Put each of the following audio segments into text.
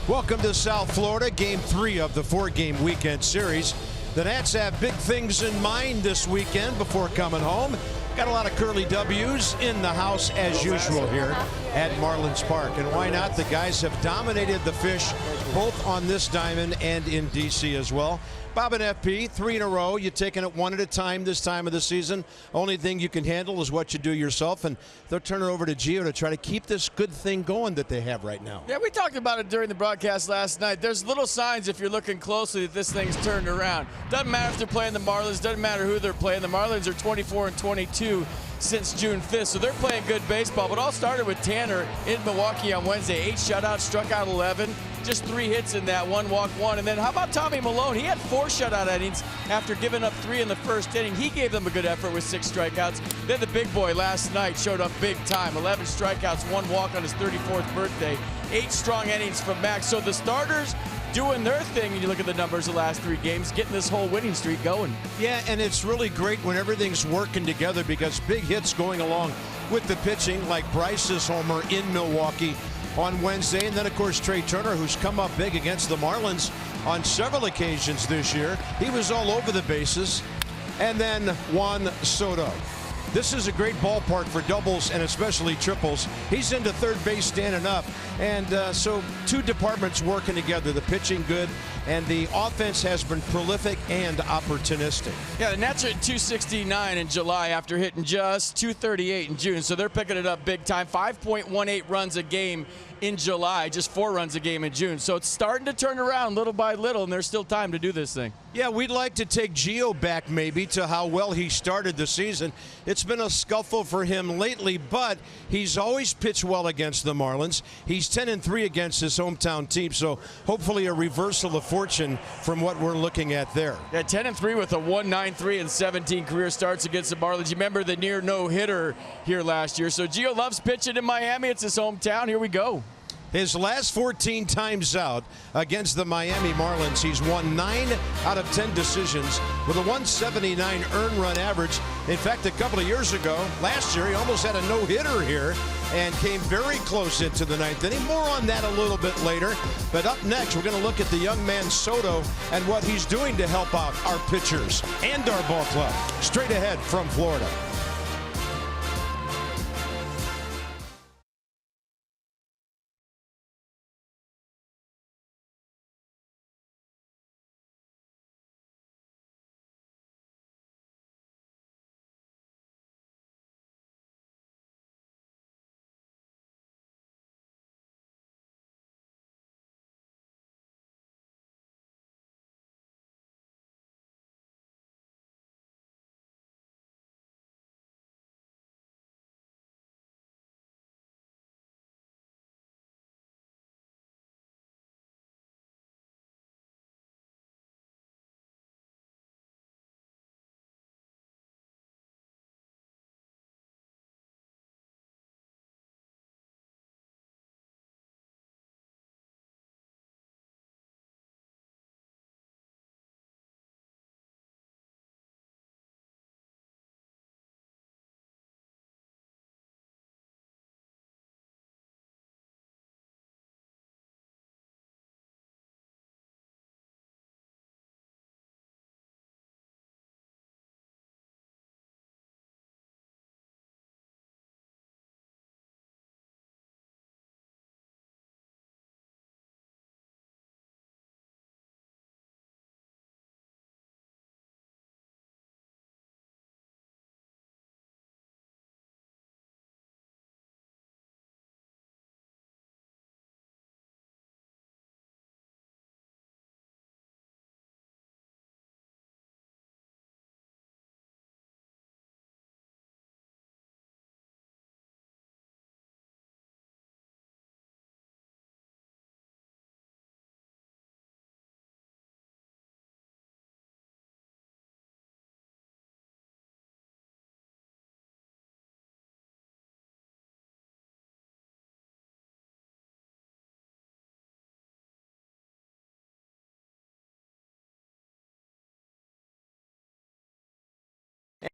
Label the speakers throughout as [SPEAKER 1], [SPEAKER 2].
[SPEAKER 1] Welcome to South Florida, Game 3 of the 4-game weekend series. The Nats have big things in mind this weekend before coming home. Got a lot of curly W's in the house as usual here at Marlins Park. And why not? The guys have dominated the Fish both on this diamond and in D.C. as well. Bob and FP, 3 in a row. You're taking it one at a time this time of the season. Only thing you can handle is what you do yourself, and they'll turn it over to Gio to try to keep this good thing going that they have right now.
[SPEAKER 2] Yeah, we talked about it during the broadcast last night. There's little signs if you're looking closely that this thing's turned around. Doesn't matter if they're playing the Marlins, doesn't matter who they're playing. The Marlins are 24-22 since June 5th, so they're playing good baseball. But all started with Tanner in Milwaukee on Wednesday. 8 shutouts, struck out 11, just 3 hits in that, 1 walk, 1. And then how about Tommy Malone? He had 4 shutout innings after giving up 3 in the first inning. He gave them a good effort with 6 strikeouts. Then the big boy last night showed up big time. 11 strikeouts, 1 walk on his 34th birthday. 8 strong innings from Max. So the starters doing their thing, and you look at the numbers the last 3 games, getting this whole winning streak going.
[SPEAKER 1] Yeah, and it's really great when everything's working together because big hits going along with the pitching, like Bryce's homer in Milwaukee on Wednesday. And then, of course, Trey Turner, who's come up big against the Marlins on several occasions this year. He was all over the bases. And then Juan Soto. This is a great ballpark for doubles and especially triples. He's into third base standing up. And so 2 departments working together, the pitching good, and the offense has been prolific and opportunistic.
[SPEAKER 2] Yeah, the Nats are at 269 in July after hitting just 238 in June, so they're picking it up big time. 5.18 runs a game in July, just 4 runs a game in June. So it's starting to turn around little by little, and there's still time to do this thing.
[SPEAKER 1] Yeah, we'd like to take Gio back maybe to how well he started the season. It's been a scuffle for him lately, but he's always pitched well against the Marlins. He's 10-3 against his hometown team, so hopefully a reversal of fortune from what we're looking at there.
[SPEAKER 2] Yeah, 10-3 with a 1.93 and 17 career starts against the Marlins. You remember the near no-hitter here last year. So Gio loves pitching in Miami. It's his hometown. Here we go.
[SPEAKER 1] His last 14 times out against the Miami Marlins, he's won 9 out of 10 decisions with a 179 earned run average. In fact, a couple of years ago, last year, he almost had a no-hitter here and came very close into the 9th inning. More on that a little bit later. But up next, we're going to look at the young man Soto and what he's doing to help out our pitchers and our ball club. Straight ahead from Florida.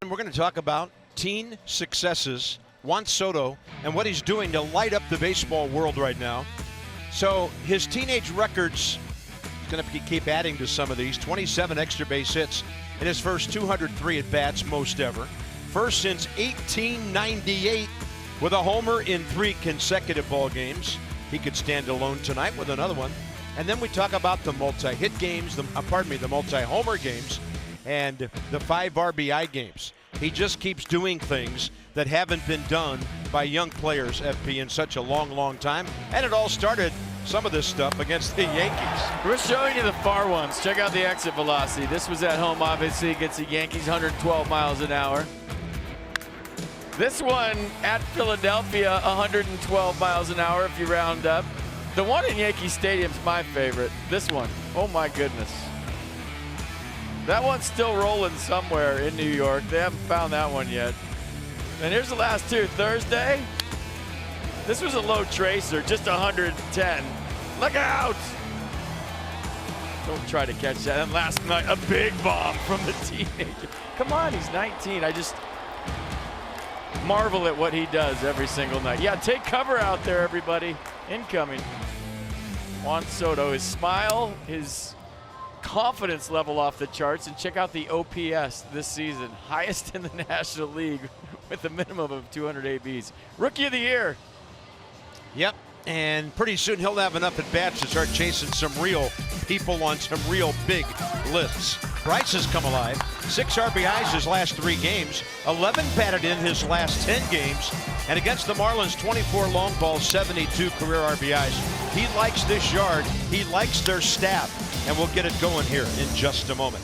[SPEAKER 1] And we're going to talk about teen successes, Juan Soto, and what he's doing to light up the baseball world right now. So his teenage records, he's going to keep adding to some of these. 27 extra base hits in his first 203 at-bats, most ever. First since 1898 with a homer in 3 consecutive ball games. He could stand alone tonight with another one. And then we talk about the multi-hit games, the multi-homer games, and the 5 RBI games. He just keeps doing things that haven't been done by young players, FP, in such a long, long time. And it all started, some of this stuff, against the Yankees.
[SPEAKER 2] We're showing you the far ones. Check out the exit velocity. This was at home, obviously, against the Yankees, 112 miles an hour. This one at Philadelphia, 112 miles an hour if you round up. The one in Yankee Stadium's my favorite. This one, oh my goodness. That one's still rolling somewhere in New York. They haven't found that one yet. And here's the last two. Thursday, this was a low tracer, just 110. Look out! Don't try to catch that. And last night, a big bomb from the teenager. Come on, he's 19. I just marvel at what he does every single night. Yeah, take cover out there, everybody. Incoming. Juan Soto, his smile, his confidence level off the charts, and check out the OPS this season. Highest in the National League with a minimum of 200 ABs. Rookie of the Year.
[SPEAKER 1] Yep, and pretty soon he'll have enough at-bats to start chasing some real people on some real big lists. Bryce has come alive. 6 RBIs his last 3 games, 11 batted in his last 10 games, and against the Marlins, 24 long balls, 72 career RBIs. He likes this yard. He likes their staff, and we'll get it going here in just a moment.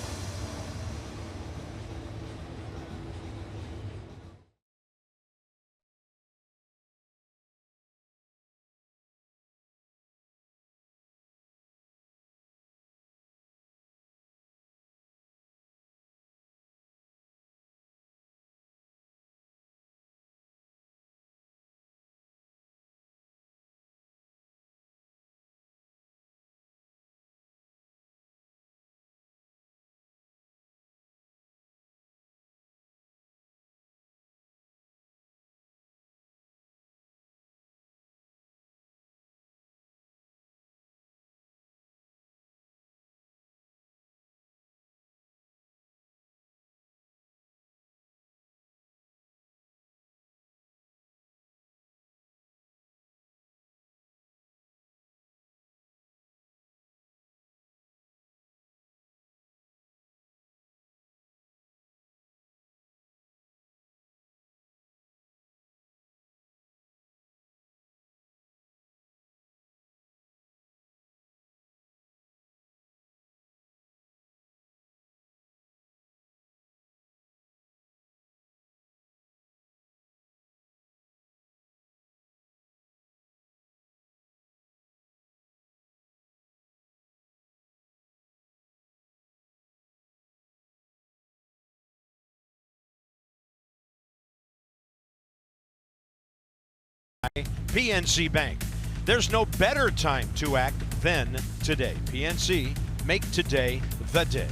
[SPEAKER 1] PNC Bank. There's no better time to act than today. PNC, make today the day.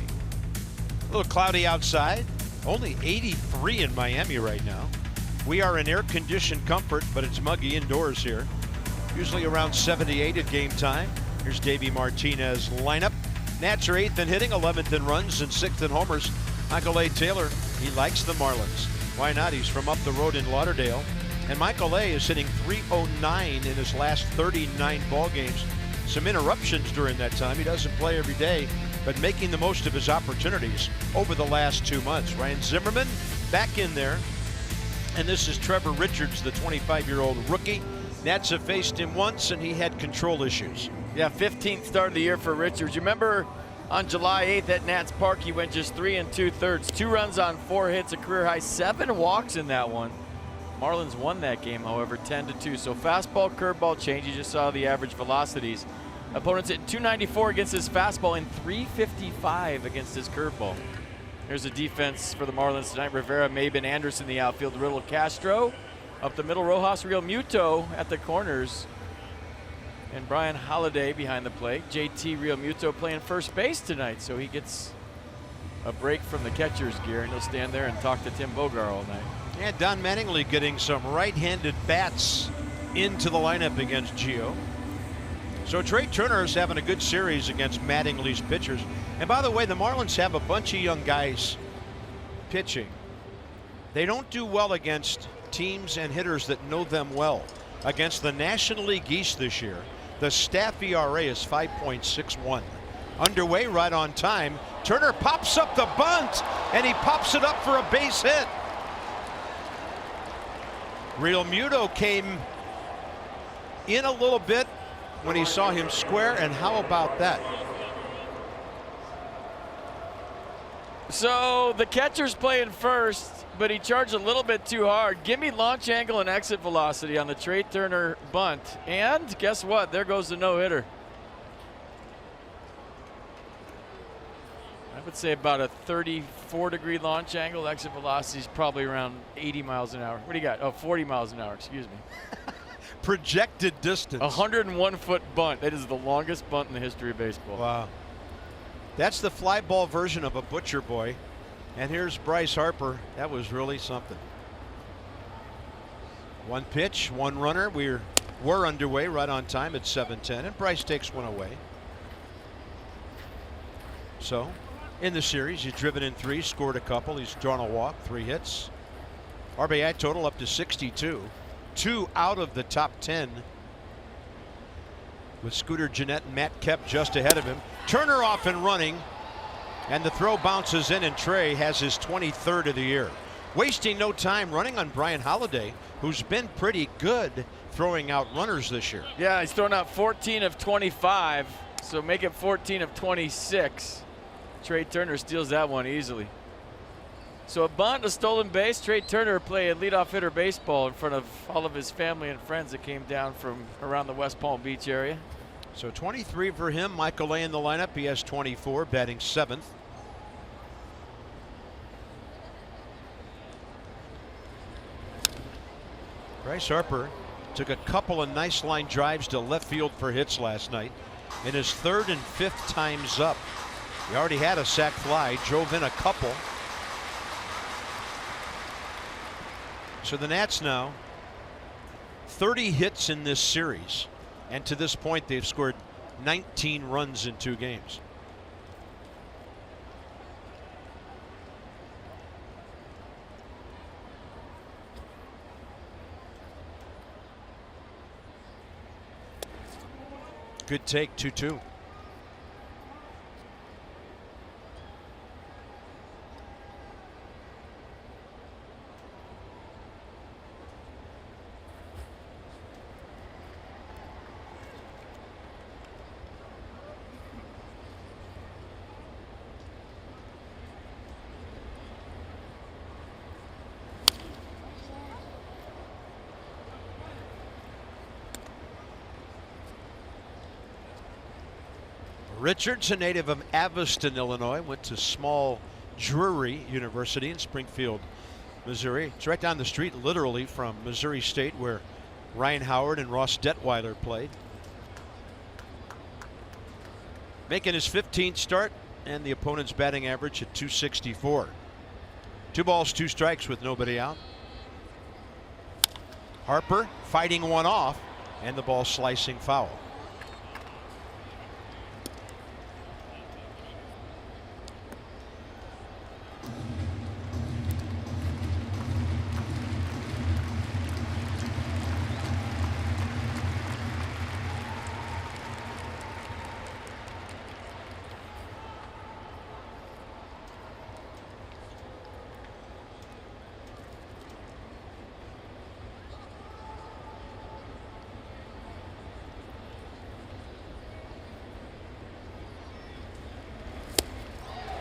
[SPEAKER 1] A little cloudy outside, only 83 in Miami right now. We are in air-conditioned comfort, but it's muggy indoors here. Usually around 78 at game time. Here's Davey Martinez lineup. Nats are 8th in hitting, 11th in runs, and 6th in homers. Michael A. Taylor, he likes the Marlins. Why not? He's from up the road in Lauderdale. And Michael A. is hitting .309 in his last 39 ball games. Some interruptions during that time. He doesn't play every day, but making the most of his opportunities over the last 2 months. Ryan Zimmerman back in there. And this is Trevor Richards, the 25-year-old rookie. Nats have faced him once, and he had control issues.
[SPEAKER 2] Yeah, 15th start of the year for Richards. You remember on July 8th at Nats Park, he went just 3 2/3. 2 runs on 4 hits, a career high, 7 walks in that one. Marlins won that game, however, 10-2. So fastball, curveball change. You just saw the average velocities. Opponents hit 294 against his fastball and 355 against his curveball. There's a defense for the Marlins tonight. Rivera, Maben, Anderson, the outfield. Riddle, Castro. Up the middle, Rojas, Real Muto at the corners. And Brian Holiday behind the plate. JT Real Muto playing first base tonight, so he gets a break from the catcher's gear, and he'll stand there and talk to Tim Bogar all night.
[SPEAKER 1] Yeah, Don Mattingly getting some right-handed bats into the lineup against Gio. So Trey Turner is having a good series against Mattingly's pitchers. And by the way, the Marlins have a bunch of young guys pitching. They don't do well against teams and hitters that know them well. Against the National League East this year, the staff ERA is 5.61. Underway, right on time. Turner pops up the bunt, and he pops it up for a base hit. Real Muto came in a little bit when he saw him square, and how about that?
[SPEAKER 2] So the catcher's playing first, but he charged a little bit too hard. Give me launch angle and exit velocity on the Trey Turner bunt. And guess what? There goes the no-hitter. I would say about a 34-degree launch angle. Exit velocity is probably around 80 miles an hour. What do you got? Oh, 40 miles an hour, excuse me.
[SPEAKER 1] Projected distance.
[SPEAKER 2] 101-foot bunt. That is the longest bunt in the history of baseball.
[SPEAKER 1] Wow. That's the fly ball version of a butcher boy. And here's Bryce Harper. That was really something. One pitch, one runner. We're underway right on time at 7:10, and Bryce takes one away. So in the series, he's driven in 3, scored a couple. He's drawn a walk, 3 hits. RBI total up to 62. 2 out of the top 10. With Scooter Gennett and Matt Kemp just ahead of him. Turner off and running. And the throw bounces in, and Trey has his 23rd of the year. Wasting no time running on Brian Holiday, who's been pretty good throwing out runners this year.
[SPEAKER 2] Yeah, he's thrown out 14 of 25, so make it 14 of 26. Trey Turner steals that one easily. So a bunt, a stolen base. Trey Turner played leadoff hitter baseball in front of all of his family and friends that came down from around the West Palm Beach area.
[SPEAKER 1] So 23 for him. Michael A in the lineup. He has 24, batting 7th. Bryce Harper took a couple of nice line drives to left field for hits last night. In his 3rd and 5th times up. He already had a sac fly, drove in a couple. So the Nats now 30 hits in this series, and to this point they've scored 19 runs in 2 games. Good take, 2-2. Richards, a native of Aviston, Illinois, went to small Drury University in Springfield, Missouri. It's right down the street, literally, from Missouri State, where Ryan Howard and Ross Detweiler played. Making his 15th start, and the opponent's batting average at .264. 2 balls, 2 strikes with nobody out. Harper fighting one off, and the ball slicing foul.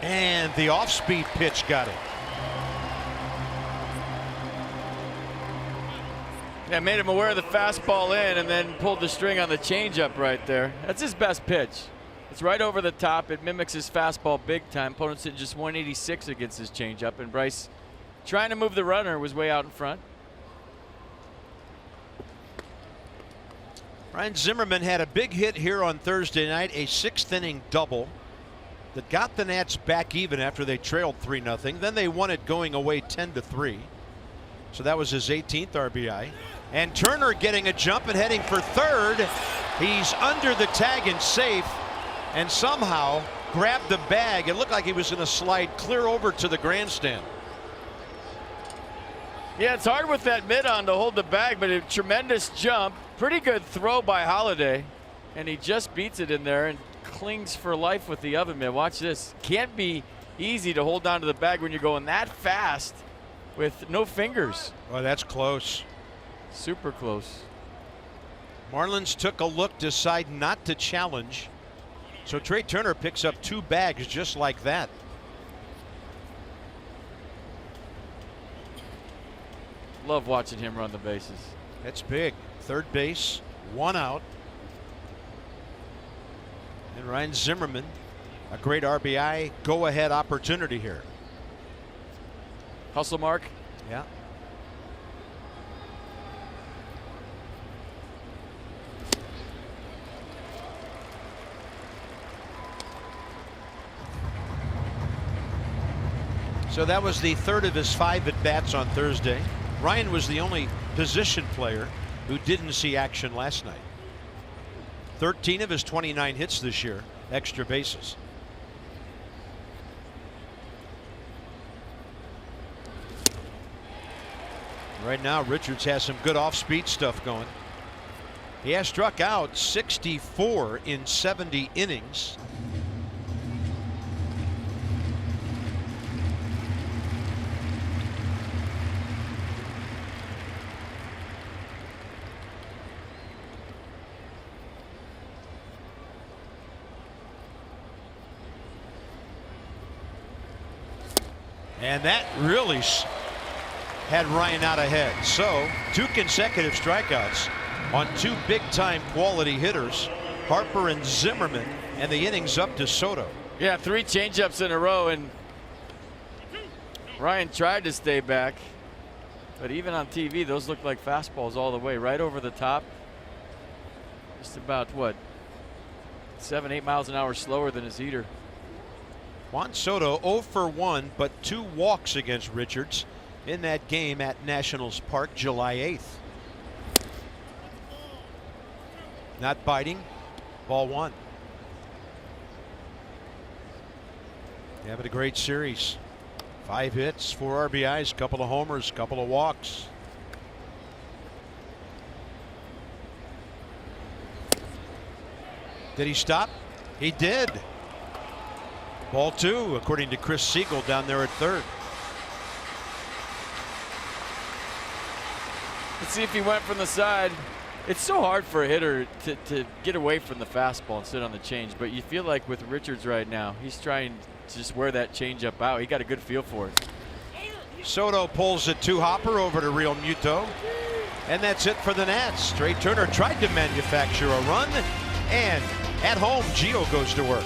[SPEAKER 1] And the off-speed pitch got it.
[SPEAKER 2] Yeah, made him aware of the fastball in and then pulled the string on the changeup right there. That's his best pitch. It's right over the top. It mimics his fastball big time. Opponent's hitting just 186 against his changeup, and Bryce, trying to move the runner, was way out in front.
[SPEAKER 1] Ryan Zimmerman had a big hit here on Thursday night, a 6th inning double that got the Nats back even after they trailed 3-0. Then they won it going away 10-3. So that was his 18th RBI. And Turner getting a jump and heading for 3rd. He's under the tag and safe, and somehow grabbed the bag. It looked like he was going to slide clear over to the grandstand.
[SPEAKER 2] Yeah, it's hard with that mid on to hold the bag, but a tremendous jump. Pretty good throw by Holiday, and he just beats it in there and clings for life with the oven mitt. Watch this. Can't be easy to hold on to the bag when you're going that fast with no fingers.
[SPEAKER 1] Well, that's close.
[SPEAKER 2] Super close.
[SPEAKER 1] Marlins took a look, decide not to challenge. So Trey Turner picks up 2 bags just like that.
[SPEAKER 2] Love watching him run the bases.
[SPEAKER 1] That's big. Third base, 1 out. And Ryan Zimmerman, a great RBI go-ahead opportunity here.
[SPEAKER 2] Hustle mark.
[SPEAKER 1] Yeah. So that was the 3rd of his 5 at-bats on Thursday. Ryan was the only position player who didn't see action last night. 13 of his 29 hits this year, extra bases. Right now, Richards has some good off-speed stuff going. He has struck out 64 in 70 innings. And that really had Ryan out ahead. So 2 consecutive strikeouts on 2 big-time quality hitters, Harper and Zimmerman, and the innings up to Soto.
[SPEAKER 2] Yeah, 3 changeups in a row, and Ryan tried to stay back, but even on TV, those look like fastballs all the way, right over the top. Just about, what, 7-8 miles an hour slower than his heater.
[SPEAKER 1] Juan Soto 0 for 1, but 2 walks against Richards in that game at Nationals Park, July 8th. Not biting. Ball 1. Having a great series. 5 hits, 4 RBIs, couple of homers, couple of walks. Did he stop? He did. Ball 2, according to Chris Siegel down there at 3rd.
[SPEAKER 2] Let's see if he went from the side. It's so hard for a hitter to get away from the fastball and sit on the change, but you feel like with Richards right now, he's trying to just wear that changeup out. He got a good feel for it.
[SPEAKER 1] Soto pulls a 2-hopper over to Real Muto, and that's it for the Nats. Trey Turner tried to manufacture a run, and at home, Gio goes to work.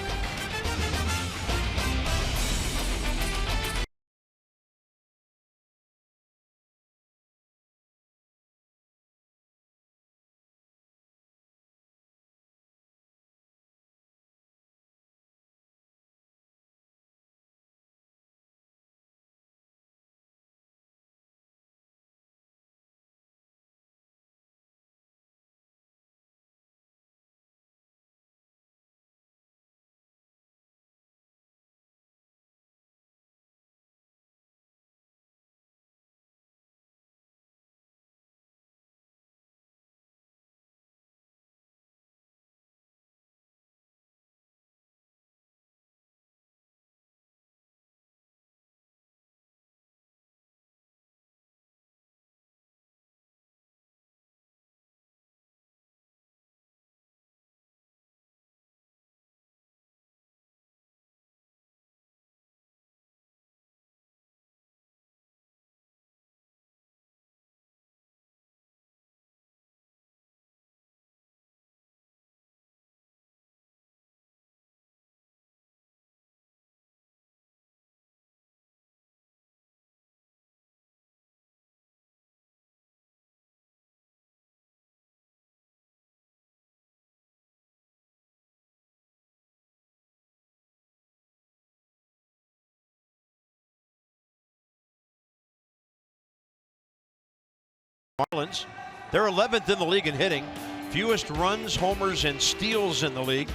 [SPEAKER 1] Marlins, they're 11th in the league in hitting, Fewest runs, homers, and steals in the league.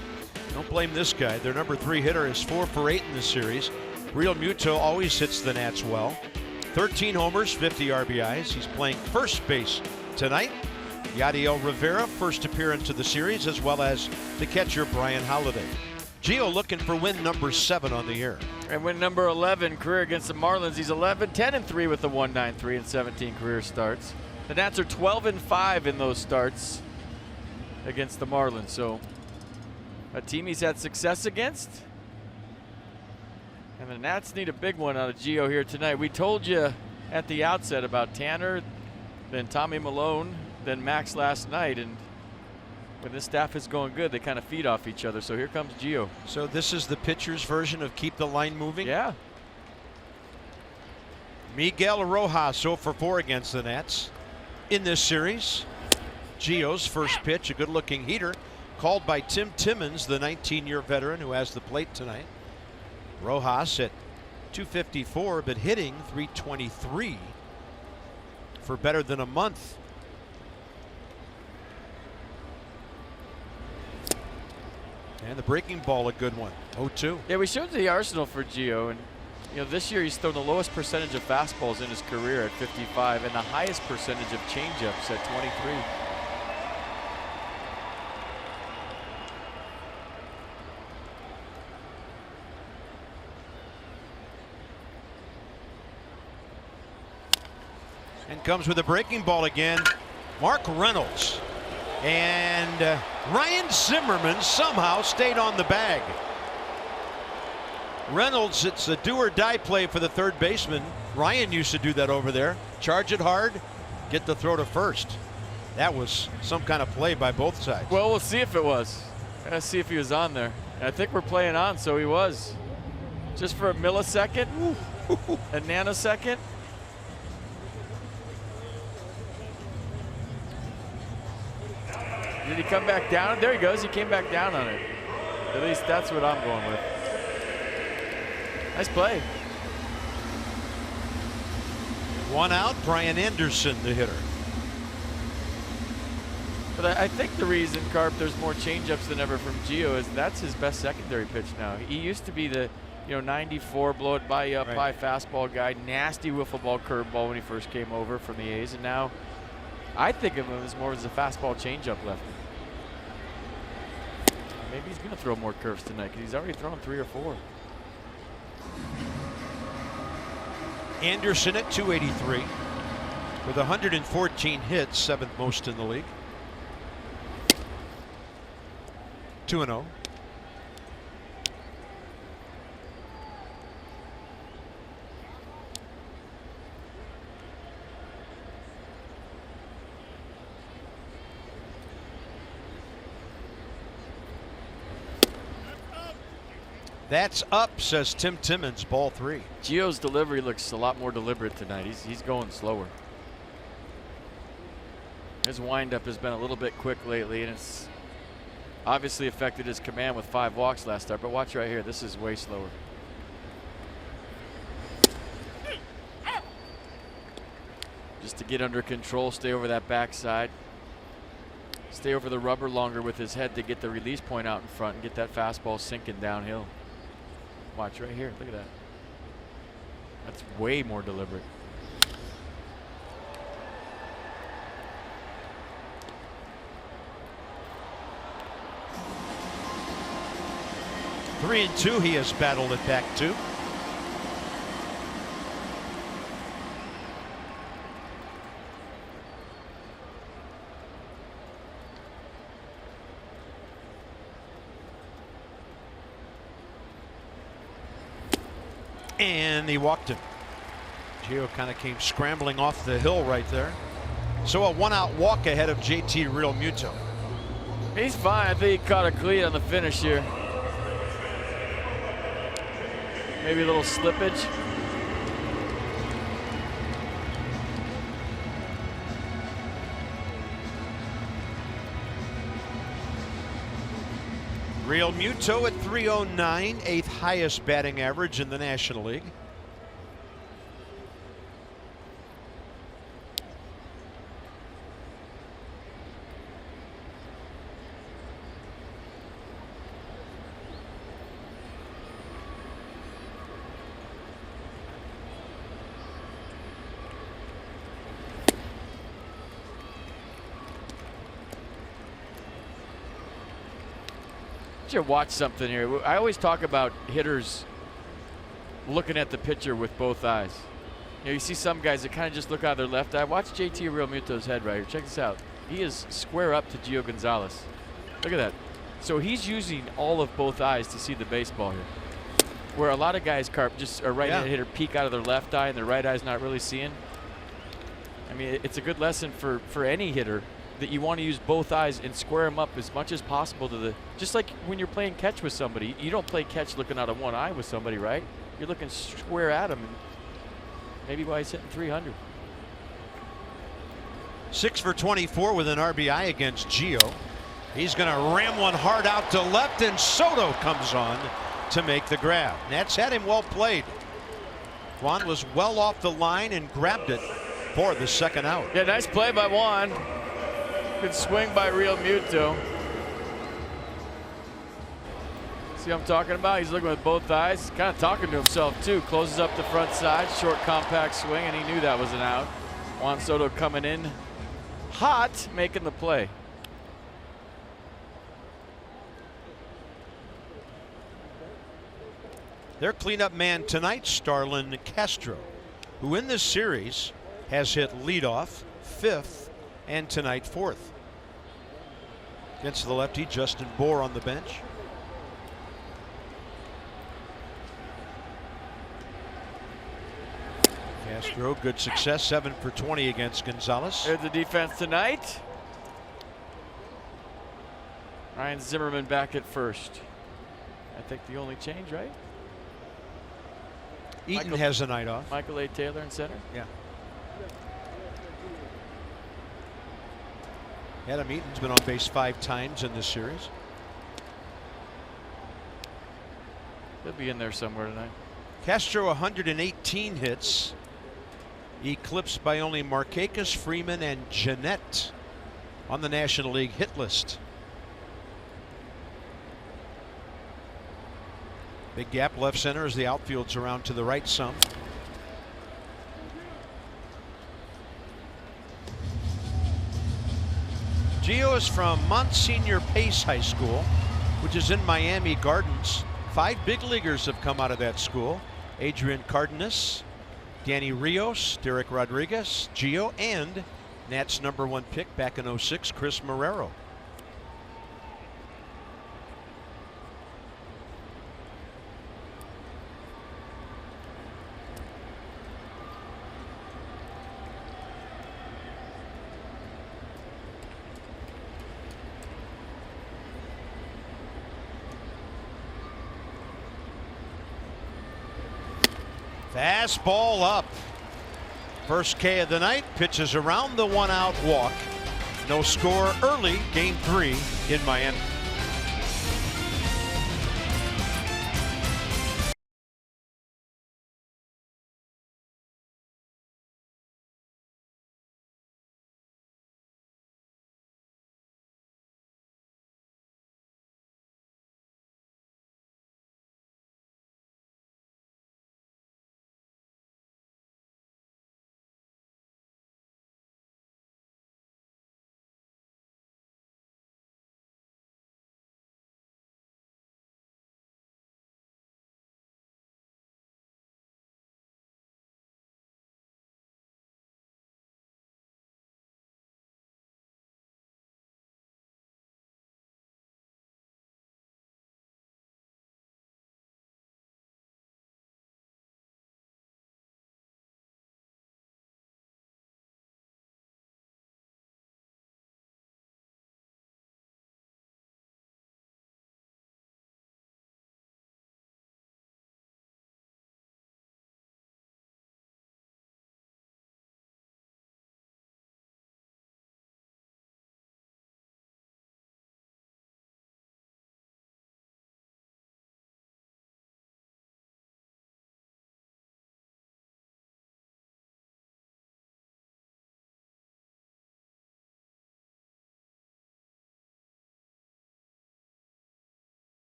[SPEAKER 1] Don't blame this guy. Their number 3 hitter is 4 for 8 in the series. Real Muto always hits the Nats well. 13 homers, 50 RBIs. He's playing first base tonight. Yadiel Rivera, first appearance of the series, as well as the catcher Brian Holiday. Gio looking for win number 7 on the year.
[SPEAKER 2] And win number 11 career against the Marlins. He's 11-10-3 with the 1.93 and 17 career starts. The Nats are 12-5 in those starts against the Marlins. So a team he's had success against. And the Nats need a big one out of Gio here tonight. We told you at the outset about Tanner, then Tommy Malone, then Max last night. And when this staff is going good, they kind of feed off each other. So here comes Gio.
[SPEAKER 1] So this is the pitcher's version of keep the line moving?
[SPEAKER 2] Yeah.
[SPEAKER 1] Miguel Rojas 0 for 4 against the Nats in this series. Gio's first pitch, a good-looking heater, called by Tim Timmons, the 19-year veteran who has the plate tonight. Rojas at 254, but hitting 323 for better than a month. And the breaking ball, a good one. 0-2.
[SPEAKER 2] Yeah, we showed the arsenal for Gio, and you know this year he's thrown the lowest percentage of fastballs in his career at 55, and the highest percentage of changeups at 23.
[SPEAKER 1] And comes with a breaking ball again, Mark Reynolds. And Ryan Zimmerman somehow stayed on the bag. Reynolds, it's a do or die play for the third baseman. Ryan used to do that over there. Charge it hard, get the throw to first. That was some kind of play by both sides.
[SPEAKER 2] Well, we'll see if it was. Let's see if he was on there. And I think we're playing on, so he was. Just for a millisecond, a nanosecond. Did he come back down? There he goes. He came back down on it. At least that's what I'm going with. Nice play.
[SPEAKER 1] 1 out, Brian Anderson, the hitter.
[SPEAKER 2] But I think the reason, Carp, there's more changeups than ever from Gio is that's his best secondary pitch now. He used to be the 94 blow it by you up high fastball guy, nasty wiffle ball curveball when he first came over from the A's, and now I think of him as more as a fastball changeup lefty. Maybe he's going to throw more curves tonight because he's already thrown 3 or 4.
[SPEAKER 1] Anderson at 283 with 114 hits, 7th most in the league. 2-0. That's up, says Tim Timmons, ball 3.
[SPEAKER 2] Gio's delivery looks a lot more deliberate tonight. He's going slower. His windup has been a little bit quick lately, and it's obviously affected his command with 5 walks last start. But watch right here. This is way slower. Just to get under control, stay over that backside. Stay over the rubber longer with his head to get the release point out in front and get that fastball sinking downhill. Watch right here. Look at that. That's way more deliberate.
[SPEAKER 1] Three and 2, he has battled it back to. And he walked him. Gio kind of came scrambling off the hill right there. So a 1-out walk ahead of JT Real Muto.
[SPEAKER 2] He's fine. I think he caught a cleat on the finish here. Maybe a little slippage.
[SPEAKER 1] Real Muto at 309, 8th highest batting average in the National League.
[SPEAKER 2] you watch something here. I always talk about hitters looking at the pitcher with both eyes. You know, you see some guys that kind of just look out of their left eye. Watch JT Realmuto's head right here. Check this out. He is square up to Gio Gonzalez. Look at that. So he's using all of both eyes to see the baseball here. Where a lot of guys, Carp, just a right-handed hitter peek out of their left eye and their right eye's not really seeing. I mean, it's a good lesson for any hitter that you want to use both eyes and square them up as much as possible to the, just like when you're playing catch with somebody. You don't play catch looking out of one eye with somebody, right? You're looking square at him, and maybe why he's hitting 300.
[SPEAKER 1] 6 for 24 with an RBI against Gio. He's going to ram one hard out to left, and Soto comes on to make the grab. Nats had him well played. Juan was well off the line and grabbed it for the second out.
[SPEAKER 2] Yeah, nice play by Juan. Good swing by Realmuto. See what I'm talking about? He's looking with both eyes. Kind of talking to himself too. Closes up the front side, short compact swing, and he knew that was an out. Juan Soto coming in hot, making the play.
[SPEAKER 1] Their cleanup man tonight, Starlin Castro, who in this series has hit leadoff, 5th, and tonight 4th. Against the lefty, Justin Bour on the bench. Castro, good success, 7 for 20 against Gonzalez.
[SPEAKER 2] There's the defense tonight. Ryan Zimmerman back at first. I think the only change, right?
[SPEAKER 1] Eaton has a night off.
[SPEAKER 2] Michael A. Taylor in center.
[SPEAKER 1] Yeah. Adam Eaton's been on base 5 times in this series.
[SPEAKER 2] He'll be in there somewhere tonight.
[SPEAKER 1] Castro 118 hits, eclipsed by only Markakis, Freeman, and Jeanette on the National League hit list. Big gap left center as the outfield's around to the right some. Gio is from Monsignor Pace High School, which is in Miami Gardens. 5 big leaguers have come out of that school. Adrian Cardenas, Danny Rios, Derek Rodriguez, Gio, and Nats #1 pick back in '06, Chris Marrero. Fastball up. First K of the night, pitches around the 1-out walk. No score early, game 3 in Miami.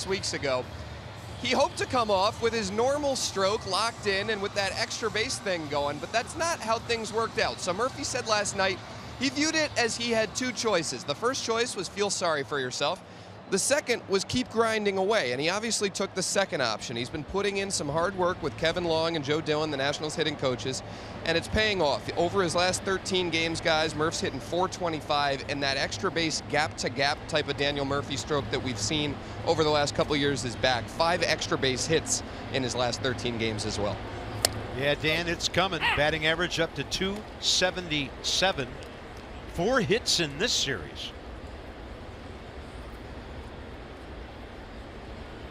[SPEAKER 3] Weeks ago. he hoped to come off with his normal stroke locked in and with that extra base thing going, but that's not how things worked out. So Murphy said last night he viewed it as he had two choices. The first choice was feel sorry for yourself. The second was keep grinding away, and he obviously took the second option. He's been putting in some hard work with Kevin Long and Joe Dillon, the Nationals hitting coaches, and it's paying off. Over his last 13 games, guys, Murph's hitting .425, and that extra base gap-to-gap type of Daniel Murphy stroke that we've seen over the last couple of years is back. 5 extra base hits in his last 13 games as well.
[SPEAKER 1] Yeah, Dan, it's coming. Batting average up to .277. 4 hits in this series.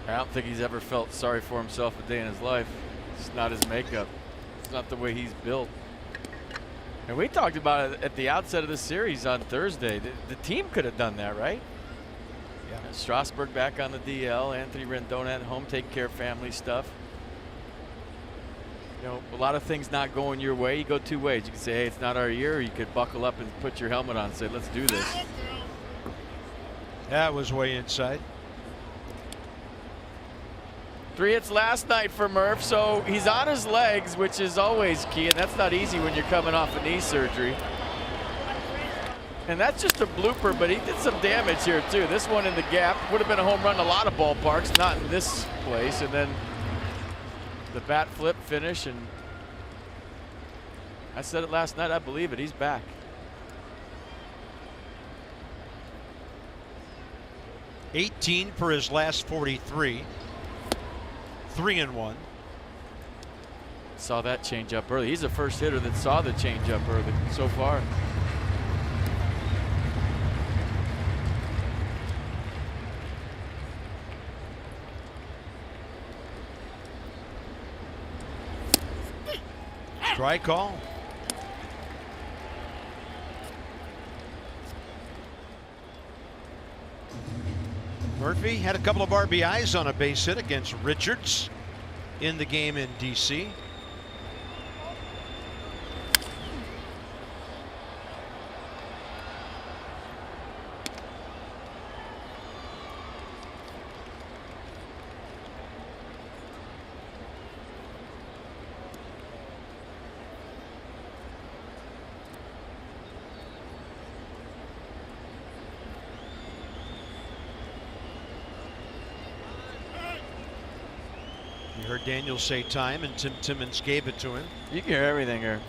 [SPEAKER 2] I don't think he's ever felt sorry for himself a day in his life. It's not his makeup. It's not the way he's built. And we talked about it at the outset of the series on Thursday. The team could have done that, right?
[SPEAKER 1] Yeah.
[SPEAKER 2] Strasburg back on the DL, Anthony Rendon at home taking care of family stuff. You know, a lot of things not going your way. You go two ways. You can say, hey, it's not our year, or you could buckle up and put your helmet on and say, let's do this.
[SPEAKER 1] That was way inside.
[SPEAKER 2] 3 hits last night for Murph, so he's on his legs, which is always key, and that's not easy when you're coming off a knee surgery. And that's just a blooper, but he did some damage here too. This one in the gap would have been a home run in a lot of ballparks, not in this place. And then the bat flip finish, and I said it last night, I believe it, he's back.
[SPEAKER 1] $18 for his last 43. 3-1.
[SPEAKER 2] Saw that change up early. He's the first hitter that saw the change up early so far.
[SPEAKER 1] Strike call. Murphy had a couple of RBIs on a base hit against Richards in the game in DC. You heard Daniel say time, and Tim Timmons gave it to him.
[SPEAKER 2] You can hear everything here.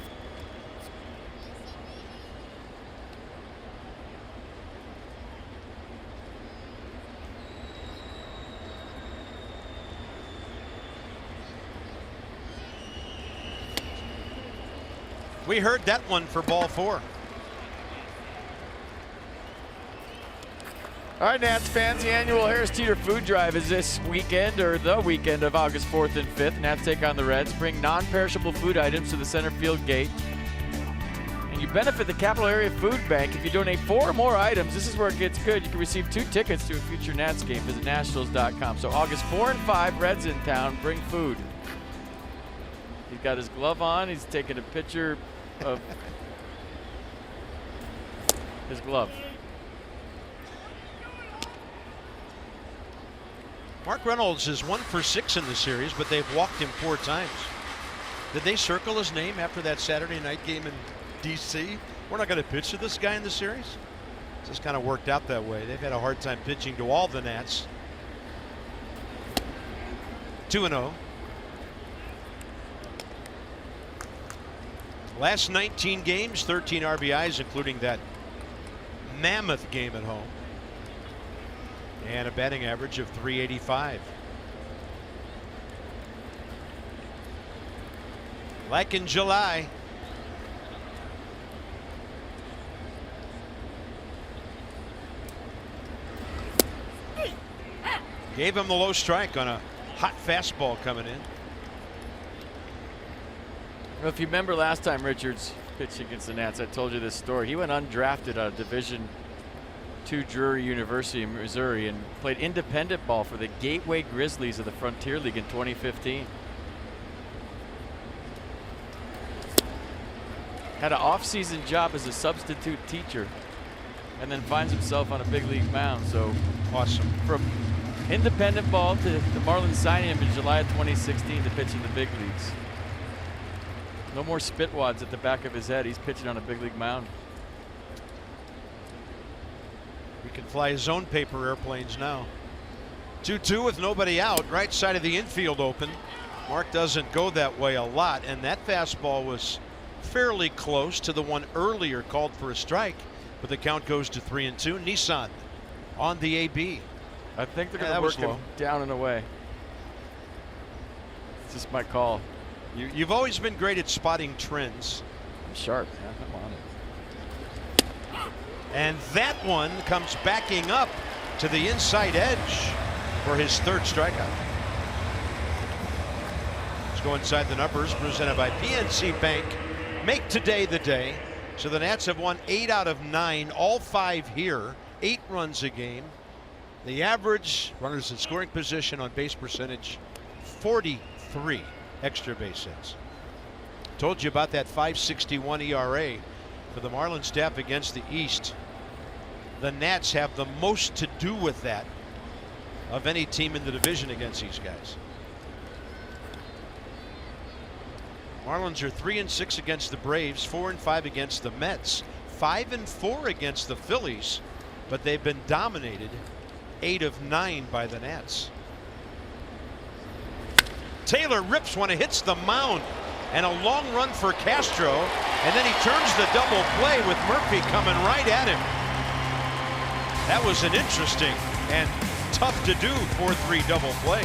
[SPEAKER 1] We heard that one for ball 4.
[SPEAKER 2] All right, Nats fans, the annual Harris Teeter Food Drive is this weekend, or the weekend of August 4th and 5th. Nats take on the Reds. Bring non-perishable food items to the center field gate. And you benefit the Capital Area Food Bank. If you donate 4 or more items, this is where it gets good. You can receive 2 tickets to a future Nats game. Visit Nationals.com. So August 4 and 5, Reds in town. Bring food. He's got his glove on. He's taking a picture of his glove.
[SPEAKER 1] Mark Reynolds is 1 for 6 in the series, but they've walked him 4 times. Did they circle his name after that Saturday night game in DC? We're not going to pitch to this guy in the series. It's just kind of worked out that way. They've had a hard time pitching to all the Nats. 2-0. Last 19 games, 13 RBIs, including that mammoth game at home. And a batting average of .385. Like in July. Gave him the low strike on a hot fastball coming in.
[SPEAKER 2] Well, if you remember last time Richards pitched against the Nats, I told you this story. He went undrafted out of Division II Drury University in Missouri and played independent ball for the Gateway Grizzlies of the Frontier League in 2015. Had an off-season job as a substitute teacher, and then finds himself on a big league mound. So
[SPEAKER 1] awesome.
[SPEAKER 2] From Independent ball to the Marlins signing him in July of 2016 to pitch in the big leagues. No more spit wads at the back of his head. He's pitching on a big league mound.
[SPEAKER 1] He can fly his own paper airplanes now. 2-2 with nobody out. Right side of the infield open. Mark doesn't go that way a lot, and that fastball was fairly close to the one earlier called for a strike, but the count goes to 3-2. Nissan on the AB.
[SPEAKER 2] I think they're going to work him down and away. It's just my call.
[SPEAKER 1] You've always been great at spotting trends.
[SPEAKER 2] I'm sharp, man. I'm on it.
[SPEAKER 1] And that one comes backing up to the inside edge for his third strikeout. Let's go inside the numbers presented by PNC Bank. Make today the day. So the Nats have won 8 out of 9, all 5 here, 8 runs a game. The average runners in scoring position on base percentage, 43 extra base hits. Told you about that 5.61 ERA for the Marlins staff against the East. The Nats have the most to do with that of any team in the division against these guys. Marlins are 3-6 against the Braves, 4-5 against the Mets, 5-4 against the Phillies, but they've been dominated 8 of 9 by the Nats. Taylor rips one, hits the mound, and a long run for Castro, and then he turns the double play with Murphy coming right at him. That was an interesting and tough to do 4-3 double play.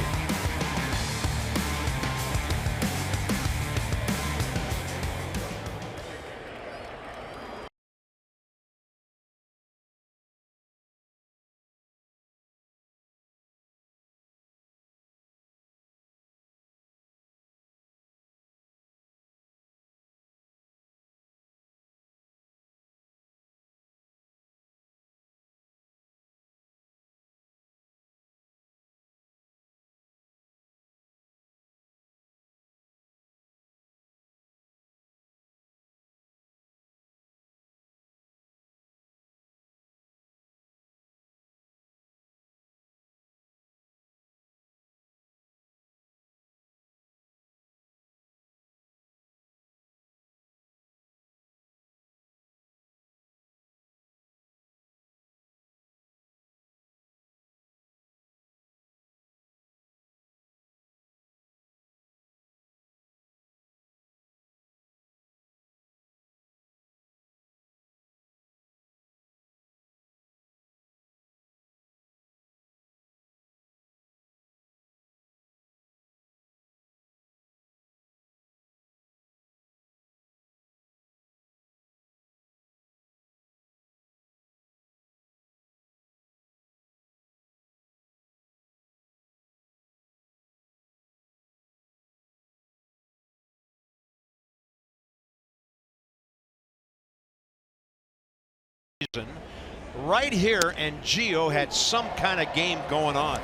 [SPEAKER 1] Right here, and Gio had some kind of game going on.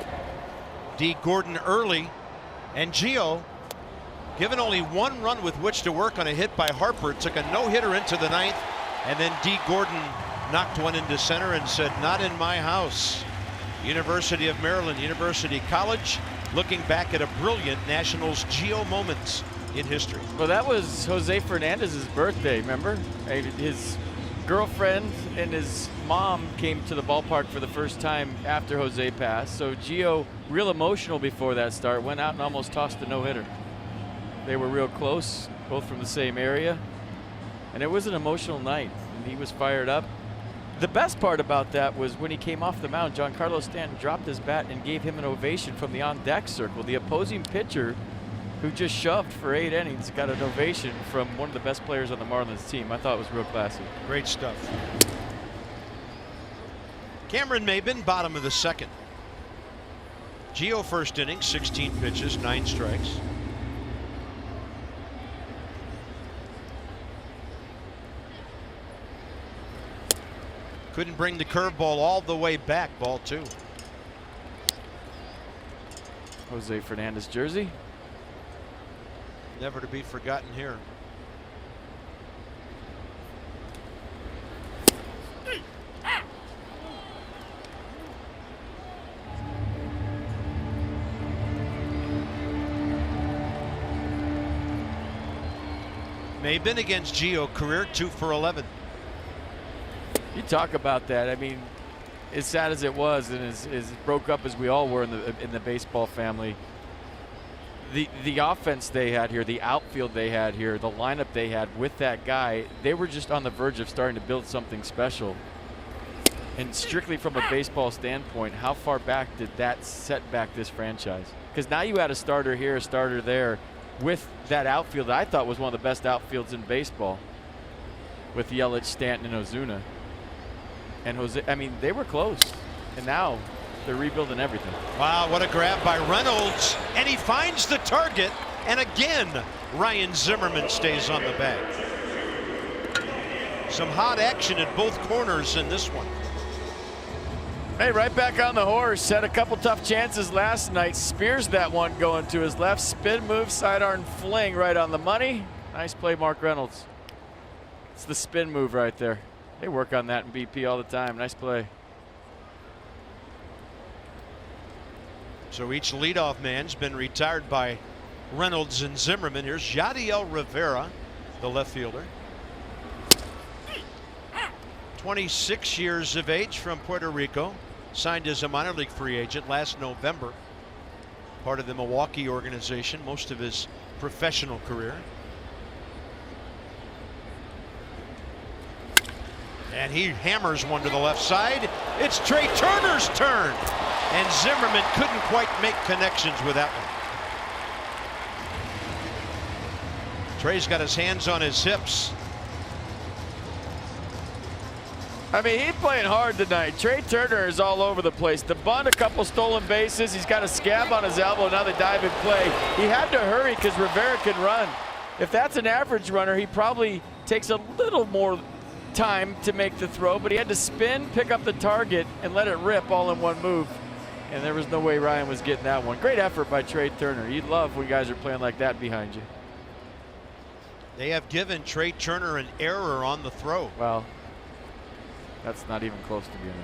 [SPEAKER 1] D. Gordon early, and Gio, given only 1 run with which to work on a hit by Harper, took a no-hitter into the 9th, and then D. Gordon knocked one into center and said, "Not in my house." University of Maryland, University College, looking back at a brilliant Nationals Gio moments in history.
[SPEAKER 2] Well, that was Jose Fernandez's birthday, remember? His girlfriend and his mom came to the ballpark for the first time after Jose passed. So Gio, real emotional before that start, went out and almost tossed a no-hitter. They were real close, both from the same area. And it was an emotional night, and he was fired up. The best part about that was when he came off the mound, Giancarlo Stanton dropped his bat and gave him an ovation from the on-deck circle. The opposing pitcher, who just shoved for 8 innings, got an ovation from one of the best players on the Marlins team. I thought it was real classy.
[SPEAKER 1] Great stuff. Cameron Maybin, bottom of the 2nd. Gio first inning, 16 pitches, 9 strikes. Couldn't bring the curveball all the way back, ball 2.
[SPEAKER 2] Jose Fernandez jersey.
[SPEAKER 1] Never to be forgotten here. Maben against Gio, career 2 for 11.
[SPEAKER 2] You talk about that. I mean, as sad as it was, and as broke up as we all were in the baseball family, the offense they had here, the outfield they had here, the lineup they had with that guy, they were just on the verge of starting to build something special. And strictly from a baseball standpoint, how far back did that set back this franchise? Because now you had a starter here, a starter there, with that outfield that I thought was one of the best outfields in baseball, with Yelich, Stanton, and Ozuna. And Jose, I mean, they were close, and now they're rebuilding everything.
[SPEAKER 1] Wow, what a grab by Reynolds, and he finds the target, and again, Ryan Zimmerman stays on the bag. Some hot action at both corners in this one.
[SPEAKER 2] Hey, right back on the horse. Had a couple tough chances last night. Spears that one going to his left. Spin move, sidearm fling right on the money. Nice play, Mark Reynolds. It's the spin move right there. They work on that in BP all the time. Nice play.
[SPEAKER 1] So each leadoff man's been retired by Reynolds and Zimmerman. Here's Yadiel Rivera, the left fielder. 26 years of age, from Puerto Rico. Signed as a minor league free agent last November. Part of the Milwaukee organization most of his professional career. And he hammers one to the left side. It's Trey Turner's turn. And Zimmerman couldn't quite make connections with that one. Trey's got his hands on his hips.
[SPEAKER 2] I mean, he's playing hard tonight. Trey Turner is all over the place. The bunt, a couple stolen bases. He's got a scab on his elbow. Now they dive and play. He had to hurry because Rivera can run. If that's an average runner, he probably takes a little more time to make the throw, but he had to spin, pick up the target, and let it rip all in one move. And there was no way Ryan was getting that one. Great effort by Trey Turner. You'd love when guys are playing like that behind you.
[SPEAKER 1] They have given Trey Turner an error on the throw.
[SPEAKER 2] Well, that's not even close to being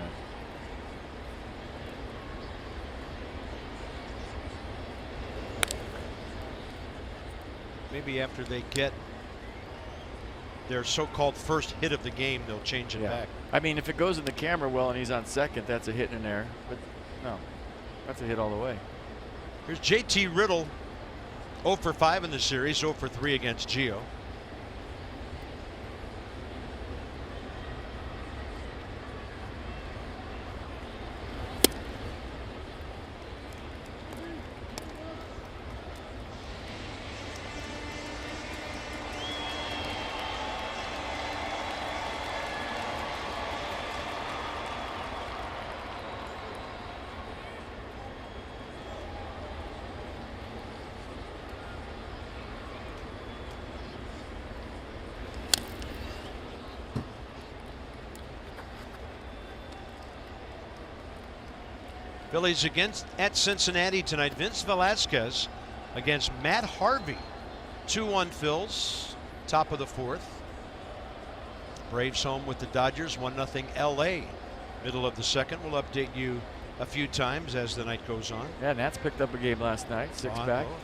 [SPEAKER 2] that.
[SPEAKER 1] Maybe after they get their so-called first hit of the game, they'll change it back.
[SPEAKER 2] I mean, if it goes in the camera well and he's on second, that's a hit and an error. But no, that's a hit all the way.
[SPEAKER 1] Here's JT Riddle, 0 for 5 in the series, 0 for 3 against Gio. Phillies at Cincinnati tonight. Vince Velasquez against Matt Harvey. 2-1 Phils, top of the 4th. Braves home with the Dodgers, 1-0 LA. Middle of the 2nd. We'll update you a few times as the night goes on.
[SPEAKER 2] Yeah, Nats picked up a game last night, 6 back.
[SPEAKER 1] Both,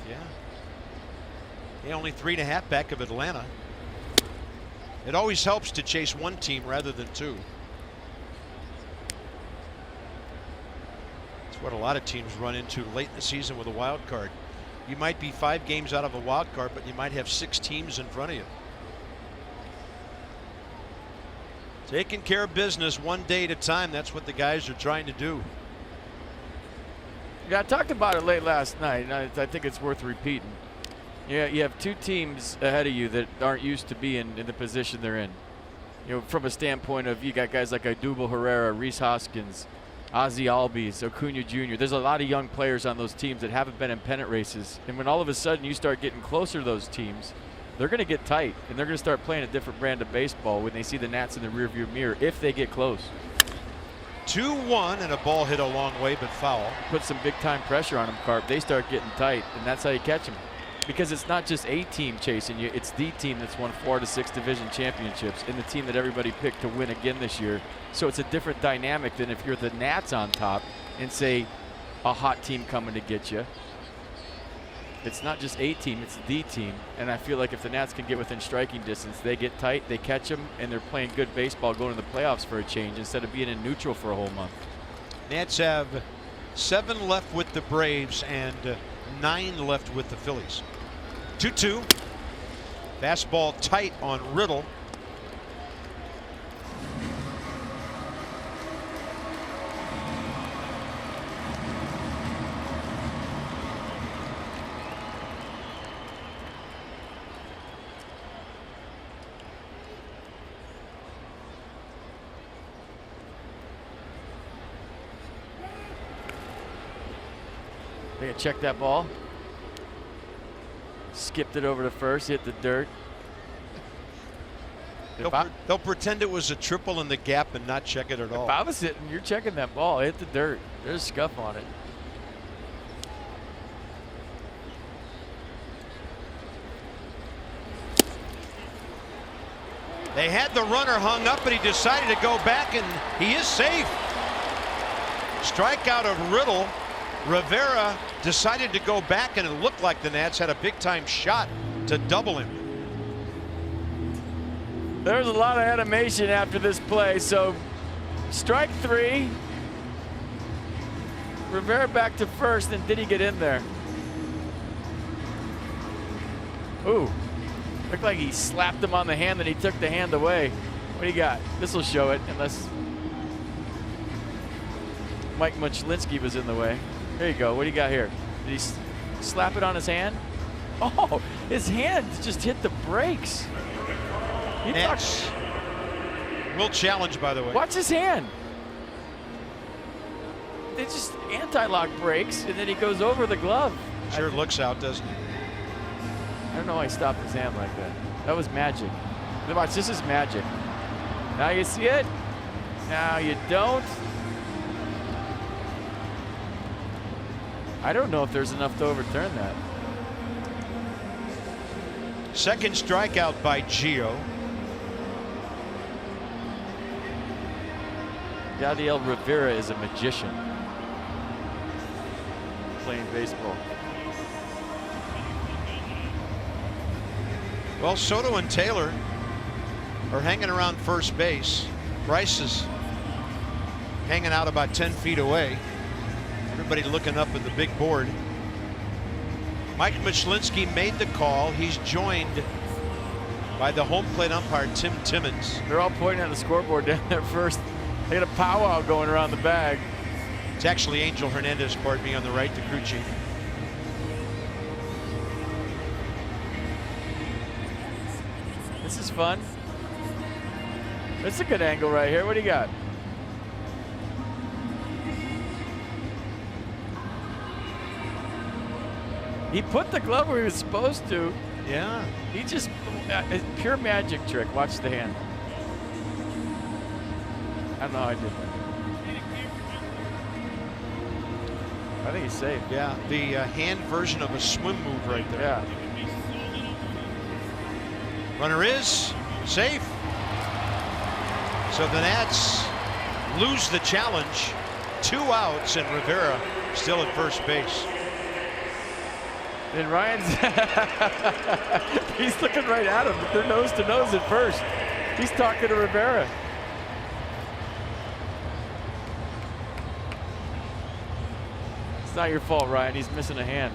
[SPEAKER 1] yeah. Only 3.5 back of Atlanta. It always helps to chase one team rather than two. What a lot of teams run into late in the season with a wild card. You might be 5 games out of a wild card, but you might have 6 teams in front of you. Taking care of business one day at a time. That's what the guys are trying to do.
[SPEAKER 2] Yeah, I talked about it late last night, and I think it's worth repeating. Yeah, you have 2 teams ahead of you that aren't used to being in the position they're in. You know, from a standpoint of, you got guys like Odubel Herrera, Rhys Hoskins, Ozzie Albies, Acuna Jr. There's a lot of young players on those teams that haven't been in pennant races. And when all of a sudden you start getting closer to those teams, they're going to get tight, and they're going to start playing a different brand of baseball when they see the Nats in the rearview mirror if they get close.
[SPEAKER 1] 2-1, and a ball hit a long way but foul.
[SPEAKER 2] Put some big time pressure on them, Carp. They start getting tight, and that's how you catch them. Because it's not just a team chasing you, it's the team that's won 4 to 6 division championships and the team that everybody picked to win again this year. So it's a different dynamic than if you're the Nats on top and say a hot team coming to get you. It's not just a team, it's the team. And I feel like if the Nats can get within striking distance, they get tight, they catch them, and they're playing good baseball going to the playoffs for a change instead of being in neutral for a whole month.
[SPEAKER 1] Nats have 7 left with the Braves and 9 left with the Phillies. 2-2. Fastball tight on Riddle.
[SPEAKER 2] They check that ball. Skipped it over to first, hit the dirt.
[SPEAKER 1] They'll pretend it was a triple in the gap and not check it at all.
[SPEAKER 2] If I was hitting, you're checking that ball. Hit the dirt. There's scuff on it.
[SPEAKER 1] They had the runner hung up, but he decided to go back, and he is safe. Strikeout of Riddle. Rivera decided to go back, and it looked like the Nats had a big-time shot to double him.
[SPEAKER 2] There's a lot of animation after this play, so strike 3. Rivera back to first, and did he get in there? Ooh, looked like he slapped him on the hand, then he took the hand away. What do you got? This will show it, unless Mike Muchlinski was in the way. There you go. What do you got here? Did he slap it on his hand? Oh, his hand just hit the brakes.
[SPEAKER 1] Nats will challenge, by the way.
[SPEAKER 2] Watch his hand. They just anti-lock brakes, and then he goes over the glove.
[SPEAKER 1] Sure looks out, doesn't he?
[SPEAKER 2] I don't know why he stopped his hand like that. That was magic. Watch, this is magic. Now you see it. Now you don't. I don't know if there's enough to overturn that.
[SPEAKER 1] Second strikeout by Gio.
[SPEAKER 2] Yadiel Rivera is a magician playing baseball.
[SPEAKER 1] Well, Soto and Taylor are hanging around first base. Bryce is hanging out about 10 feet away. Everybody looking up at the big board. Mike Muchlinski made the call. He's joined by the home plate umpire, Tim Timmons.
[SPEAKER 2] They're all pointing at the scoreboard down there first. They got a powwow going around the bag.
[SPEAKER 1] It's actually Angel Hernandez, pardon me, on the right, the crew chief.
[SPEAKER 2] This is fun. That's a good angle right here. What do you got? He put the glove where he was supposed to.
[SPEAKER 1] Yeah.
[SPEAKER 2] He just, pure magic trick. Watch the hand. I don't know how I did that. I think he's safe.
[SPEAKER 1] Yeah, the hand version of a swim move right there.
[SPEAKER 2] Yeah.
[SPEAKER 1] Runner is safe. So the Nats lose the challenge. 2 outs, and Rivera still at first base.
[SPEAKER 2] And Ryan's, he's looking right at him. They're nose to nose at first. He's talking to Rivera. It's not your fault, Ryan. He's missing a hand.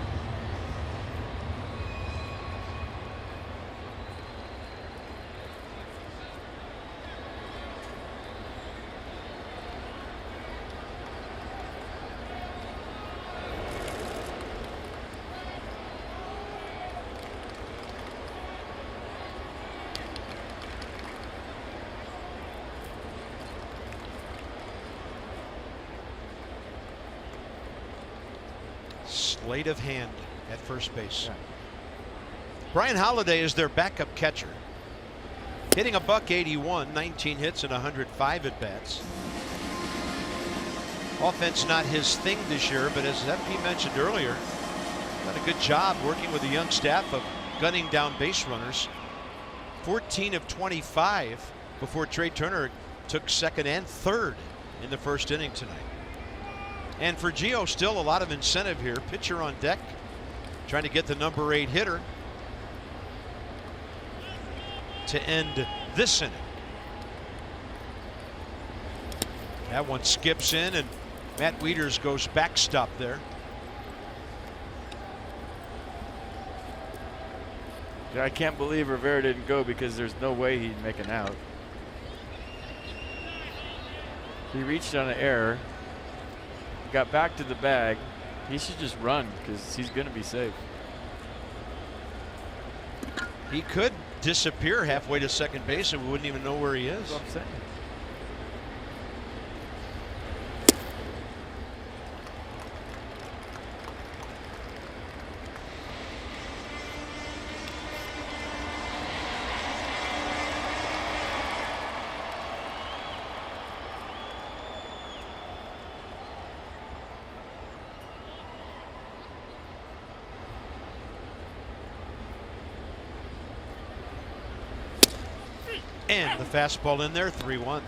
[SPEAKER 1] Sleight of hand at first base. Yeah. Brian Holiday is their backup catcher. Hitting a .181, 19 hits and 105 at bats. Offense not his thing this year, but as FP mentioned earlier, done a good job working with a young staff of gunning down base runners. 14 of 25 before Trey Turner took second and third in the first inning tonight. And for Gio, still a lot of incentive here. Pitcher on deck, trying to get the number 8 hitter to end this inning. That one skips in, and Matt Wieters goes backstop there.
[SPEAKER 2] I can't believe Rivera didn't go, because there's no way he'd make an out. He reached on an error, got back to the bag. He should just run, because he's going to be safe.
[SPEAKER 1] He could disappear halfway to second base and we wouldn't even know where he is.
[SPEAKER 2] That's what I'm saying.
[SPEAKER 1] And the fastball in there, 3-1.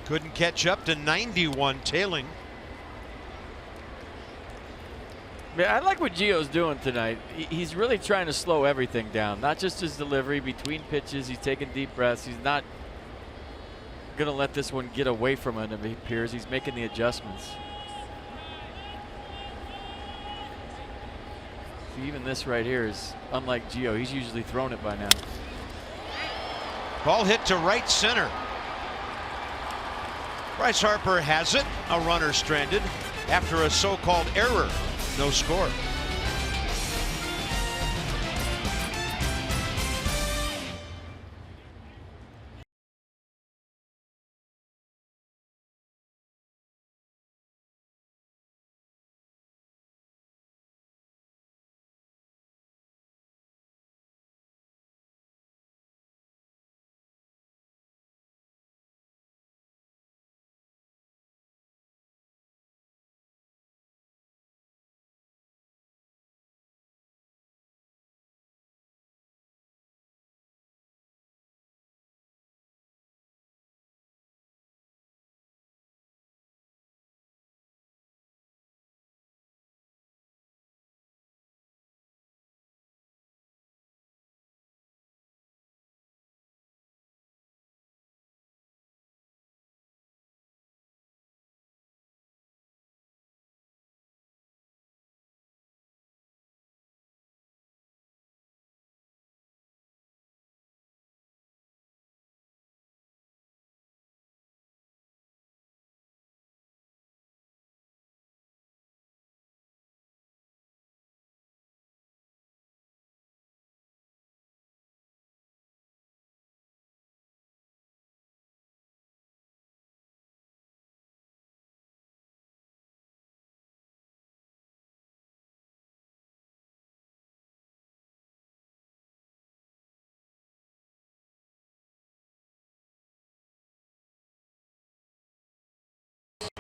[SPEAKER 1] Couldn't catch up to 91 tailing.
[SPEAKER 2] Yeah, I like what Gio's doing tonight. He's really trying to slow everything down, not just his delivery between pitches. He's taking deep breaths. He's not going to let this one get away from him, it appears. He's making the adjustments. See, even this right here is unlike Gio. He's usually thrown it by now.
[SPEAKER 1] Ball hit to right center. Bryce Harper has it. A runner stranded after a so-called error. No score.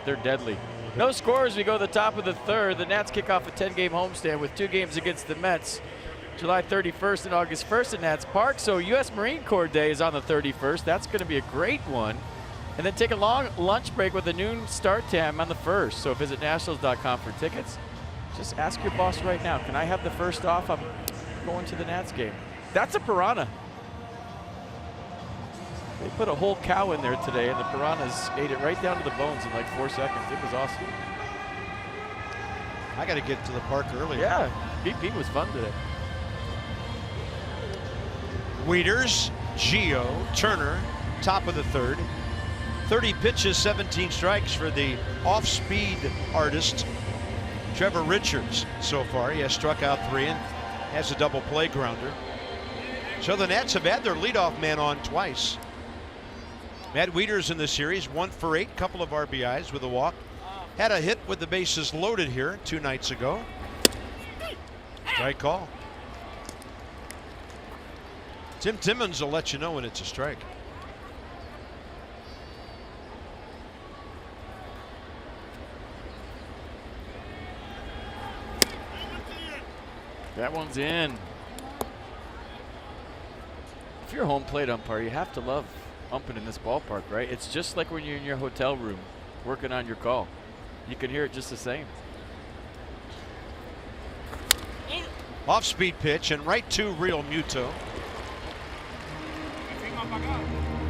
[SPEAKER 2] They're deadly. No scores. We go to the top of the third. The Nats kick off a 10-game homestand with 2 games against the Mets, July 31st and August 1st at Nats Park. So U.S. Marine Corps Day is on the 31st. That's going to be a great one. And then take a long lunch break with a noon start time on the 1st. So visit nationals.com for tickets. Just ask your boss right now, can I have the 1st off? I'm going to the Nats game. That's a piranha. They put a whole cow in there today, and the piranhas ate it right down to the bones in like 4 seconds. It was awesome.
[SPEAKER 1] I got to get to the park earlier.
[SPEAKER 2] Yeah, BP was fun today.
[SPEAKER 1] Wieters, Gio, Turner, top of the third. 30 pitches, 17 strikes for the off-speed artist, Trevor Richards, so far. He has struck out 3 and has a double play grounder. So the Nats have had their leadoff man on twice. Matt Wieters in the series, 1 for 8, couple of RBIs with a walk. Had a hit with the bases loaded here 2 nights ago. Strike call. Tim Timmons will let you know when it's a strike.
[SPEAKER 2] That one's in. If you're a home plate umpire, you have to love umping in this ballpark, right? It's just like when you're in your hotel room working on your call. You can hear it just the same.
[SPEAKER 1] Off-speed pitch and right to Real Muto.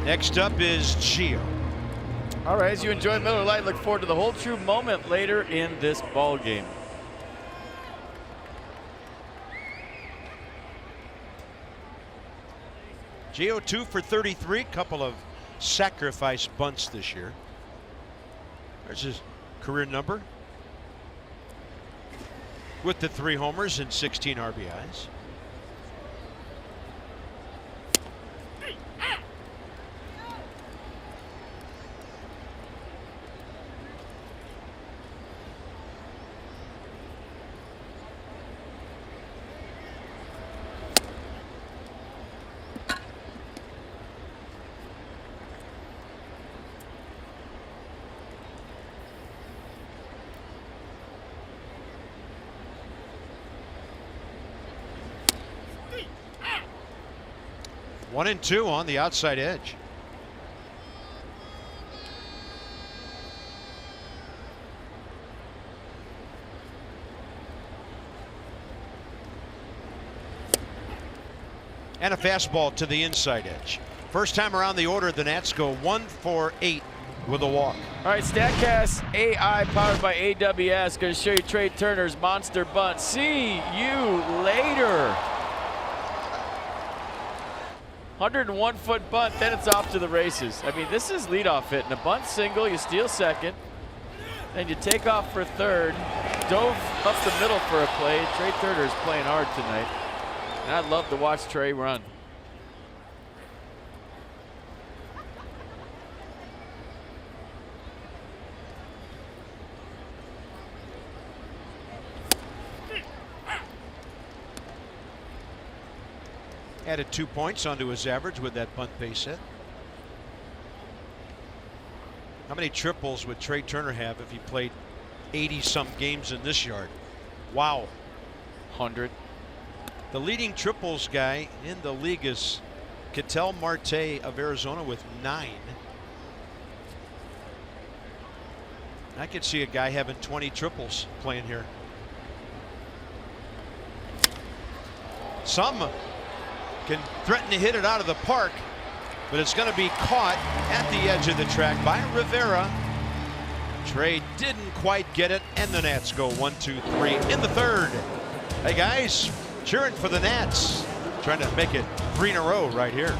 [SPEAKER 1] Next up is Gio.
[SPEAKER 2] All right, as you enjoy Miller Lite, look forward to the whole true moment later in this ball game.
[SPEAKER 1] Gio 2 for 33, couple of sacrifice bunts this year. There's his career number with the 3 homers and 16 RBIs. One and two on the outside edge. And a fastball to the inside edge. First time around the order, the Nats go 1 for 8 with a walk.
[SPEAKER 2] All right, StatCast AI powered by AWS. Going to show you Trey Turner's monster bunt. See you later. 101-foot bunt, then it's off to the races. I mean, this is leadoff hit. And a bunt single, you steal second, then you take off for third, dove up the middle for a play. Trey Turner is playing hard tonight, and I'd love to watch Trey run.
[SPEAKER 1] Added 2 points onto his average with that bunt base hit. How many triples would Trey Turner have if he played 80-some games in this yard? Wow.
[SPEAKER 2] 100.
[SPEAKER 1] The leading triples guy in the league is Ketel Marte of Arizona with 9. I could see a guy having 20 triples playing here. Some can threaten to hit it out of the park, but it's going to be caught at the edge of the track by Rivera. Trey didn't quite get it, and the Nats go 1-2-3 in the third. Hey guys, cheering for the Nats, trying to make it 3 in a row right here.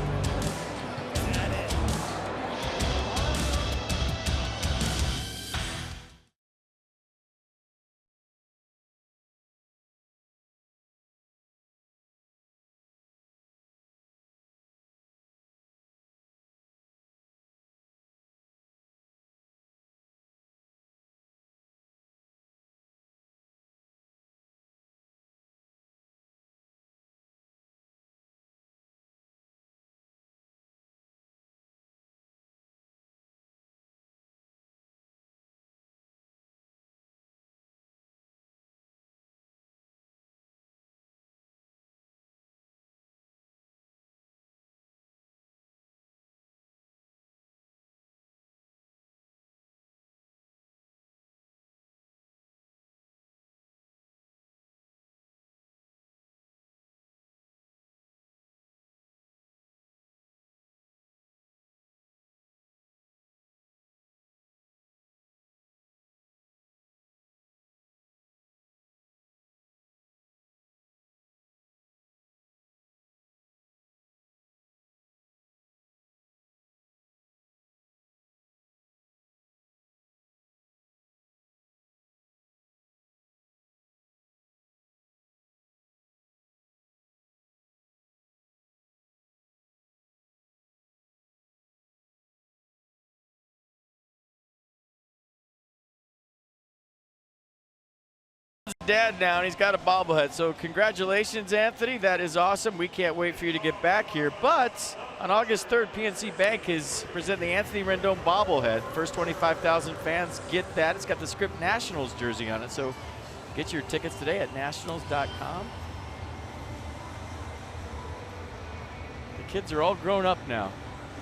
[SPEAKER 2] Dad now, and he's got a bobblehead. So congratulations, Anthony. That is awesome. We can't wait for you to get back here. But on August 3rd, PNC Bank is presenting the Anthony Rendon bobblehead. First 25,000 fans get that. It's got the Script Nationals jersey on it. So get your tickets today at nationals.com. kids are all grown up now.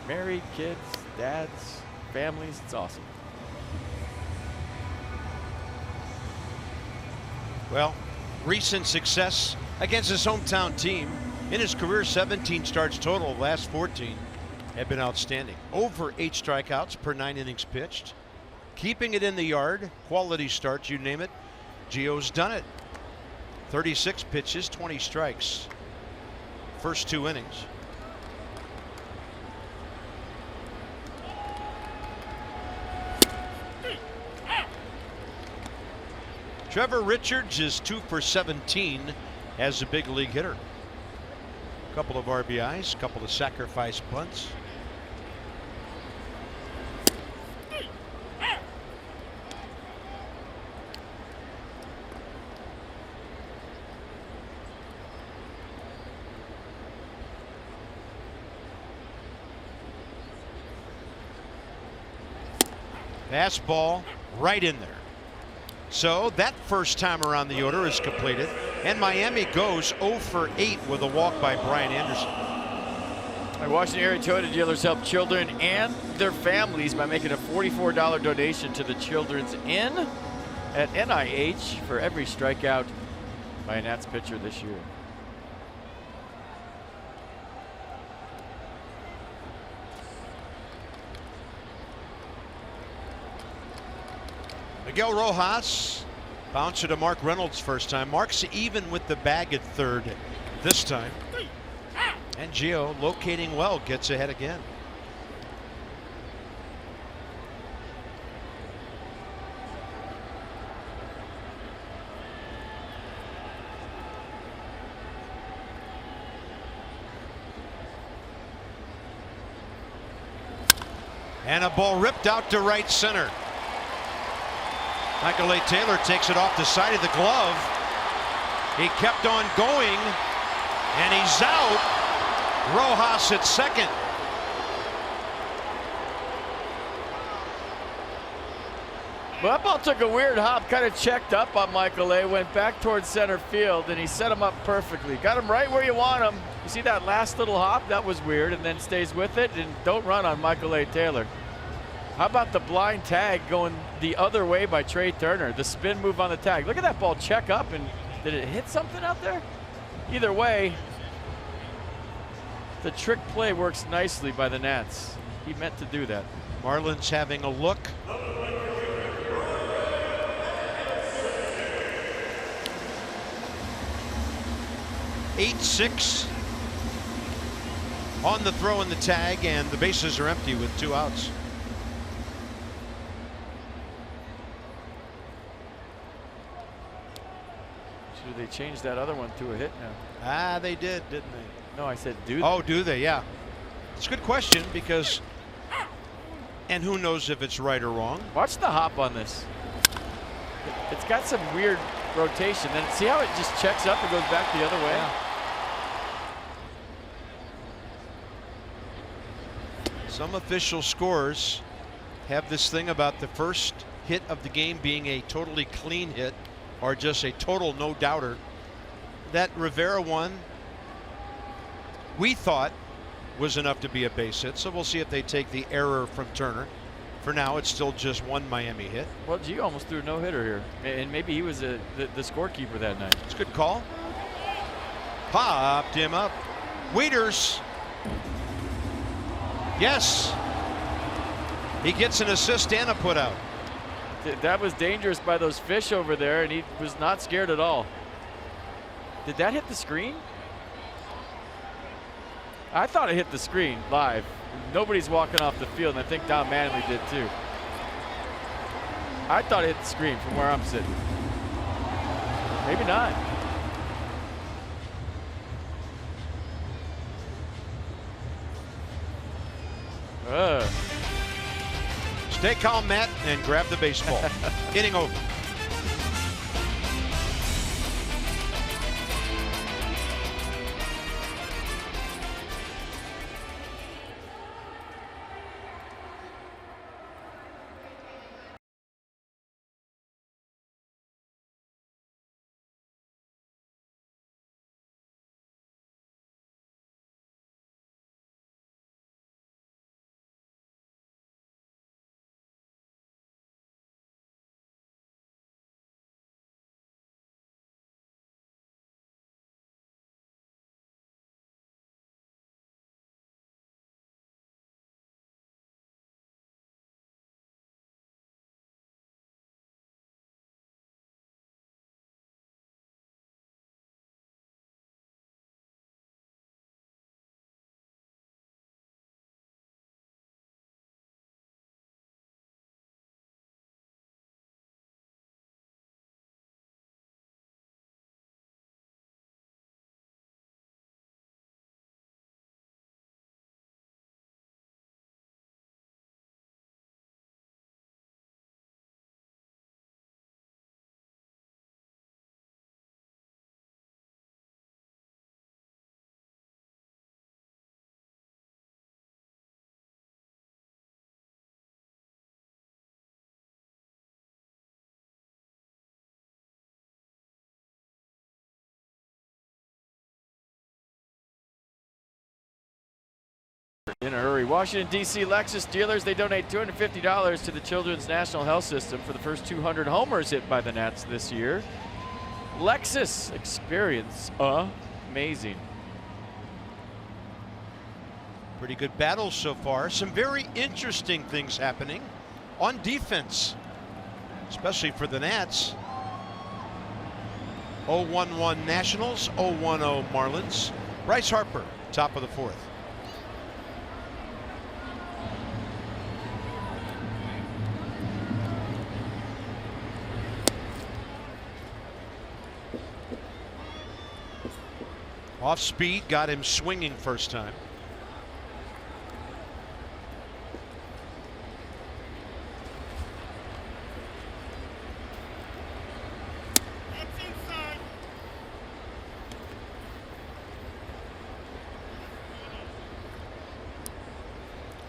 [SPEAKER 2] Married, kids, dads, families. It's awesome.
[SPEAKER 1] Well, recent success against his hometown team. In his career, 17 starts total. The last 14 have been outstanding. Over 8 strikeouts per 9 innings pitched. Keeping it in the yard, quality starts, you name it. Gio's done it. 36 pitches, 20 strikes. First 2 innings. Trevor Richards is 2 for 17 as a big league hitter. A couple of RBIs, a couple of sacrifice bunts. Fastball right in there. So that first time around the order is completed, and Miami goes 0 for 8 with a walk by Brian Anderson.
[SPEAKER 2] Washington area Toyota dealers help children and their families by making a $44 donation to the Children's Inn at NIH for every strikeout by a Nats pitcher this year.
[SPEAKER 1] Miguel Rojas, bouncer to Mark Reynolds first time. Mark's even with the bag at third this time. And Gio, locating well, gets ahead again. And a ball ripped out to right center. Michael A. Taylor takes it off the side of the glove. He kept on going, and he's out. Rojas at second.
[SPEAKER 2] Well, that ball took a weird hop, kind of checked up on Michael A., went back towards center field, and he set him up perfectly. Got him right where you want him. You see that last little hop? That was weird, and then stays with it, and don't run on Michael A. Taylor. How about the blind tag going the other way by Trey Turner? The spin move on the tag. Look at that ball check up, and did it hit something out there? Either way, the trick play works nicely by the Nats. He meant to do that.
[SPEAKER 1] Marlins having a look. Eight-6 on the throw and the tag, and the bases are empty with 2 outs.
[SPEAKER 2] Should they change that other one to a hit now?
[SPEAKER 1] Ah, they did, didn't they?
[SPEAKER 2] No, I said do they?
[SPEAKER 1] Oh, do they? Yeah. It's a good question because, and who knows if it's right or wrong.
[SPEAKER 2] Watch the hop on this. It's got some weird rotation. Then see how it just checks up and goes back the other way?
[SPEAKER 1] Yeah. Some official scores have this thing about the first hit of the game being a totally clean hit or just a total no-doubter. That Rivera one, we thought was enough to be a base hit, so we'll see if they take the error from Turner. For now, it's still just one Miami hit.
[SPEAKER 2] Well, Gio almost threw a no-hitter here, and maybe he was the scorekeeper that night.
[SPEAKER 1] It's a good call. Popped him up. Wieters. Yes. He gets an assist and a put out.
[SPEAKER 2] That was dangerous by those fish over there, and he was not scared at all. Did that hit the screen? I thought it hit the screen live. Nobody's walking off the field, and I think Don Manley did too. I thought it hit the screen from where I'm sitting. Maybe not.
[SPEAKER 1] Stay calm, Matt, and grab the baseball. Inning over.
[SPEAKER 2] in a hurry. Washington, D.C. Lexus dealers, they donate $250 to the Children's National Health System for the first 200 homers hit by the Nats this year. Lexus, experience amazing.
[SPEAKER 1] Pretty good battles so far. Some very interesting things happening on defense, especially for the Nats. 0-1-1 Nationals, 0-1-0 Marlins. Bryce Harper, top of the fourth. Off speed, got him swinging first time.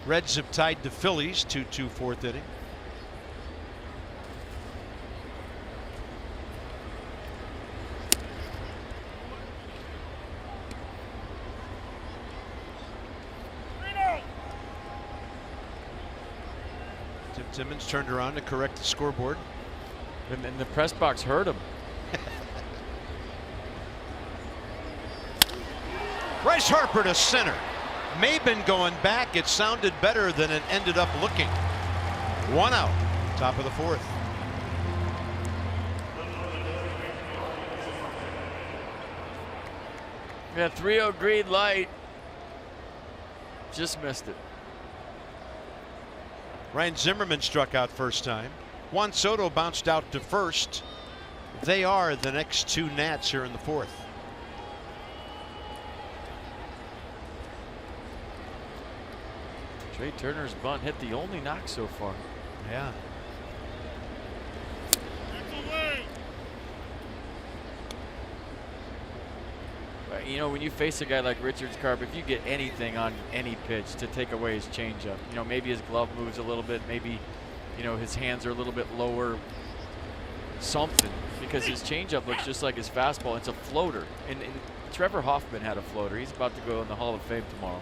[SPEAKER 1] Reds have tied the Phillies 2-2 fourth inning. Tim Timmons turned around to correct the scoreboard.
[SPEAKER 2] And the press box heard him.
[SPEAKER 1] Bryce Harper to center. Maben going back. It sounded better than it ended up looking. 1 out, top of the fourth.
[SPEAKER 2] Yeah, 3-0 green light. Just missed it.
[SPEAKER 1] Ryan Zimmerman struck out first time. Juan Soto bounced out to first. They are the next two Nats here in the fourth.
[SPEAKER 2] Trey Turner's bunt hit the only knock so far.
[SPEAKER 1] Yeah.
[SPEAKER 2] You know, when you face a guy like Richards, Carp, if you get anything on any pitch to take away his changeup, you know, maybe his glove moves a little bit, maybe, you know, his hands are a little bit lower, something, because his changeup looks just like his fastball. It's a floater. And Trevor Hoffman had a floater. He's about to go in the Hall of Fame tomorrow.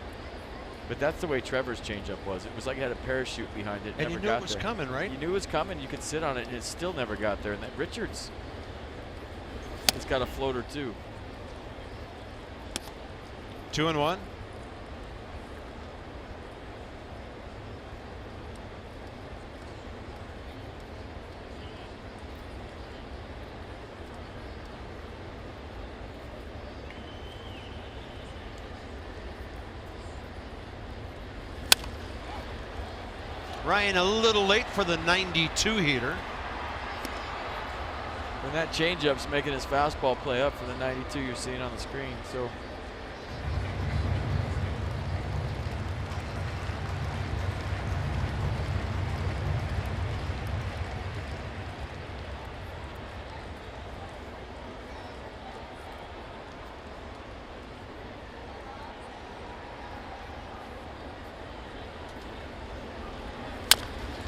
[SPEAKER 2] But that's the way Trevor's changeup was. It was like it had a parachute behind it.
[SPEAKER 1] And you knew it was coming, right?
[SPEAKER 2] You knew it was coming. You could sit on it, and it still never got there. And that Richards has got a floater too.
[SPEAKER 1] 2-1. Ryan a little late for the 92 heater.
[SPEAKER 2] And that changeup's making his fastball play up for the 92 you're seeing on the screen. So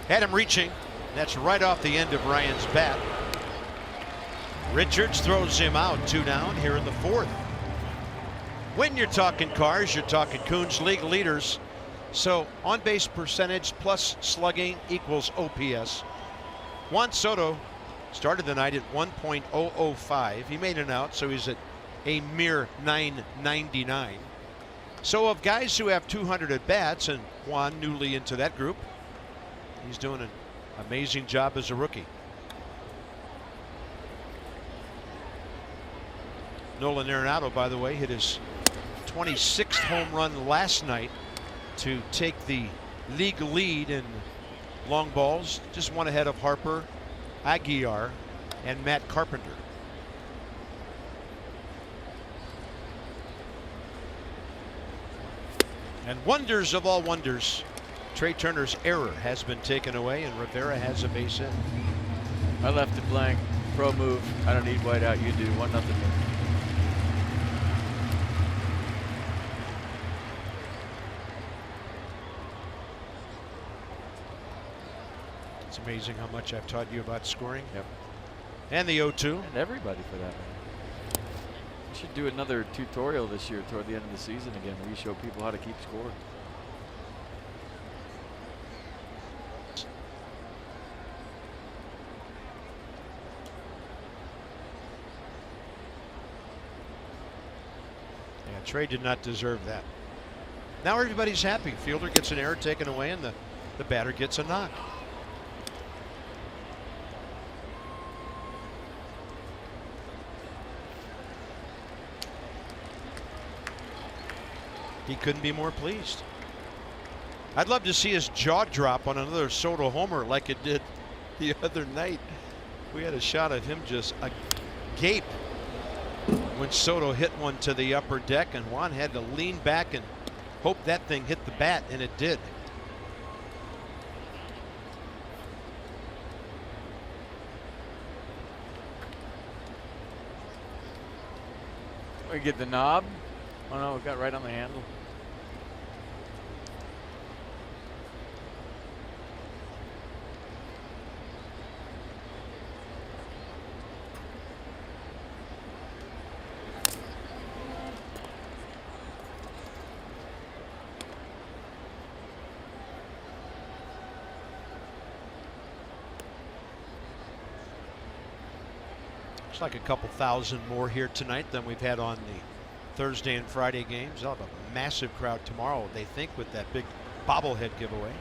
[SPEAKER 1] had him reaching. That's right off the end of Ryan's bat. Richards throws him out. 2 down here in the fourth. When you're talking cars, you're talking Coons league leaders. So on base percentage plus slugging equals OPS. Juan Soto started the night at 1.005. He made an out, so he's at a mere 999. So of guys who have 200 at bats, and Juan newly into that group, he's doing an amazing job as a rookie. Nolan Arenado, by the way, hit his 26th home run last night to take the league lead in long balls. Just one ahead of Harper, Aguiar, and Matt Carpenter. And wonders of all wonders, Trey Turner's error has been taken away, and Rivera has a base hit.
[SPEAKER 2] I left it blank. Pro move. I don't need white out. You do. 1-0.
[SPEAKER 1] It's amazing how much I've taught you about scoring.
[SPEAKER 2] Yep.
[SPEAKER 1] And the 0-2.
[SPEAKER 2] And everybody for that matter. We should do another tutorial this year toward the end of the season again, where you show people how to keep score.
[SPEAKER 1] Trey did not deserve that. Now everybody's happy. Fielder gets an error taken away, and the batter gets a knock. He couldn't be more pleased. I'd love to see his jaw drop on another Soto homer like it did the other night. We had a shot of him just agape when Soto hit one to the upper deck, and Juan had to lean back and hope that thing hit the bat, and it did.
[SPEAKER 2] We get the knob. Oh no, it got right on the handle.
[SPEAKER 1] It's like a couple thousand more here tonight than we've had on the Thursday and Friday games. They'll have a massive crowd tomorrow, they think, with that big bobblehead giveaway.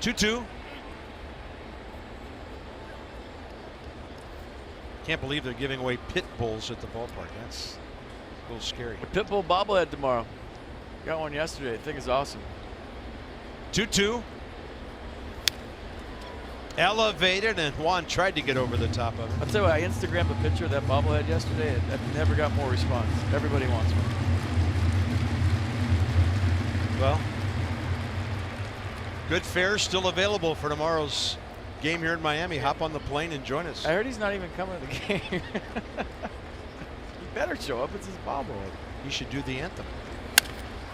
[SPEAKER 1] 2-2. Can't believe they're giving away pit bulls at the ballpark. That's a little scary.
[SPEAKER 2] A pit bull bobblehead tomorrow. Got one yesterday. I think it's awesome.
[SPEAKER 1] 2-2. Elevated, and Juan tried to get over the top of it.
[SPEAKER 2] I'll tell you what, I Instagrammed a picture of that bobblehead yesterday. I've never got more response. Everybody wants one.
[SPEAKER 1] Well, good fare still available for tomorrow's game here in Miami. Hop on the plane and join us.
[SPEAKER 2] I heard he's not even coming to the game. He better show up. It's his bobblehead.
[SPEAKER 1] He should do the anthem.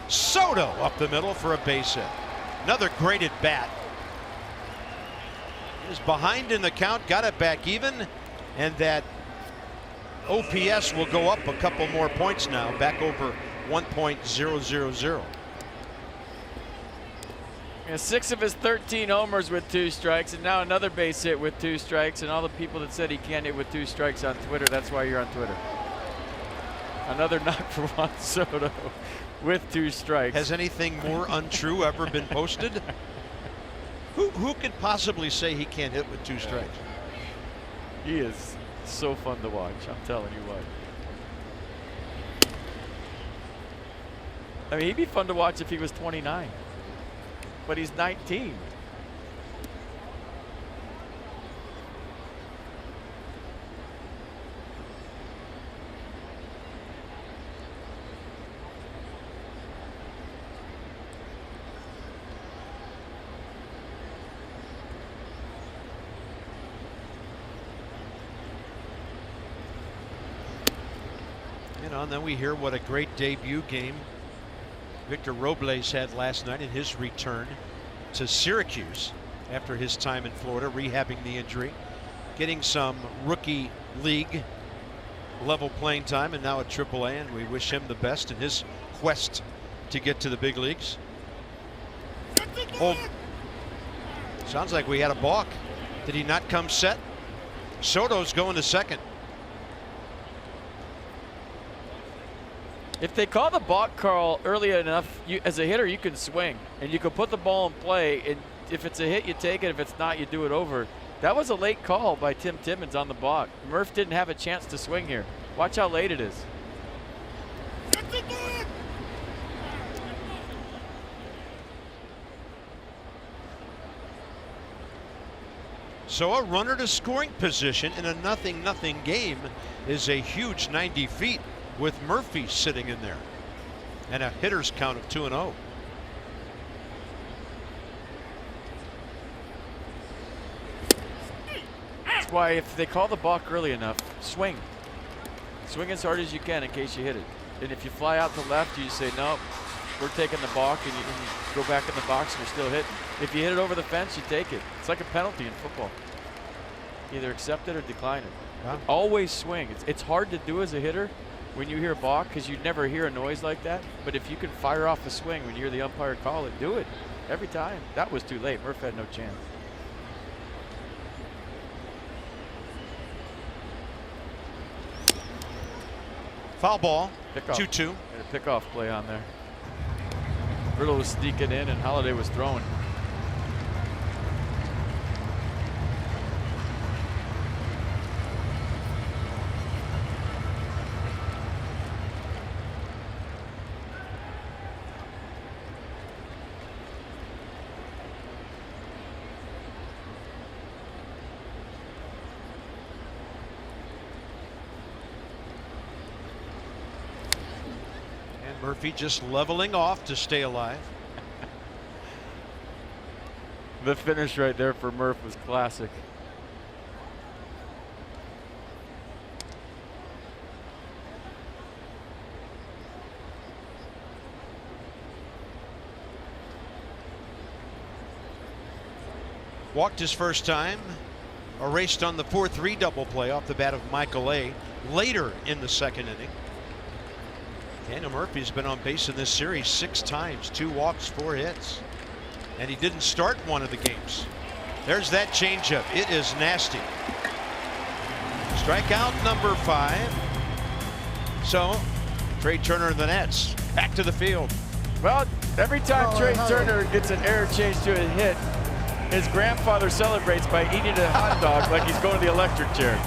[SPEAKER 1] Soto up the middle for a base hit. Another great at bat. Is behind in the count, got it back even, and that OPS will go up a couple more points now, back over 1.000.
[SPEAKER 2] Yeah, 6 of his 13 homers with 2 strikes, and now another base hit with 2 strikes, and all the people that said he can't hit with 2 strikes on Twitter, that's why you're on Twitter. Another knock for Juan Soto with 2 strikes.
[SPEAKER 1] Has anything more untrue ever been posted? Who could possibly say he can't hit with 2 strikes?
[SPEAKER 2] He is so fun to watch, I'm telling you what. I mean, he'd be fun to watch if he was 29, but he's 19.
[SPEAKER 1] And then we hear what a great debut game Victor Robles had last night in his return to Syracuse after his time in Florida, rehabbing the injury, getting some rookie league level playing time, and now at AAA, and we wish him the best in his quest to get to the big leagues. Oh, sounds like we had a balk. Did he not come set? Soto's going to second.
[SPEAKER 2] If they call the balk call early enough, as a hitter, you can swing and you can put the ball in play. And if it's a hit, you take it. If it's not, you do it over. That was a late call by Tim Timmons on the balk. Murph didn't have a chance to swing here. Watch how late it is.
[SPEAKER 1] So a runner to scoring position in a 0-0 game is a huge 90 feet. With Murphy sitting in there and a hitter's count of 2-0.
[SPEAKER 2] That's why if they call the balk early enough, swing. Swing as hard as you can in case you hit it. And if you fly out to left, you say, no, we're taking the balk, and you go back in the box and you're still hitting. If you hit it over the fence, you take it. It's like a penalty in football. Either accept it or decline it.
[SPEAKER 1] Wow.
[SPEAKER 2] Always swing. It's hard to do as a hitter when you hear a balk, because you'd never hear a noise like that. But if you can fire off a swing when you hear the umpire call it, do it every time. That was too late. Murph had no chance.
[SPEAKER 1] Foul ball,
[SPEAKER 2] Pick off.
[SPEAKER 1] 2-2.
[SPEAKER 2] Had a pickoff play on there. Riddle was sneaking in and Holiday was throwing.
[SPEAKER 1] Murphy just leveling off to stay alive.
[SPEAKER 2] The finish right there for Murph was classic.
[SPEAKER 1] Walked his first time. Erased on the 4-3 double play off the bat of Michael A. later in the second inning. Daniel Murphy's been on base in this series 6 times, 2 walks, 4 hits. And he didn't start one of the games. There's that changeup. It is nasty. Strikeout number 5. So, Trey Turner and the Nets back to the field.
[SPEAKER 2] Well, every time Trey Turner gets an error change to a hit, his grandfather celebrates by eating a hot dog like he's going to the electric chair.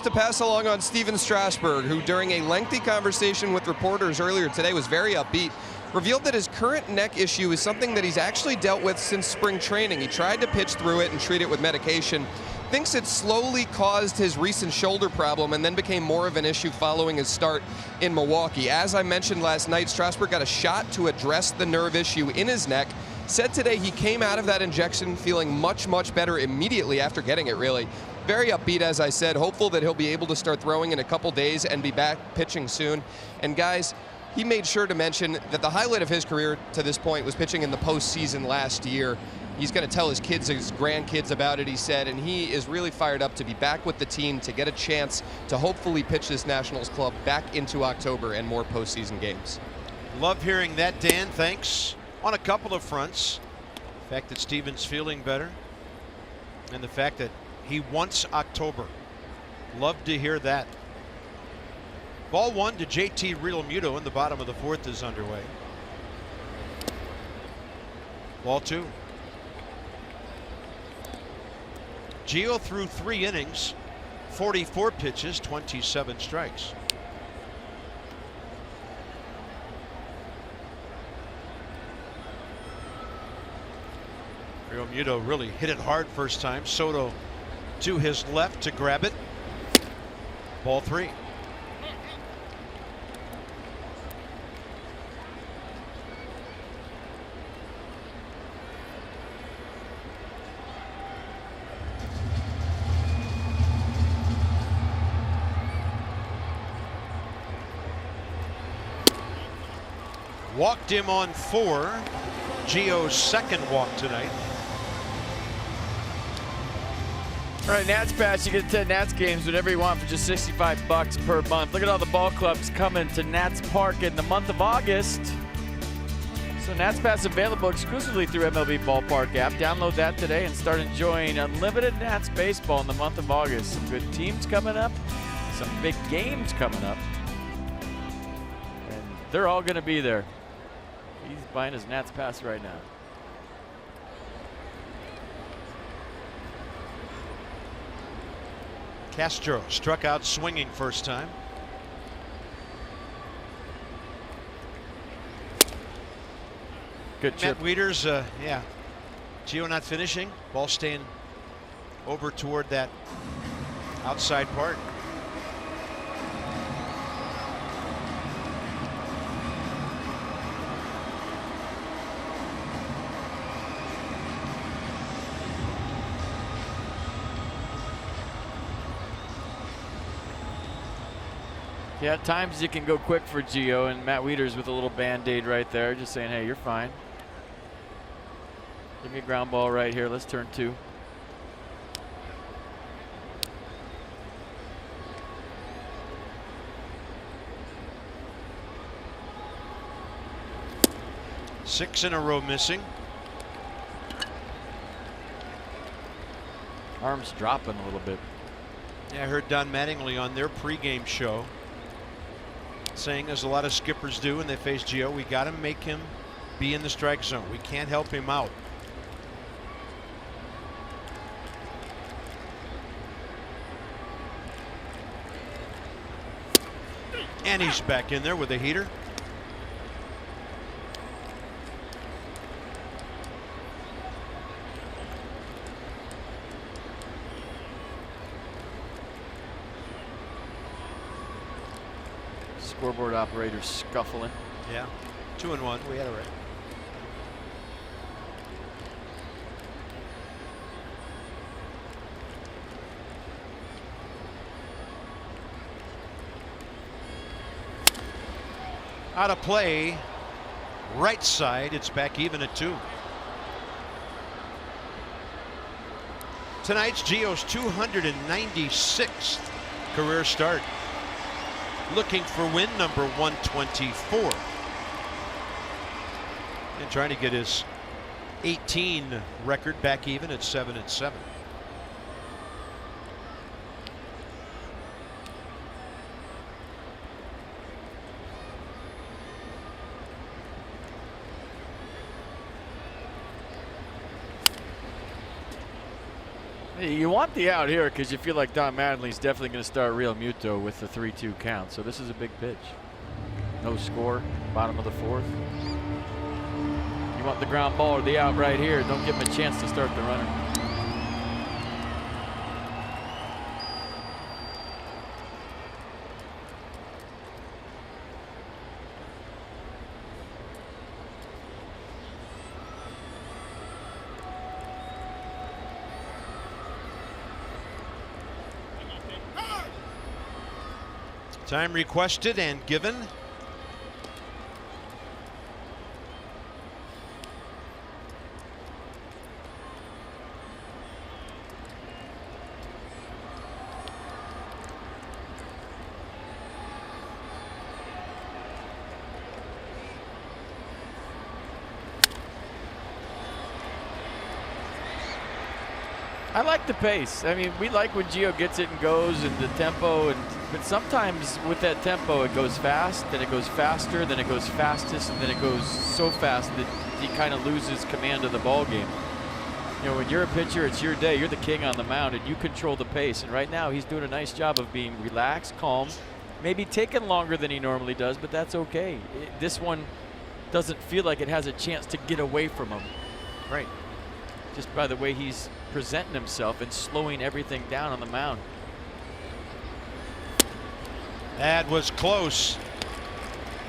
[SPEAKER 3] To pass along on Steven Strasburg, who during a lengthy conversation with reporters earlier today was very upbeat, revealed that his current neck issue is something that he's actually dealt with since spring training. He tried to pitch through it and treat it with medication. Thinks it slowly caused his recent shoulder problem and then became more of an issue following his start in Milwaukee. As I mentioned last night, Strasburg got a shot to address the nerve issue in his neck. Said today he came out of that injection feeling much, much better immediately after getting it, really. Very upbeat, as I said, hopeful that he'll be able to start throwing in a couple days and be back pitching soon. And guys, he made sure to mention that the highlight of his career to this point was pitching in the postseason last year. He's going to tell his kids, his grandkids about it, he said, and he is really fired up to be back with the team to get a chance to hopefully pitch this Nationals club back into October and more postseason games.
[SPEAKER 1] Love hearing that, Dan. Thanks. On a couple of fronts. The fact that Steven's feeling better and the fact that he wants October. Love to hear that. Ball 1 to JT Realmuto in the bottom of the 4th is underway. Ball 2. Gio threw 3 innings, 44 pitches, 27 strikes. Realmuto really hit it hard first time. Soto to his left to grab it. Ball 3. Walked him on 4. Gio's second walk tonight.
[SPEAKER 2] All right, Nats Pass, you get 10 Nats games, whatever you want, for just $65 per month. Look at all the ball clubs coming to Nats Park in the month of August. So Nats Pass available exclusively through MLB Ballpark app. Download that today and start enjoying unlimited Nats baseball in the month of August. Some good teams coming up, some big games coming up, and they're all going to be there. He's buying his Nats Pass right now.
[SPEAKER 1] Castro struck out swinging first time.
[SPEAKER 2] Good chip.
[SPEAKER 1] Matt Wieters, yeah. Gio not finishing. Ball staying over toward that outside part.
[SPEAKER 2] Yeah, at times you can go quick for Gio, and Matt Wieters with a little band-aid right there, just saying, hey, you're fine. Give me a ground ball right here. Let's turn 2.
[SPEAKER 1] Six in a row missing.
[SPEAKER 2] Arms dropping a little bit.
[SPEAKER 1] Yeah, I heard Don Mattingly on their pregame show saying, as a lot of skippers do when they face Gio, we got to make him be in the strike zone. We can't help him out. And he's back in there with a heater.
[SPEAKER 2] Scoreboard operator scuffling.
[SPEAKER 1] Yeah, 2-1. We had it right. Out of play, right side. It's back even at 2. Tonight's Gio's 296th career start. Looking for win number 124. And trying to get his 18 record back even at 7-7.
[SPEAKER 2] You want the out here because you feel like Don Mattingly's definitely going to start Real Muto with the 3-2 count. So this is a big pitch. No score, bottom of the 4th. You want the ground ball or the out right here. Don't give him a chance to start the runner.
[SPEAKER 1] Time requested and given.
[SPEAKER 2] I like the pace. I mean, we like when Gio gets it and goes and the tempo, but sometimes with that tempo it goes fast, then it goes faster, then it goes fastest, and then it goes so fast that he kind of loses command of the ball game. You know, when you're a pitcher, it's your day. You're the king on the mound, and you control the pace. And right now, he's doing a nice job of being relaxed, calm, maybe taking longer than he normally does, but that's okay. This one doesn't feel like it has a chance to get away from him.
[SPEAKER 1] Right.
[SPEAKER 2] Just by the way he's presenting himself and slowing everything down on the mound.
[SPEAKER 1] That was close.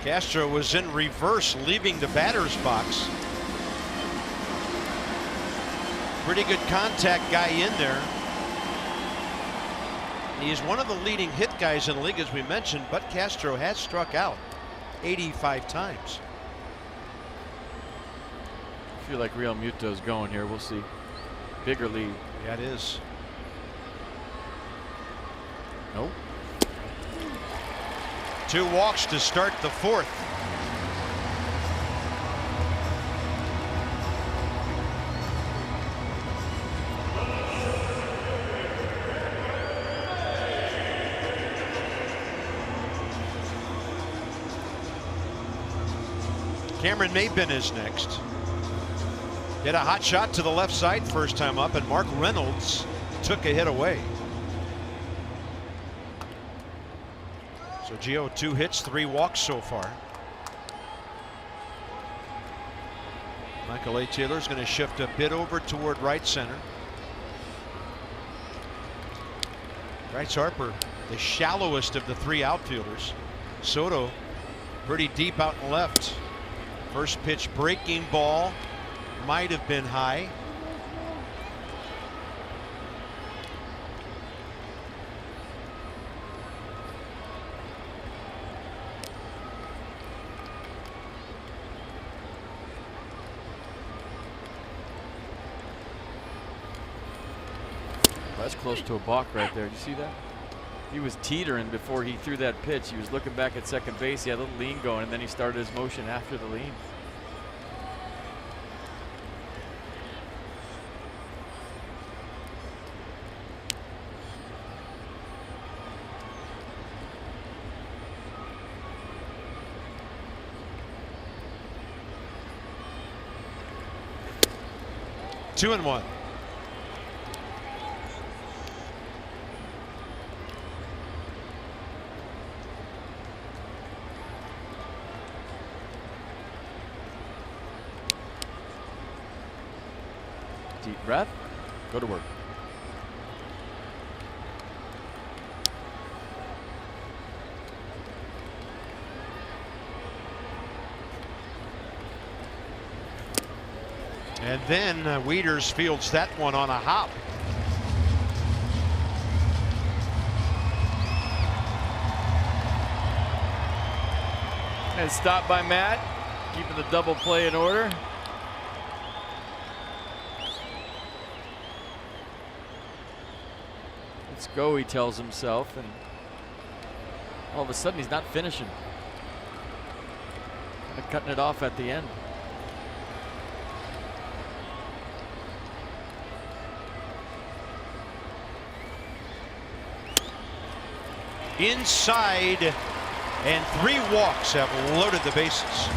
[SPEAKER 1] Castro was in reverse, leaving the batter's box. Pretty good contact guy in there. He's one of the leading hit guys in the league, as we mentioned, but Castro has struck out 85 times.
[SPEAKER 2] I feel like Real Muto's going here. We'll see. Bigger lead.
[SPEAKER 1] Yeah, it is.
[SPEAKER 2] Nope.
[SPEAKER 1] 2 walks to start the 4th. Cameron Maben is next. Hit a hot shot to the left side first time up, and Mark Reynolds took a hit away. So Gio, 2 hits, 3 walks so far. Michael A. Taylor is going to shift a bit over toward right center. Bryce Harper, the shallowest of the 3 outfielders. Soto, pretty deep out and left. First pitch breaking ball, might have been high.
[SPEAKER 2] That's close to a balk right there. Did you see that? He was teetering before he threw that pitch. He was looking back at second base. He had a little lean going, and then he started his motion after the lean.
[SPEAKER 1] Two and one.
[SPEAKER 2] Deep breath. Go to work.
[SPEAKER 1] And then Wieters fields that one on a hop.
[SPEAKER 2] And stopped by Matt, keeping the double play in order. Let's go, he tells himself, and all of a sudden he's not finishing. Kind of cutting it off at the end.
[SPEAKER 1] Inside, and 3 walks have loaded the bases.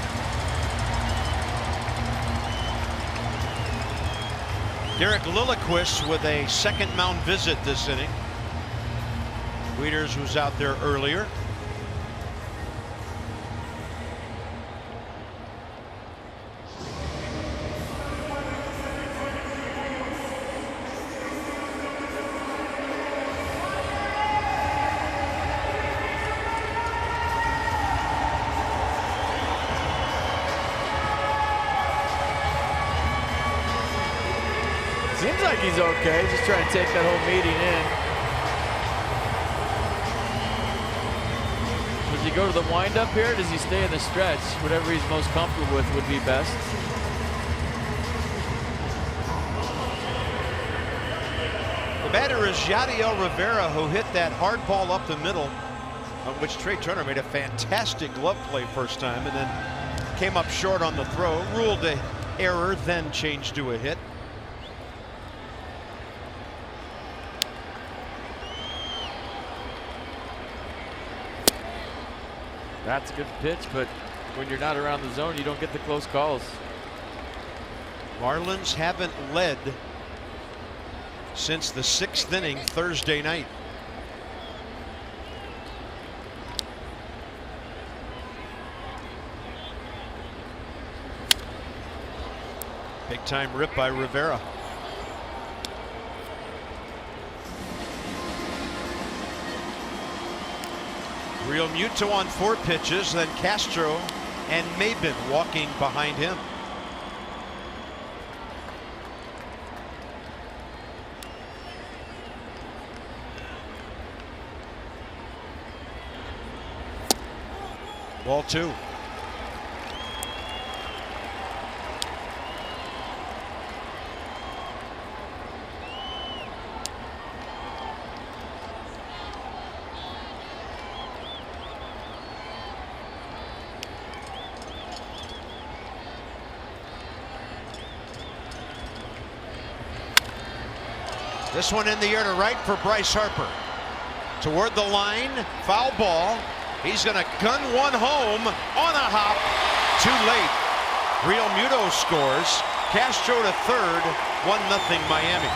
[SPEAKER 1] Derek Lilliquist with a second mound visit this inning. Wieters was out there earlier.
[SPEAKER 2] Seems like he's okay, just trying to take that whole meeting in. Does he go to the windup here, or does he stay in the stretch? Whatever he's most comfortable with would be best.
[SPEAKER 1] The batter is Yadiel Rivera, who hit that hard ball up the middle, on which Trey Turner made a fantastic glove play first time, and then came up short on the throw, ruled an error, then changed to a hit.
[SPEAKER 2] That's a good pitch, but when you're not around the zone, you don't get the close calls.
[SPEAKER 1] Marlins haven't led since the 6th inning Thursday night. Big time rip by Rivera. Real Muto on 4 pitches, then Castro and Maben walking behind him. Ball 2. This one in the air to right for Bryce Harper. Toward the line, foul ball. He's going to gun one home on a hop. Too late. Real Muto scores. Castro to third. 1-0 Miami.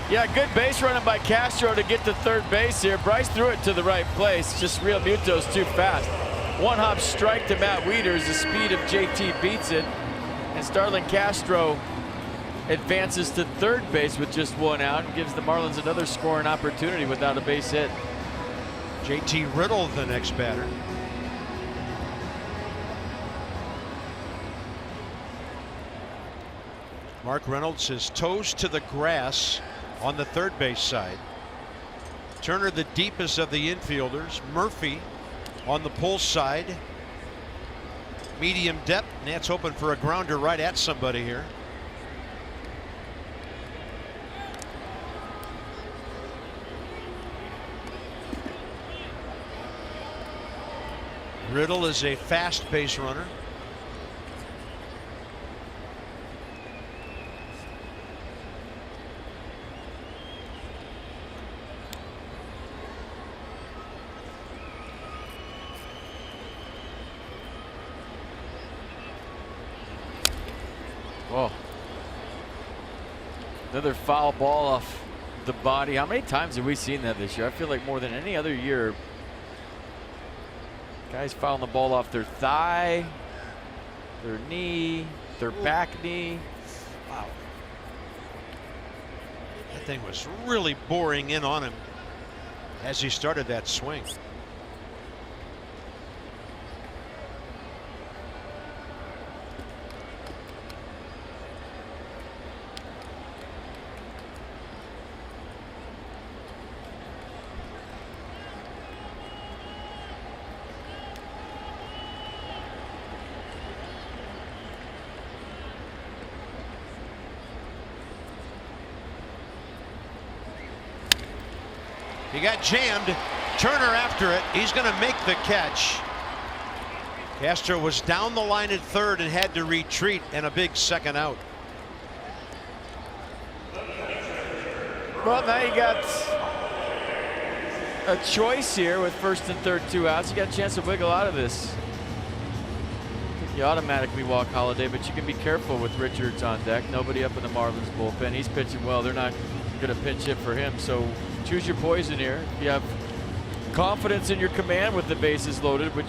[SPEAKER 2] Yeah, good base running by Castro to get to third base here. Bryce threw it to the right place. Just Real Muto's too fast. One hop strike to Matt Wieters. The speed of JT beats it. And Starlin Castro advances to third base with just one out and gives the Marlins another scoring opportunity without a base hit.
[SPEAKER 1] JT Riddle, the next batter. Mark Reynolds, his toes to the grass on the third base side. Turner, the deepest of the infielders. Murphy on the pull side. Medium depth. Nats open for a grounder right at somebody here. Riddle is a fast base runner.
[SPEAKER 2] Whoa. Another foul ball off the body. How many times have we seen that this year? I feel like more than any other year. Guys fouling the ball off their thigh, their knee, their back knee.
[SPEAKER 1] Wow. That thing was really boring in on him as he started that swing. He got jammed. Turner after it. He's going to make the catch. Castro was down the line at third and had to retreat, and a big second out.
[SPEAKER 2] Well, now you got a choice here with first and third, 2 outs. You got a chance to wiggle out of this. You automatically walk Holiday, but you can be careful with Richards on deck. Nobody up in the Marlins bullpen. He's pitching well. They're not going to pinch hit for him, so choose your poison here. You have confidence in your command with the bases loaded, which,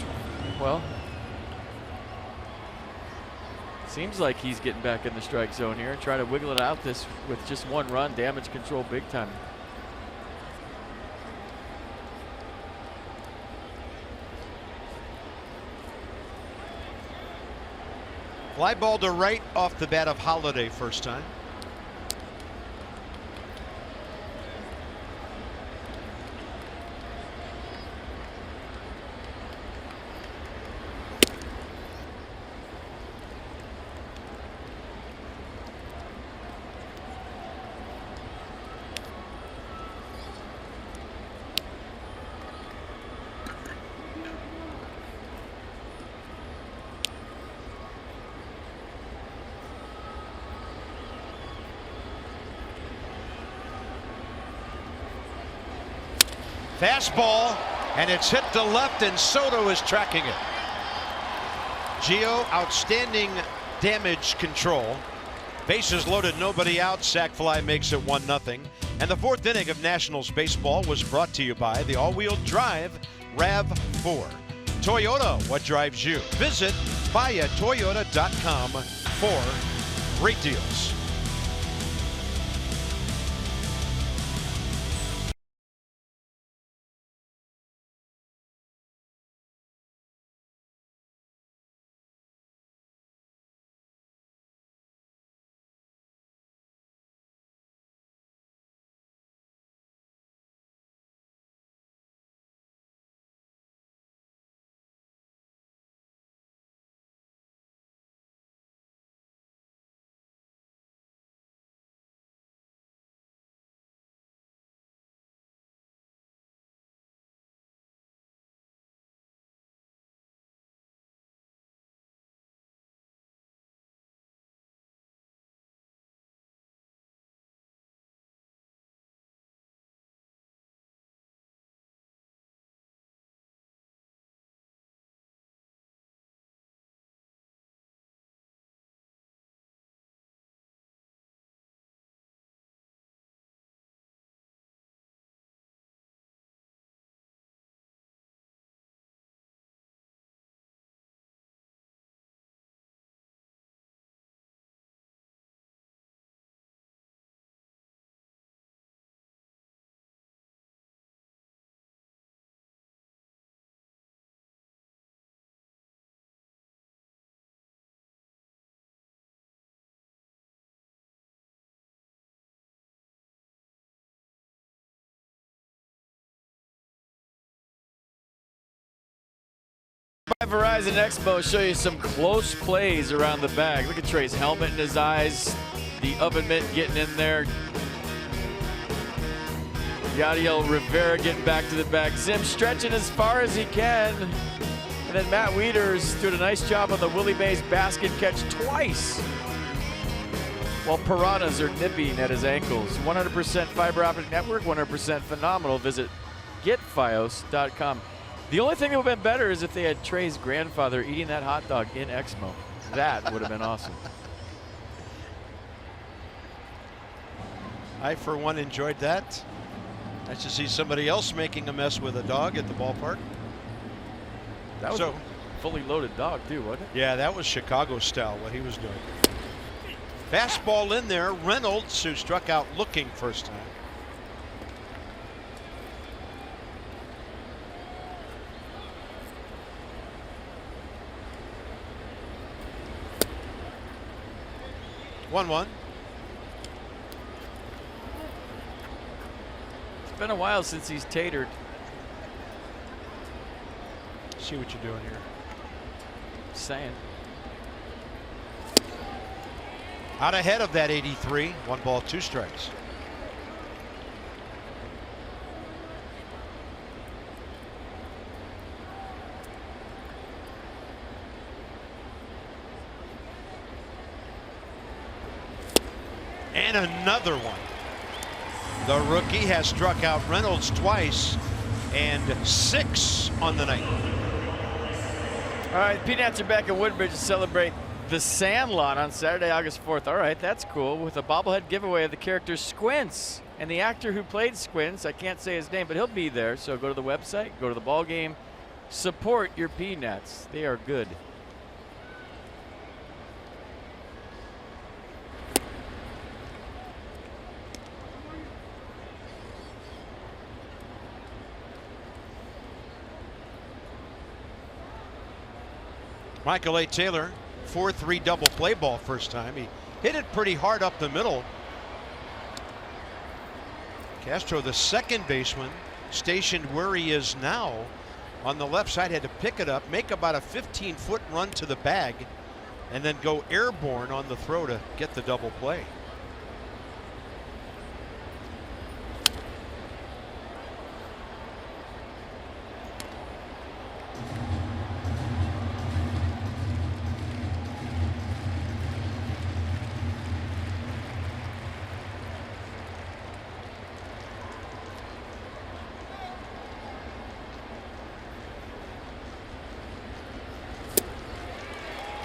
[SPEAKER 2] well, seems like he's getting back in the strike zone here. Try to wiggle it out this with just one run. Damage control big time.
[SPEAKER 1] Fly ball to right off the bat of Holiday first time. Fastball, and it's hit to left, and Soto is tracking it. Gio, outstanding damage control. Bases loaded, nobody out. Sac fly makes it 1-0. And the fourth inning of Nationals baseball was brought to you by the all-wheel drive RAV4. Toyota, what drives you? Visit buyatoyota.com for great deals.
[SPEAKER 2] Verizon Expo show you some close plays around the bag. Look at Trey's helmet in his eyes, the oven mitt getting in there. Yadiel Rivera getting back to the bag. Zim stretching as far as he can. And then Matt Wieters doing a nice job on the Willie Mays basket catch twice. While piranhas are nipping at his ankles. 100% fiber optic network, 100% phenomenal. Visit getfios.com. The only thing that would have been better is if they had Trey's grandfather eating that hot dog in Exmo. That would have been awesome.
[SPEAKER 1] I, for one, enjoyed that. Nice to see somebody else making a mess with a dog at the ballpark.
[SPEAKER 2] That was a fully loaded dog, too, wasn't it?
[SPEAKER 1] Yeah, that was Chicago style, what he was doing. Fastball in there. Reynolds, who struck out looking first time. One.
[SPEAKER 2] It's been a while since he's tatered.
[SPEAKER 1] See what you're doing here.
[SPEAKER 2] Just saying.
[SPEAKER 1] Out ahead of that 83. 1 ball, 2 strikes. And another one. The rookie has struck out Reynolds twice and 6 on the night.
[SPEAKER 2] All right, Peanuts are back in Woodbridge to celebrate the Sandlot on Saturday, August 4th. All right, that's cool. With a bobblehead giveaway of the character Squints. And the actor who played Squints, I can't say his name, but he'll be there. So go to the website, go to the ball game, support your Peanuts. They are good.
[SPEAKER 1] Michael A. Taylor, 4-3 double play ball first time. He hit it pretty hard up the middle. Castro, the second baseman, stationed where he is now on the left side, had to pick it up, make about a 15-foot run to the bag, and then go airborne on the throw to get the double play.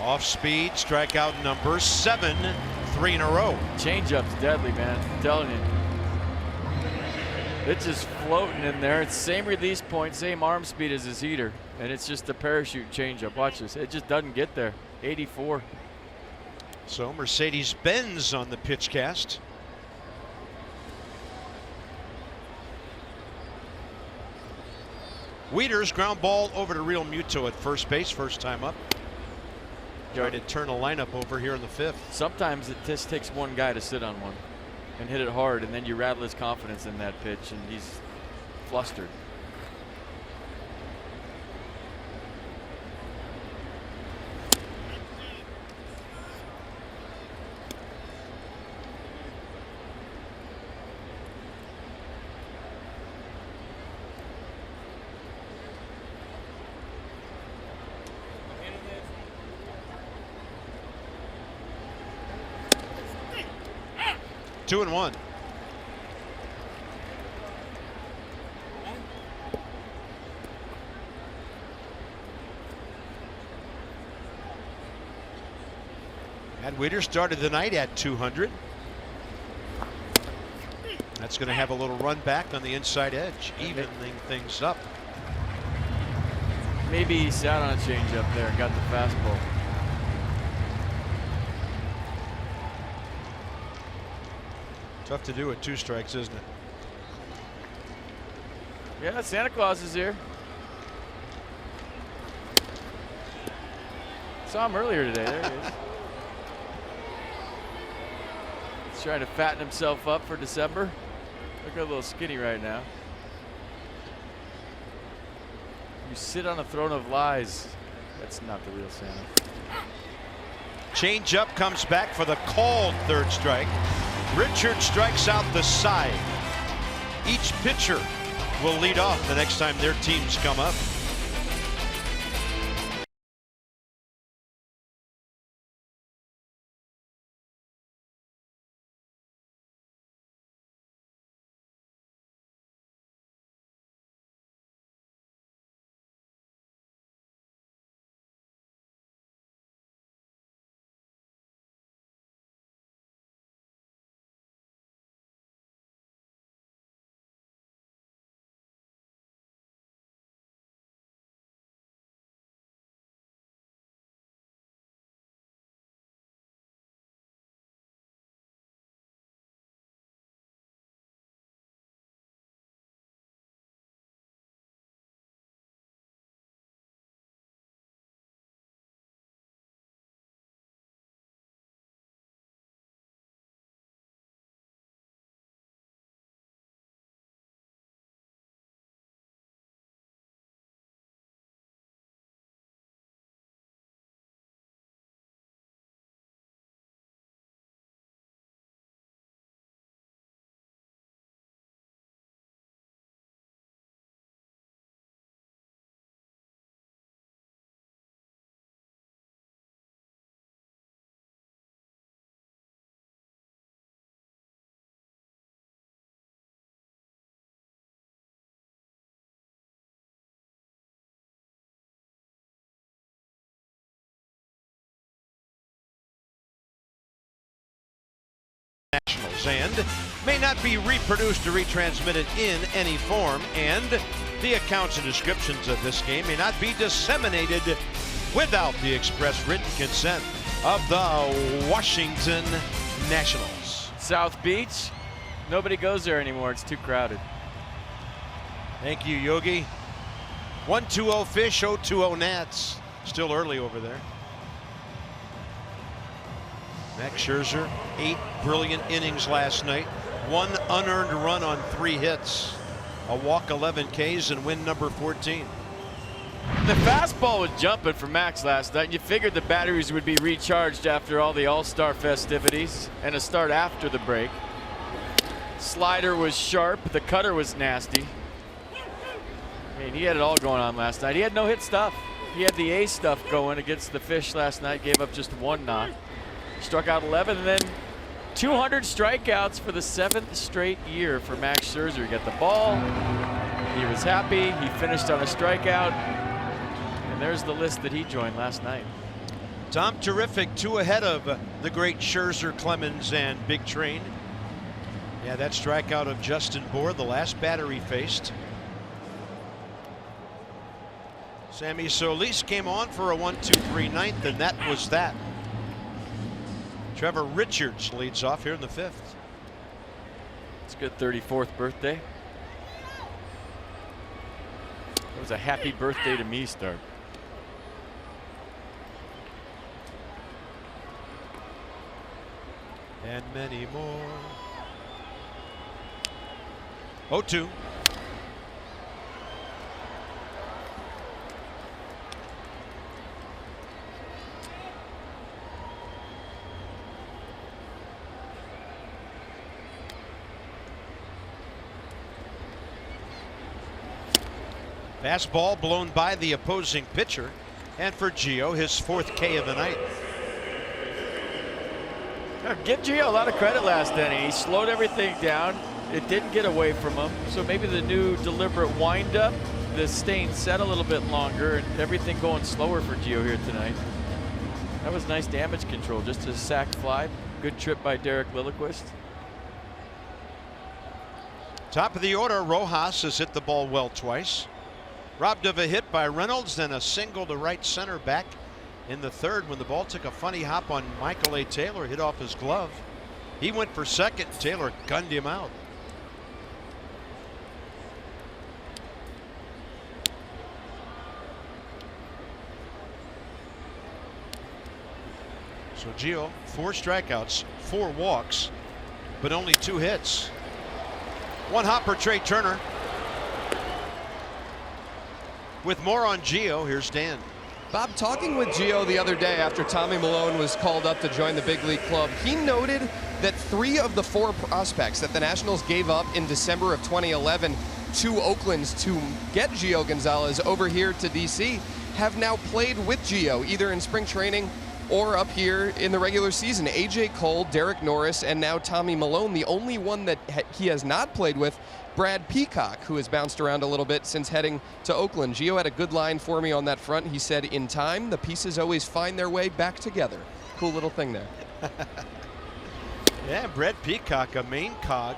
[SPEAKER 1] Off speed, strikeout number 7, 3 in a row.
[SPEAKER 2] Changeup's deadly, man. I'm telling you. It's just floating in there. It's same release point, same arm speed as his heater. And it's just a parachute changeup. Watch this. It just doesn't get there. 84.
[SPEAKER 1] So Mercedes-Benz on the pitch cast. Wieters ground ball over to Real Muto at first base, first time up. Trying to turn a lineup over here in the 5th.
[SPEAKER 2] Sometimes it just takes one guy to sit on one and hit it hard, and then you rattle his confidence in that pitch, and he's flustered.
[SPEAKER 1] Two and one. And Wieters started the night at 200. That's going to have a little run back on the inside edge, evening things up.
[SPEAKER 2] Maybe he sat on a changeup there and got the fastball.
[SPEAKER 1] Tough to do with 2 strikes, isn't it?
[SPEAKER 2] Yeah, Santa Claus is here. Saw him earlier today. There he is. He's trying to fatten himself up for December. Look a little skinny right now. You sit on a throne of lies. That's not the real Santa.
[SPEAKER 1] Change up comes back for the called third strike. Richard strikes out the side. Each pitcher will lead off the next time their teams come up. Nationals, and may not be reproduced or retransmitted in any form, and the accounts and descriptions of this game may not be disseminated without the express written consent of the Washington Nationals.
[SPEAKER 2] South Beach, nobody goes there anymore. It's too crowded.
[SPEAKER 1] Thank you, Yogi. 1-2-0 Fish, 0-2-0 Nats. Still early over there. Max Scherzer, 8 brilliant innings last night. 1 unearned run on 3 hits. A walk, 11 Ks, and win number 14.
[SPEAKER 2] The fastball was jumping for Max last night. You figured the batteries would be recharged after all the All-Star festivities and a start after the break. Slider was sharp. The cutter was nasty. I mean, he had it all going on last night. He had no-hit stuff. He had the A stuff going against the Fish last night. Gave up just 1 knock. Struck out 11, and then 200 strikeouts for the 7th straight year for Max Scherzer. He got the ball. He was happy. He finished on a strikeout. And there's the list that he joined last night.
[SPEAKER 1] Tom, terrific. 2 ahead of the great Scherzer, Clemens, and Big Train. Yeah, that strikeout of Justin Bour, the last batter he faced. Sammy Solis came on for a 1-2-3 ninth, and that was that. Trevor Richards leads off here in the 5th.
[SPEAKER 2] It's a good 34th birthday. It was a happy birthday to me start.
[SPEAKER 1] And many more. 0-2. Fastball blown by the opposing pitcher, and for Gio, his 4th K of the night.
[SPEAKER 2] Give Gio a lot of credit last inning. He slowed everything down. It didn't get away from him. So maybe the new deliberate windup, the staying set a little bit longer, and everything going slower for Gio here tonight. That was nice damage control. Just a sac fly. Good trip by Derek Lilliquist.
[SPEAKER 1] Top of the order, Rojas has hit the ball well twice. Robbed of a hit by Reynolds, then a single to right center back in the 3rd when the ball took a funny hop on Michael A. Taylor, hit off his glove. He went for second. Taylor gunned him out. So Gio, 4 strikeouts, 4 walks, but only 2 hits. 1 hop for Trey Turner. With more on Gio, here's Dan.
[SPEAKER 3] Bob, talking with Gio the other day after Tommy Milone was called up to join the big league club, he noted that 3 of the 4 prospects that the Nationals gave up in December of 2011 to Oakland to get Gio Gonzalez over here to DC have now played with Gio, either in spring training or up here in the regular season. AJ Cole, Derek Norris, and now Tommy Milone. The only one that he has not played with, Brad Peacock, who has bounced around a little bit since heading to Oakland. Gio had a good line for me on that front. He said, in time, the pieces always find their way back together. Cool little thing there.
[SPEAKER 1] Yeah, Brad Peacock, a main cog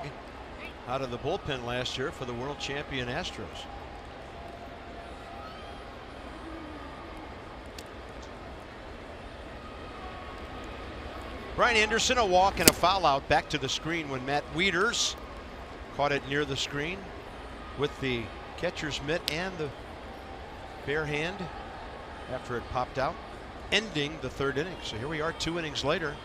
[SPEAKER 1] out of the bullpen last year for the world champion Astros. Brian Anderson, a walk and a foul out, back to the screen when Matt Wieters caught it near the screen with the catcher's mitt and the bare hand after it popped out, ending the 3rd inning. So here we are 2 innings later.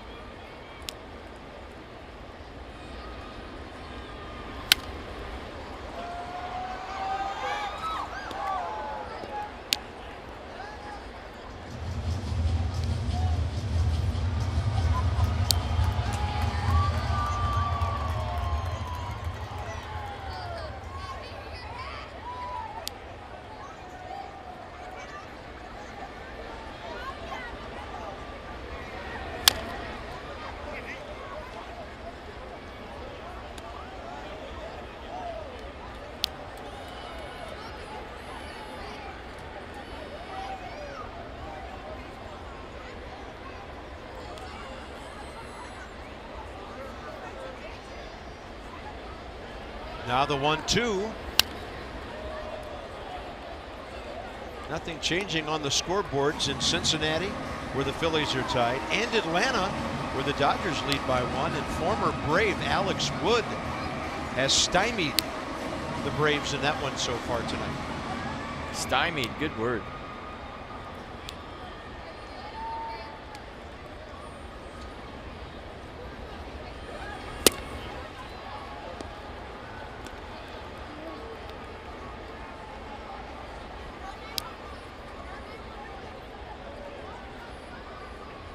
[SPEAKER 1] Now the 1-2. Nothing changing on the scoreboards in Cincinnati, where the Phillies are tied, and Atlanta, where the Dodgers lead by 1. And former Brave Alex Wood has stymied the Braves in that one so far tonight.
[SPEAKER 2] Stymied, good word.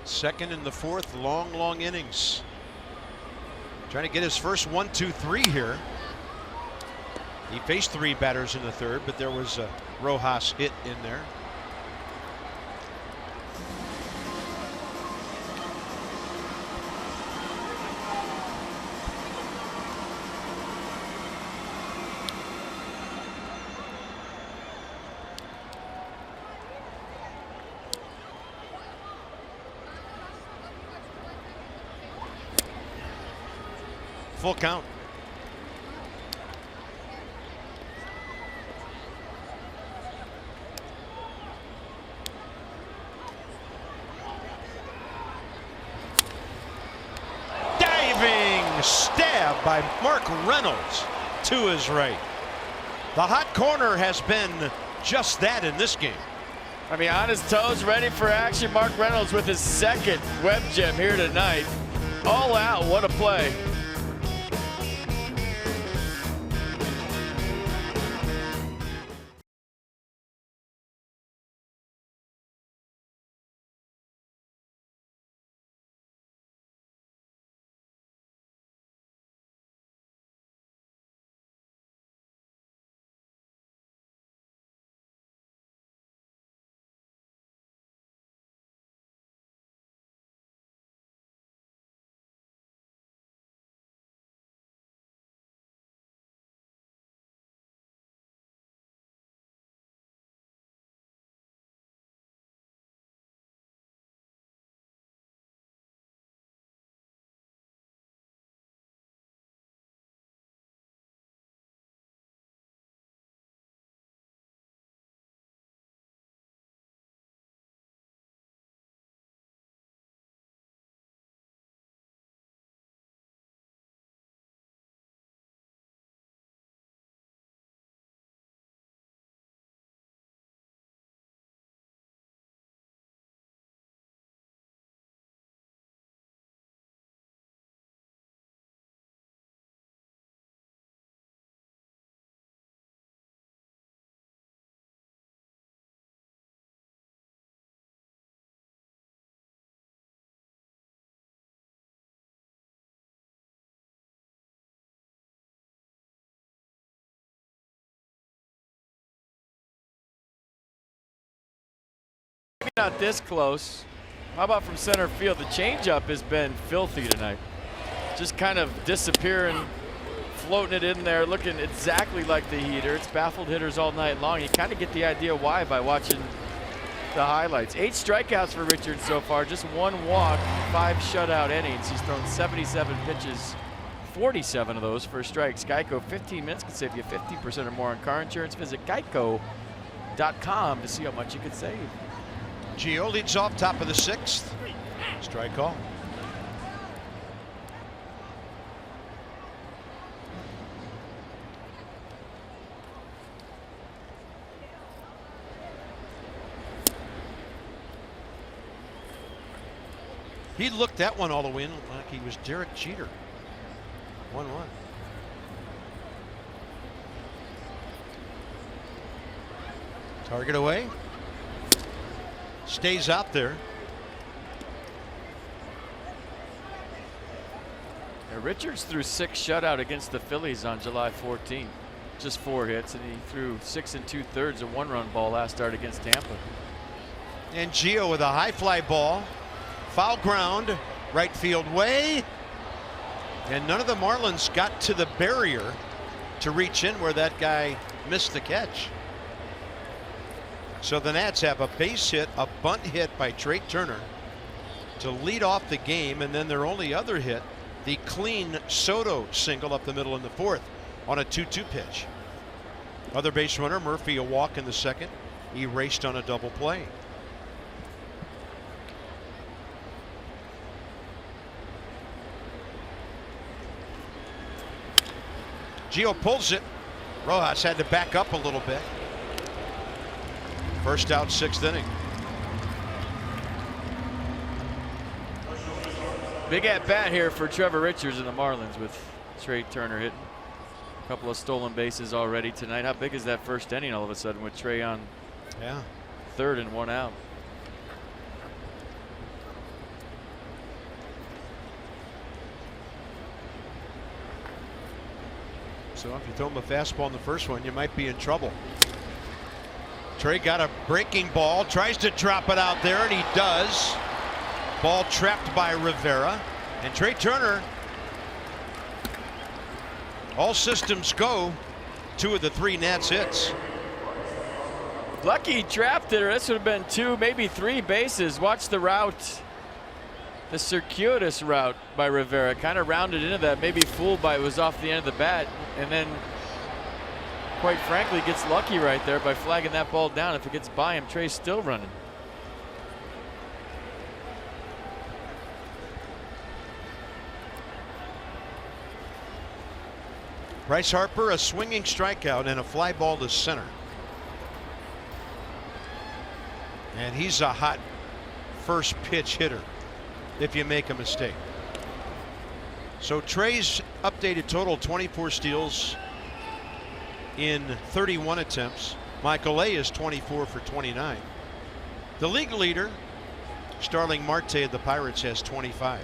[SPEAKER 1] Second and the 4th, long innings. Trying to get his first 1-2-3 here. He faced 3 batters in the 3rd, but there was a Rojas hit in there. Full count. Diving stab by Mark Reynolds to his right. The hot corner has been just that in this game.
[SPEAKER 2] I mean, on his toes, ready for action. Mark Reynolds with his 2nd web gem here tonight. All out, what a play. not this close. How about from center field? The changeup has been filthy tonight. Just kind of disappearing, floating it in there, looking exactly like the heater. It's baffled hitters all night long. You kind of get the idea why by watching the highlights. 8 strikeouts for Richards so far, just 1 walk, 5 shutout innings. He's thrown 77 pitches, 47 of those for strikes. Geico, 15 minutes can save you 50% or more on car insurance. Visit geico.com to see how much you could save.
[SPEAKER 1] Gio leads off, top of the 6th. Strike call. He looked that one all the way in like he was Derek Jeter. 1-1. Target away. Stays out there.
[SPEAKER 2] Yeah, Richards threw 6 shutout against the Phillies on July 14th. Just 4 hits, and he threw 6 2/3 a 1-run ball last start against Tampa.
[SPEAKER 1] And Gio with a high fly ball. Foul ground, right field way. And none of the Marlins got to the barrier to reach in where that guy missed the catch. So the Nats have a base hit, a bunt hit by Trey Turner to lead off the game, and then their only other hit, the clean Soto single up the middle in the 4th on a 2-2 pitch. Other base runner, Murphy, a walk in the 2nd, erased on a double play. Gio pulls it. Rojas had to back up a little bit. First out, 6th inning.
[SPEAKER 2] Big at bat here for Trevor Richards and the Marlins with Trey Turner hitting. A couple of stolen bases already tonight. How big is that first inning all of a sudden with Trey on 3rd and 1 out?
[SPEAKER 1] So if you throw him a fastball in the first one, you might be in trouble. Trey got a breaking ball, tries to drop it out there, and he does. Ball trapped by Rivera. And Trey Turner, all systems go. 2 of the 3 Nats hits.
[SPEAKER 2] Lucky he trapped it, or this would have been 2, maybe 3 bases. Watch the route. The circuitous route by Rivera, kind of rounded into that, maybe fooled by it was off the end of the bat, and then quite frankly gets lucky right there by flagging that ball down. If it gets by him, Trey's still running.
[SPEAKER 1] Bryce Harper, a swinging strikeout and a fly ball to center. And he's a hot first pitch hitter if you make a mistake. So Trey's updated total, 24 steals in 31 attempts. Michael A is 24 for 29. The league leader, Starling Marte of the Pirates, has 25.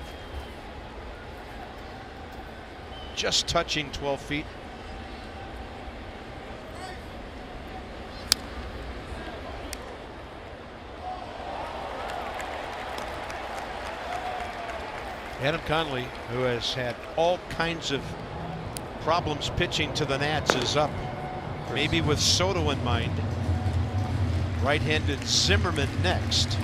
[SPEAKER 1] Just touching 12 feet. Adam Conley, who has had all kinds of problems pitching to the Nats, is up. Maybe with Soto in mind. Right-handed Zimmerman next.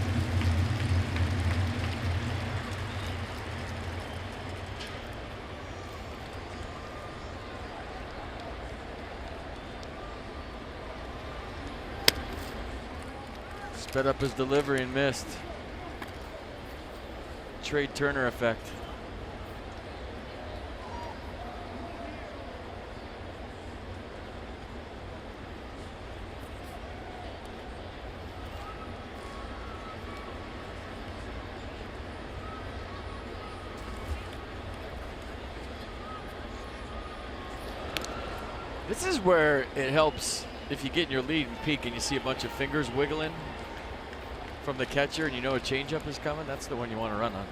[SPEAKER 2] Sped up his delivery and missed. Trey Turner effect. This is where it helps if you get in your lead and peak and you see a bunch of fingers wiggling from the catcher and you know a changeup is coming. That's the one you want to run on.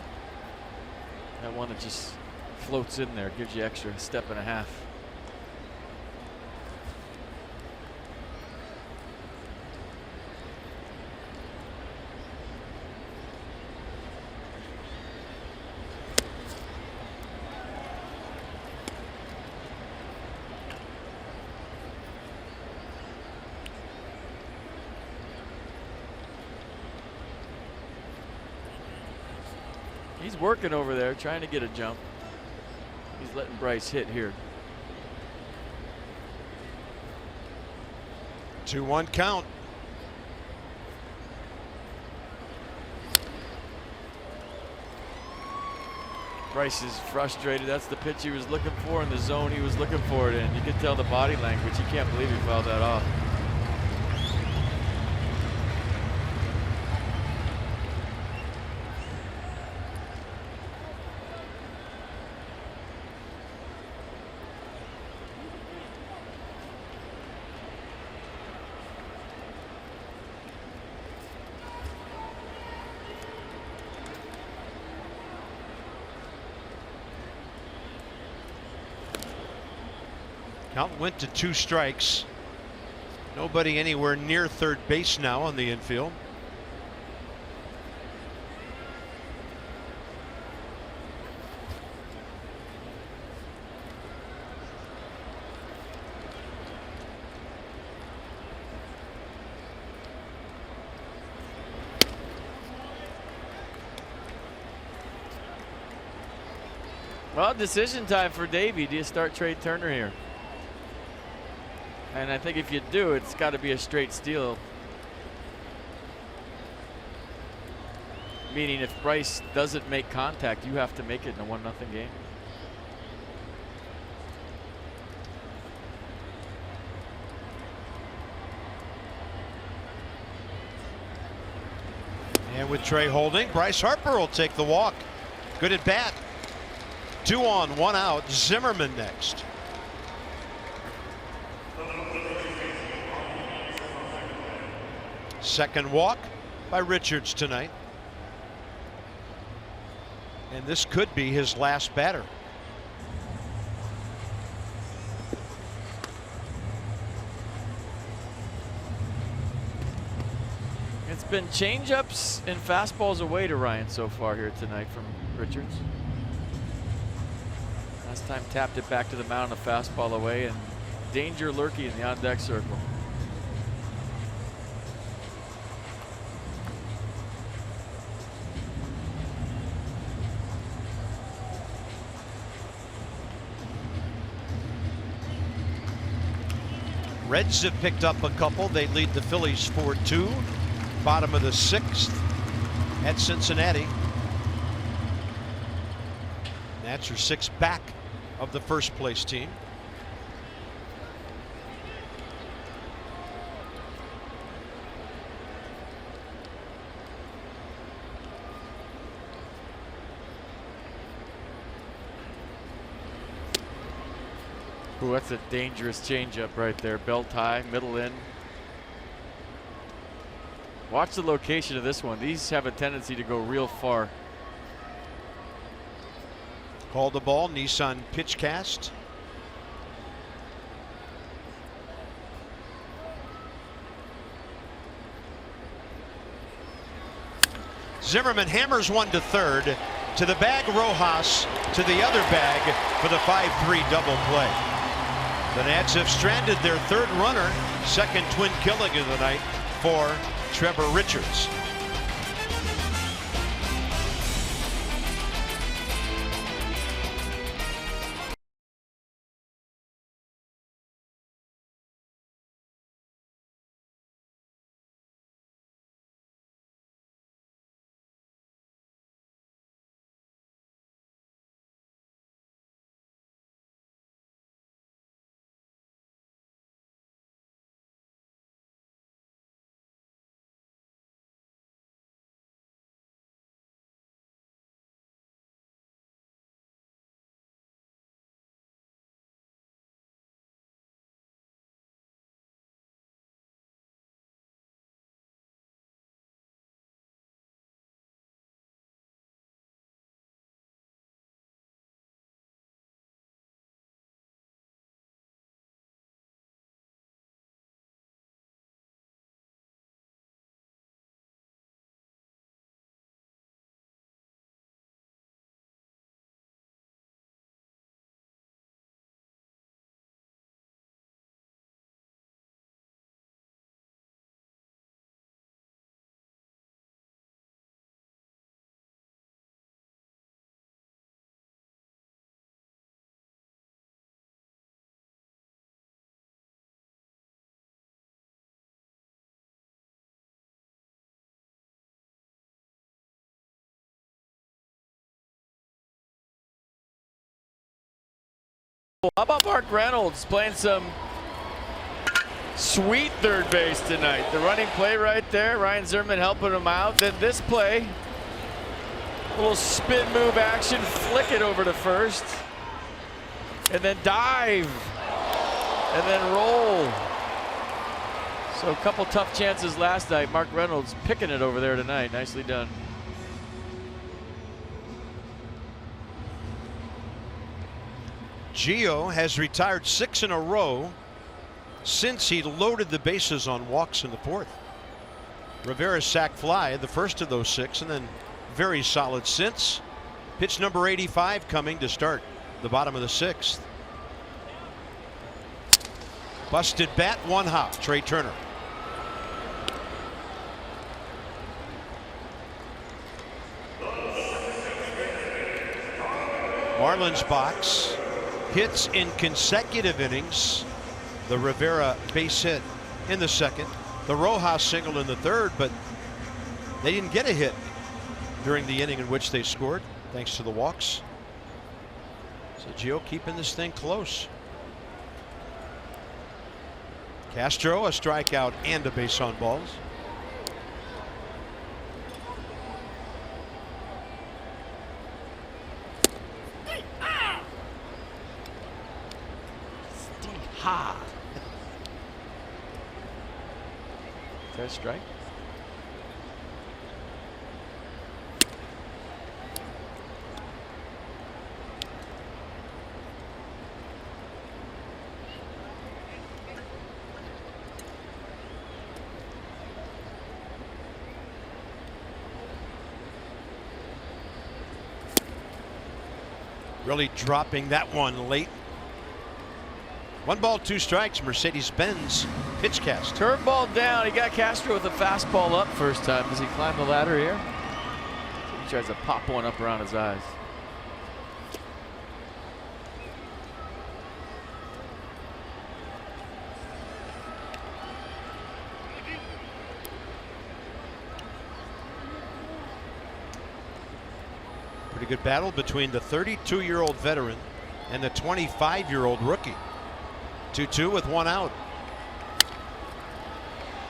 [SPEAKER 2] That one that just floats in there, gives you extra step and a half. He's working over there, trying to get a jump. He's letting Bryce hit here.
[SPEAKER 1] 2-1 count.
[SPEAKER 2] Bryce is frustrated. That's the pitch he was looking for in the zone he was looking for it in. You could tell the body language. He can't believe he fouled that off.
[SPEAKER 1] Count went to 2 strikes. Nobody anywhere near third base now on the infield.
[SPEAKER 2] Well, decision time for Davey. Do you start Trey Turner here? And I think if you do, it's got to be a straight steal. Meaning if Bryce doesn't make contact, you have to make it in a 1-0 game.
[SPEAKER 1] And with Trey holding, Bryce Harper will take the walk. Good at bat. 2 on, 1 out. Zimmerman next. Second walk by Richards tonight. And this could be his last batter.
[SPEAKER 2] It's been changeups and fastballs away to Ryan so far here tonight from Richards. Last time tapped it back to the mound, a fastball away, and danger lurking in the on-deck circle.
[SPEAKER 1] Reds have picked up a couple. They lead the Phillies 4-2. Bottom of the 6th at Cincinnati. That's your 6th back of the first place team.
[SPEAKER 2] Ooh, that's a dangerous changeup right there. Belt high, middle in. Watch the location of this one. These have a tendency to go real far.
[SPEAKER 1] Call the ball, Nissan pitch cast. Zimmerman hammers one to third. To the bag, Rojas. To the other bag for the 5-3 double play. The Nats have stranded their third runner. Second twin killing of the night for Trevor Richards.
[SPEAKER 2] How about Mark Reynolds playing some sweet third base tonight? The running play right there, Ryan Zimmerman helping him out. Then this play, a little spin move action, flick it over to first, and then dive, and then roll. So a couple tough chances last night. Mark Reynolds picking it over there tonight. Nicely done.
[SPEAKER 1] Gio has retired 6 in a row since he loaded the bases on walks in the 4th. Rivera's sac fly, the first of those 6, and then very solid since. Pitch number 85 coming to start the bottom of the 6th. Busted bat, 1 hop. Trey Turner. Marlins box. Hits in consecutive innings. The Rivera base hit in the 2nd. The Rojas single in the 3rd, but they didn't get a hit during the inning in which they scored, thanks to the walks. So Gio keeping this thing close. Castro, a strikeout and a base on balls.
[SPEAKER 2] Ha! Is that a strike?
[SPEAKER 1] Really dropping that one late. 1 ball, 2 strikes. Mercedes-Benz pitch cast.
[SPEAKER 2] Curveball down. He got Castro with a fastball up first time. Does he climb the ladder here? He tries to pop one up around his eyes.
[SPEAKER 1] Pretty good battle between the 32-year-old veteran and the 25-year-old rookie. 2-2 with 1 out.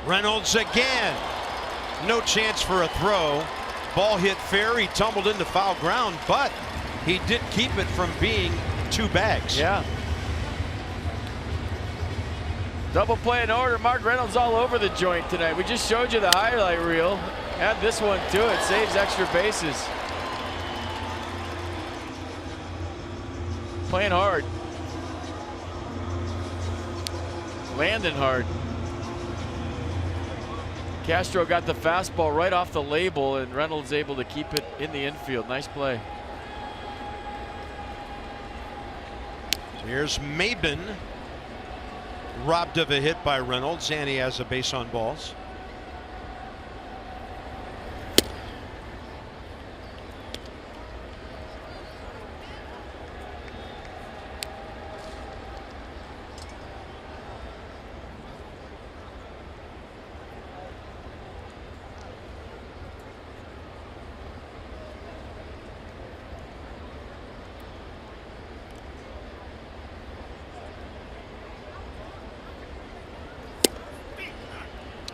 [SPEAKER 1] Reynolds again. No chance for a throw. Ball hit fair. He tumbled into foul ground, but he did keep it from being 2 bags.
[SPEAKER 2] Yeah. Double play in order. Mark Reynolds all over the joint tonight. We just showed you the highlight reel. Add this one to it. Saves extra bases. Playing hard. Landing hard. Castro got the fastball right off the label, and Reynolds able to keep it in the infield. Nice play.
[SPEAKER 1] Here's Maben. Robbed of a hit by Reynolds, and he has a base on balls.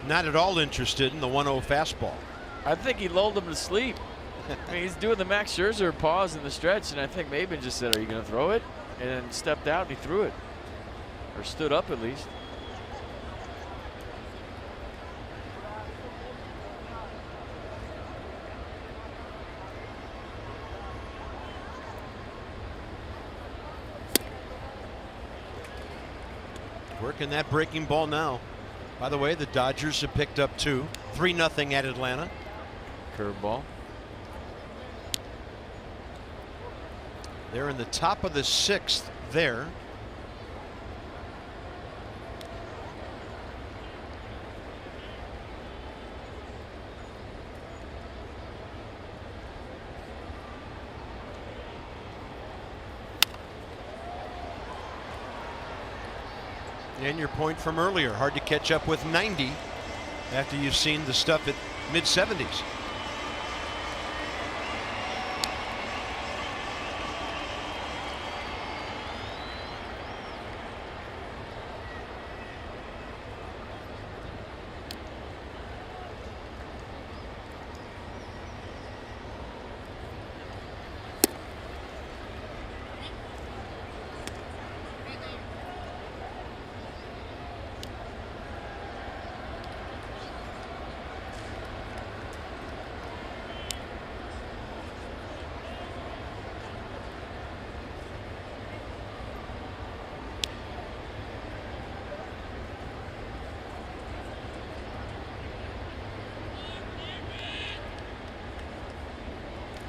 [SPEAKER 1] Not at all interested in the 1-0 fastball.
[SPEAKER 2] I think he lulled him to sleep. I mean, he's doing the Max Scherzer pause in the stretch, and I think Maben just said, "Are you going to throw it?" And then stepped out and he threw it, or stood up at least.
[SPEAKER 1] Working that breaking ball now. By the way, the Dodgers have picked up 2. 3-0 at Atlanta.
[SPEAKER 2] Curveball.
[SPEAKER 1] They're in the top of the 6th there. And your point from earlier, hard to catch up with 90 after you've seen the stuff at mid-70s.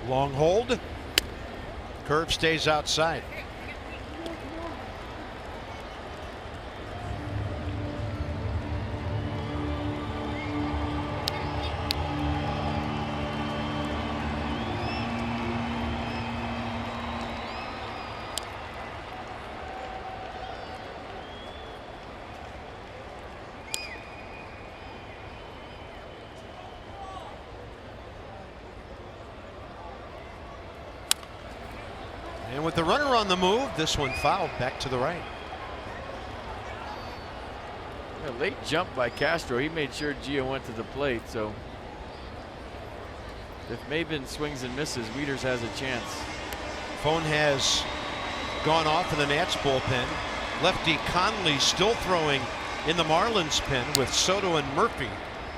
[SPEAKER 1] Long hold. Curve stays outside. And with the runner on the move, this one fouled back to the right.
[SPEAKER 2] A late jump by Castro. He made sure Gio went to the plate. So if Maben swings and misses, Wieters has a chance.
[SPEAKER 1] Phone has gone off in the Nats bullpen. Lefty Conley still throwing in the Marlins pen with Soto and Murphy,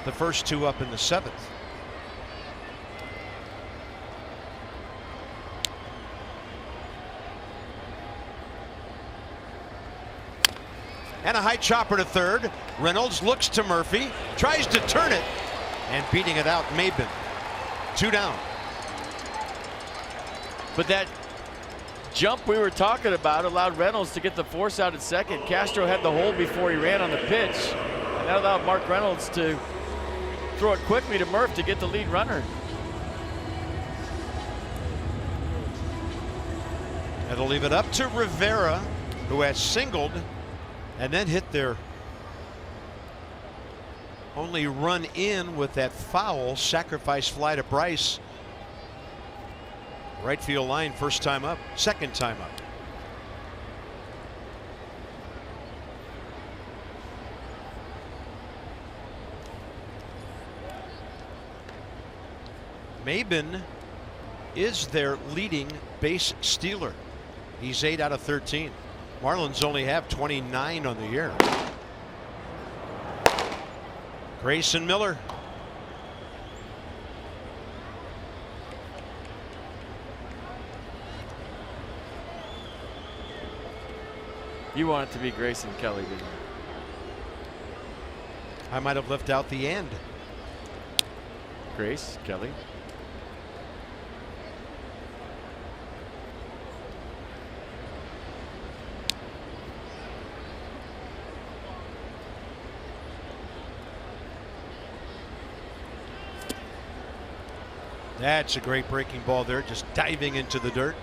[SPEAKER 1] the first two up in the seventh. And a high chopper to third. Reynolds looks to Murphy, tries to turn it, and beating it out, Maben. 2 down.
[SPEAKER 2] But that jump we were talking about allowed Reynolds to get the force out at second. Castro had the hole before he ran on the pitch, and that allowed Mark Reynolds to throw it quickly to Murph to get the lead runner.
[SPEAKER 1] That'll leave it up to Rivera, who has singled and then hit their only run in with that foul sacrifice fly to Bryce. Right field line, first time up, second time up. Maben is their leading base stealer. He's 8 out of 13. Marlins only have 29 on the year. Grayson Miller.
[SPEAKER 2] You want it to be Grayson Kelly, didn't you?
[SPEAKER 1] I might have left out the end.
[SPEAKER 2] Grace Kelly.
[SPEAKER 1] That's a great breaking ball there, just diving into the dirt.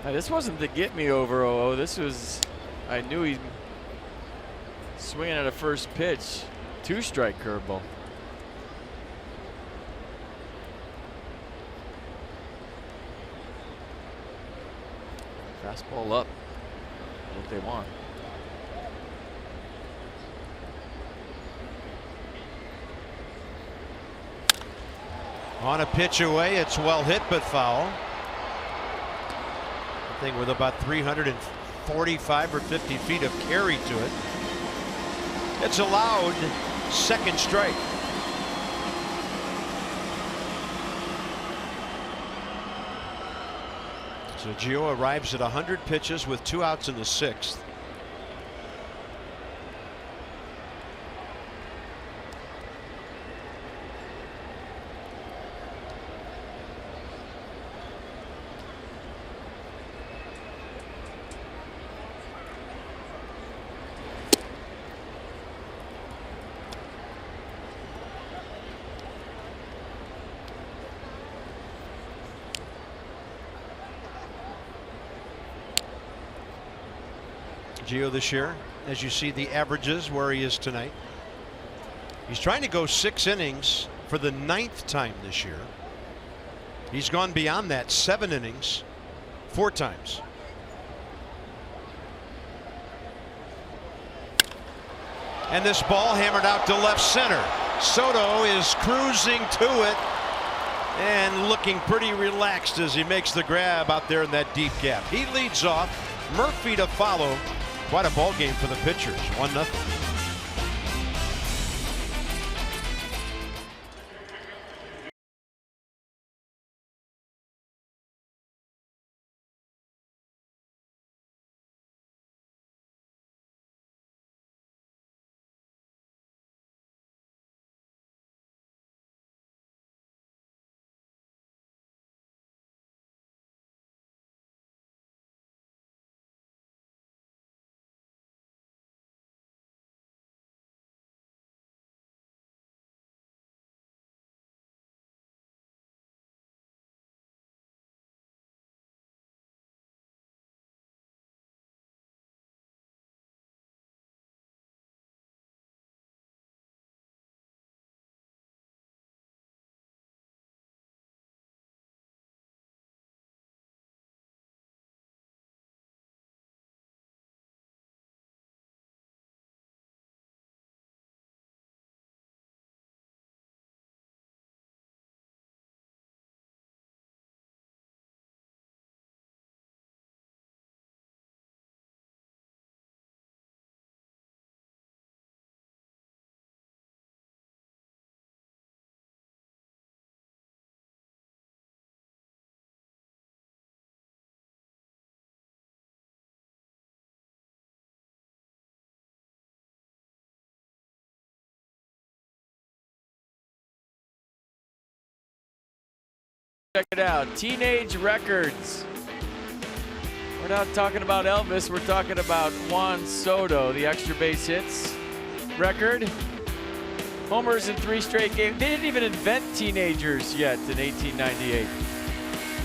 [SPEAKER 2] Now, this wasn't the get me over 0-0. This was, I knew he swinging at a first pitch. 2-strike curveball. Fastball up. What they want.
[SPEAKER 1] On a pitch away, it's well hit but foul. I think with about 345 or 50 feet of carry to it. It's allowed, second strike. So Gio arrives at 100 pitches with 2 outs in the 6th. Gio this year, as you see the averages where he is tonight. He's trying to go 6 innings for the 9th time this year. He's gone beyond that, 7 innings 4 times. And this ball hammered out to left center. Soto is cruising to it and looking pretty relaxed as he makes the grab out there in that deep gap. He leads off, Murphy to follow. Quite a ball game for the pitchers. 1-0.
[SPEAKER 2] Check it out. Teenage records. We're not talking about Elvis. We're talking about Juan Soto, the extra base hits record. Homers in 3 straight games. They didn't even invent teenagers yet in 1898.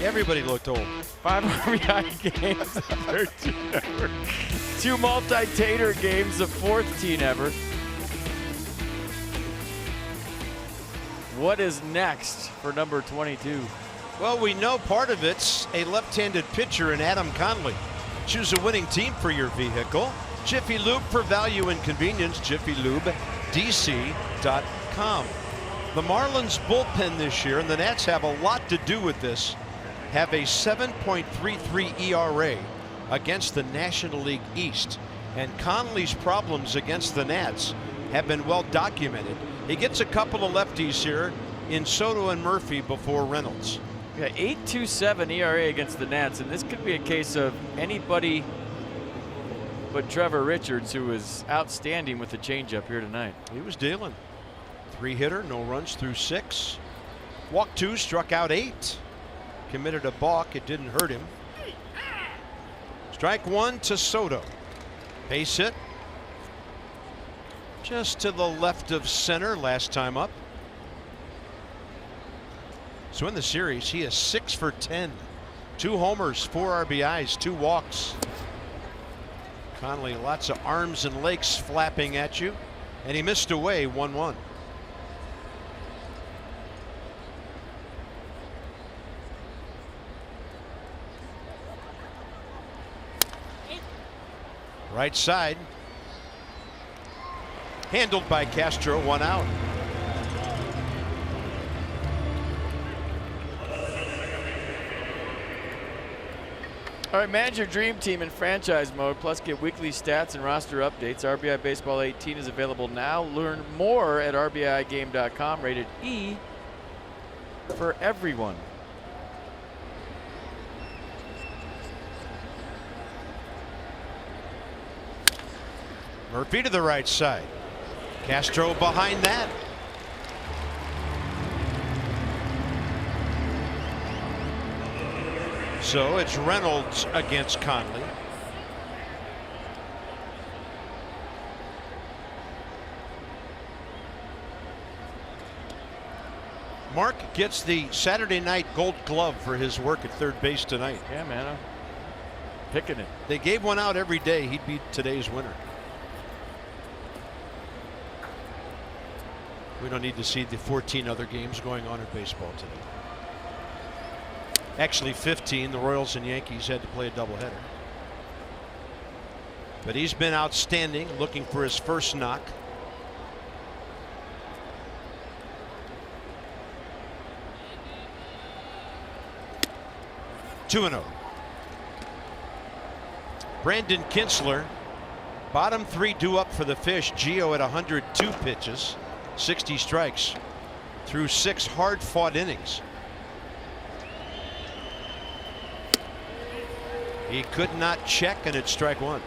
[SPEAKER 1] Everybody looked old.
[SPEAKER 2] 5 RBI games, 13 ever. 2 multi-tater games, the 4th teen ever. What is next for number 22?
[SPEAKER 1] Well, we know part of it's a left-handed pitcher in Adam Conley. Choose a winning team for your vehicle. Jiffy Lube for value and convenience. JiffyLubeDC.com. The Marlins bullpen this year, and the Nats have a lot to do with this, have a 7.33 ERA against the National League East. And Conley's problems against the Nats have been well documented. He gets a couple of lefties here in Soto and Murphy before Reynolds.
[SPEAKER 2] Yeah, 8.27 ERA against the Nats, and this could be a case of anybody but Trevor Richards, who was outstanding with the changeup here tonight.
[SPEAKER 1] He was dealing. 3-hitter, no runs through 6. Walked 2, struck out 8. Committed a balk, it didn't hurt him. Strike 1 to Soto. Base hit. Just to the left of center last time up. So in the series, he is 6 for 10. 2 homers, 4 RBIs, 2 walks. Conley, lots of arms and legs flapping at you, and he missed away 1-1. Right side. Handled by Castro, 1 out.
[SPEAKER 2] All right, manage your dream team in franchise mode, plus get weekly stats and roster updates. RBI Baseball 18 is available now. Learn more at RBIGame.com. Rated E for everyone.
[SPEAKER 1] Murphy to the right side. Castro behind that. So it's Reynolds against Conley. Mark gets the Saturday night Gold Glove for his work at third base tonight.
[SPEAKER 2] Yeah, man, I'm picking it.
[SPEAKER 1] They gave one out every day. He'd be today's winner. We don't need to see the 14 other games going on in baseball today. Actually 15. The Royals and Yankees had to play a doubleheader. But he's been outstanding, looking for his first knock. Two and 0. Brandon Kinsler, bottom 3 due up for the Fish. Gio at 102 pitches, 60 strikes through 6 hard-fought innings. He could not check, and it's strike 1.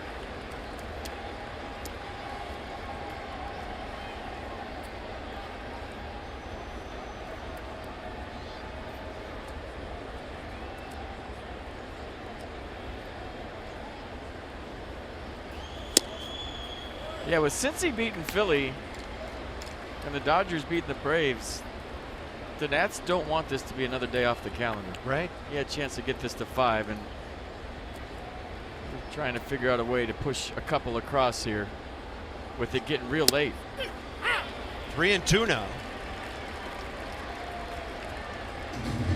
[SPEAKER 2] Yeah, with Cincy beating Philly and the Dodgers beating the Braves, the Nats don't want this to be another day off the calendar.
[SPEAKER 1] Right.
[SPEAKER 2] He had a chance to get this to 5, and trying to figure out a way to push a couple across here with it getting real late.
[SPEAKER 1] 3-2 now.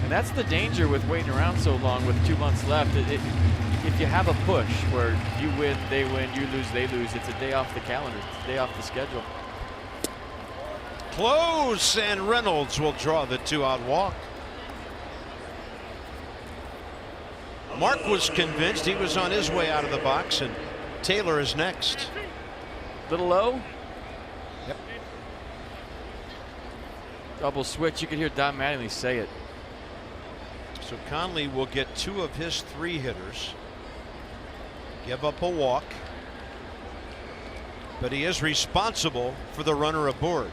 [SPEAKER 2] And that's the danger with waiting around so long with 2 months left. If you have a push where you win, they win, you lose, they lose, it's a day off the calendar. It's a day off the schedule.
[SPEAKER 1] Close, and Reynolds will draw the 2-out walk. Mark was convinced. He was on his way out of the box, and Taylor is next.
[SPEAKER 2] Little low.
[SPEAKER 1] Yep.
[SPEAKER 2] Double switch. You can hear Don Mattingly say it.
[SPEAKER 1] So Conley will get 2 of his 3 hitters. Give up a walk. But he is responsible for the runner aboard.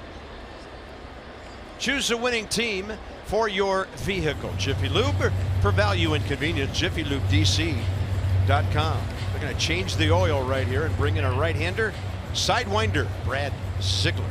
[SPEAKER 1] Choose a winning team for your vehicle. Jiffy Lube, for value and convenience, jiffylubedc.com. They're going to change the oil right here and bring in a right-hander, sidewinder, Brad Ziegler.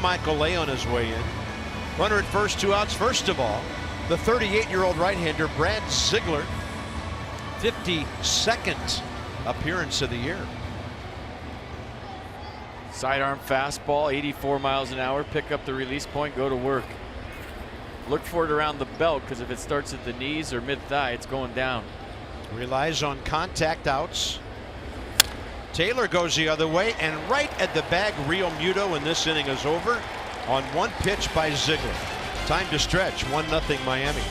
[SPEAKER 1] Michael Lay on his way in. Runner at first, 2 outs. First of all, the 38-year-old right-hander Brad Ziegler, 52nd appearance of the year.
[SPEAKER 2] Sidearm fastball, 84 miles an hour. Pick up the release point, go to work. Look for it around the belt, because if it starts at the knees or mid-thigh, it's going down.
[SPEAKER 1] Relies on contact outs. Taylor goes the other way, and right at the bag, Real Muto, and this inning is over on one pitch by Ziegler. Time to stretch, 1-0 Miami.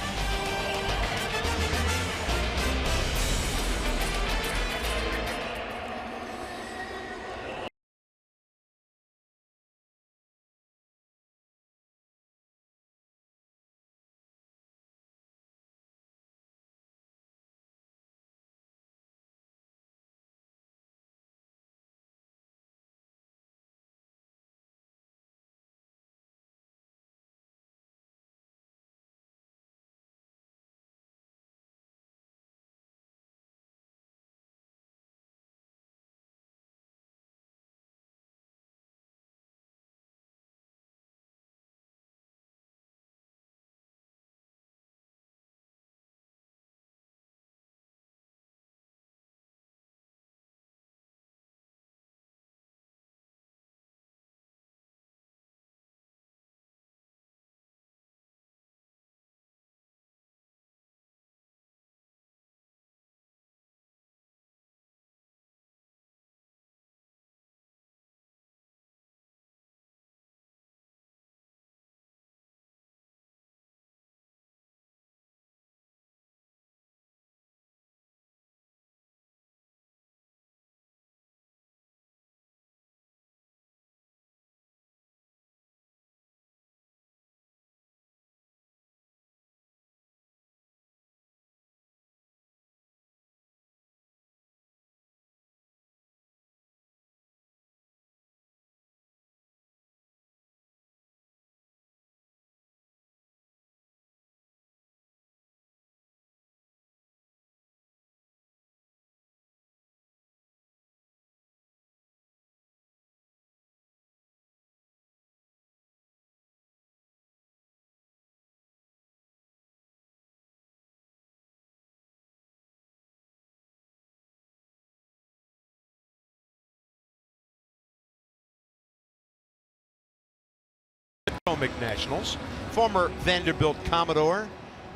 [SPEAKER 1] Nationals, former Vanderbilt Commodore,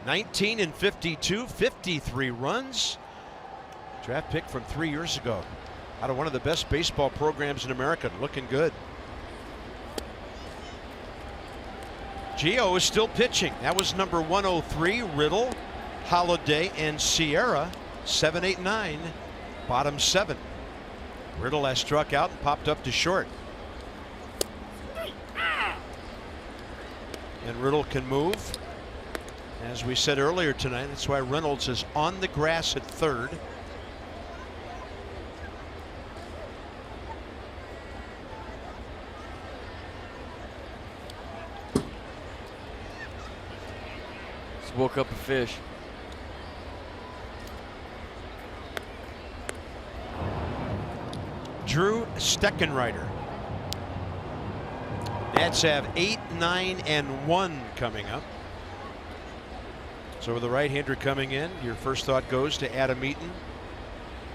[SPEAKER 1] 19 and 52, 53 runs. Draft pick from 3 years ago out of one of the best baseball programs in America. Looking good. Gio is still pitching. That was number 103, Riddle, Holiday, and Sierra. 7, 8, 9, bottom 7. Riddle has struck out and popped up to short. And Riddle can move. As we said earlier tonight, that's why Reynolds is on the grass at third.
[SPEAKER 2] Just woke up a fish.
[SPEAKER 1] Drew Steckenrider. Nats have 8, 9, and 1 coming up. So with the right-hander coming in, your first thought goes to Adam Eaton,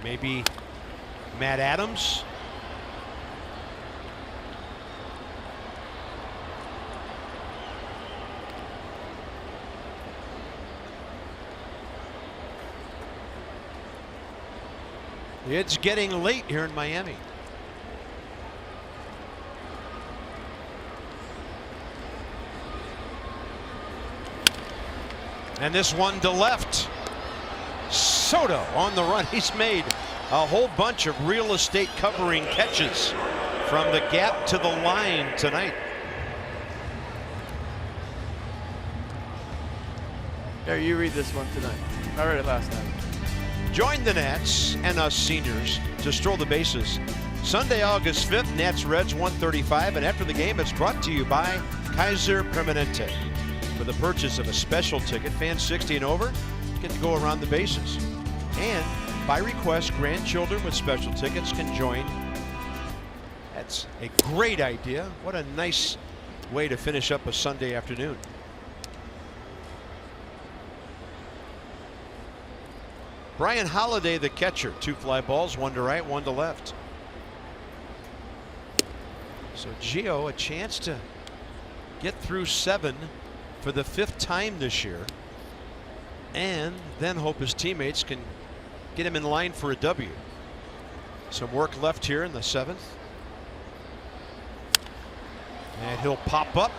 [SPEAKER 1] maybe Matt Adams. It's getting late here in Miami. And this one to left. Soto on the run. He's made a whole bunch of real estate covering catches from the gap to the line tonight.
[SPEAKER 2] There, you read this one tonight. I read it last night.
[SPEAKER 1] Join the Nats and us seniors to stroll the bases Sunday, August 5th, Nats Reds 1:35, and after the game, it's brought to you by Kaiser Permanente. For the purchase of a special ticket, fans 60 and over get to go around the bases. And by request, grandchildren with special tickets can join. That's a great idea. What a nice way to finish up a Sunday afternoon. Brian Holiday, the catcher. 2 fly balls, 1 to right, 1 to left. So Gio, a chance to get through 7 for the 5th time this year, and then hope his teammates can get him in line for a W. Some work left here in the 7th. And he'll pop up.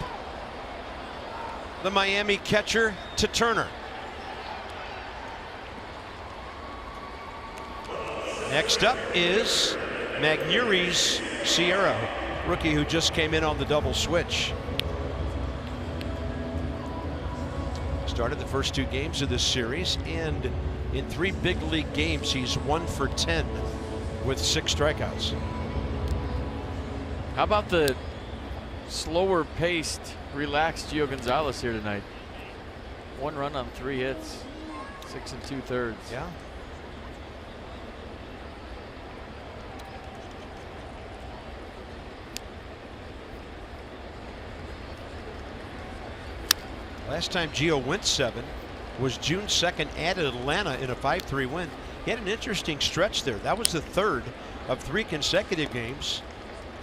[SPEAKER 1] The Miami catcher to Turner. Next up is Magnuri's Sierra, rookie who just came in on the double switch. Started the first 2 games of this series, and in 3 big league games, he's 1 for 10 with 6 strikeouts.
[SPEAKER 2] How about the slower paced, relaxed Gio Gonzalez here tonight? 1 run on 3 hits, 6 2/3.
[SPEAKER 1] Yeah. Last time Gio went 7 was June 2nd at Atlanta in a 5-3 win. He had an interesting stretch there. That was the 3rd of 3 consecutive games.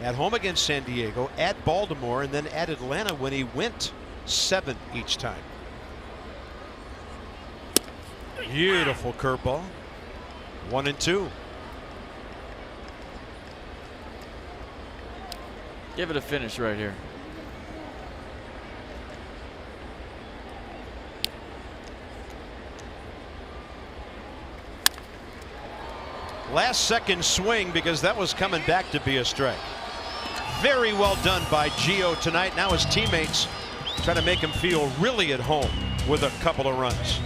[SPEAKER 1] At home against San Diego, at Baltimore, and then at Atlanta when he went 7 each time. Beautiful curveball. 1 and 2.
[SPEAKER 2] Give it a finish right here.
[SPEAKER 1] Last second swing, because that was coming back to be a strike. Very well done by Gio tonight. Now his teammates try to make him feel really at home with a couple of runs.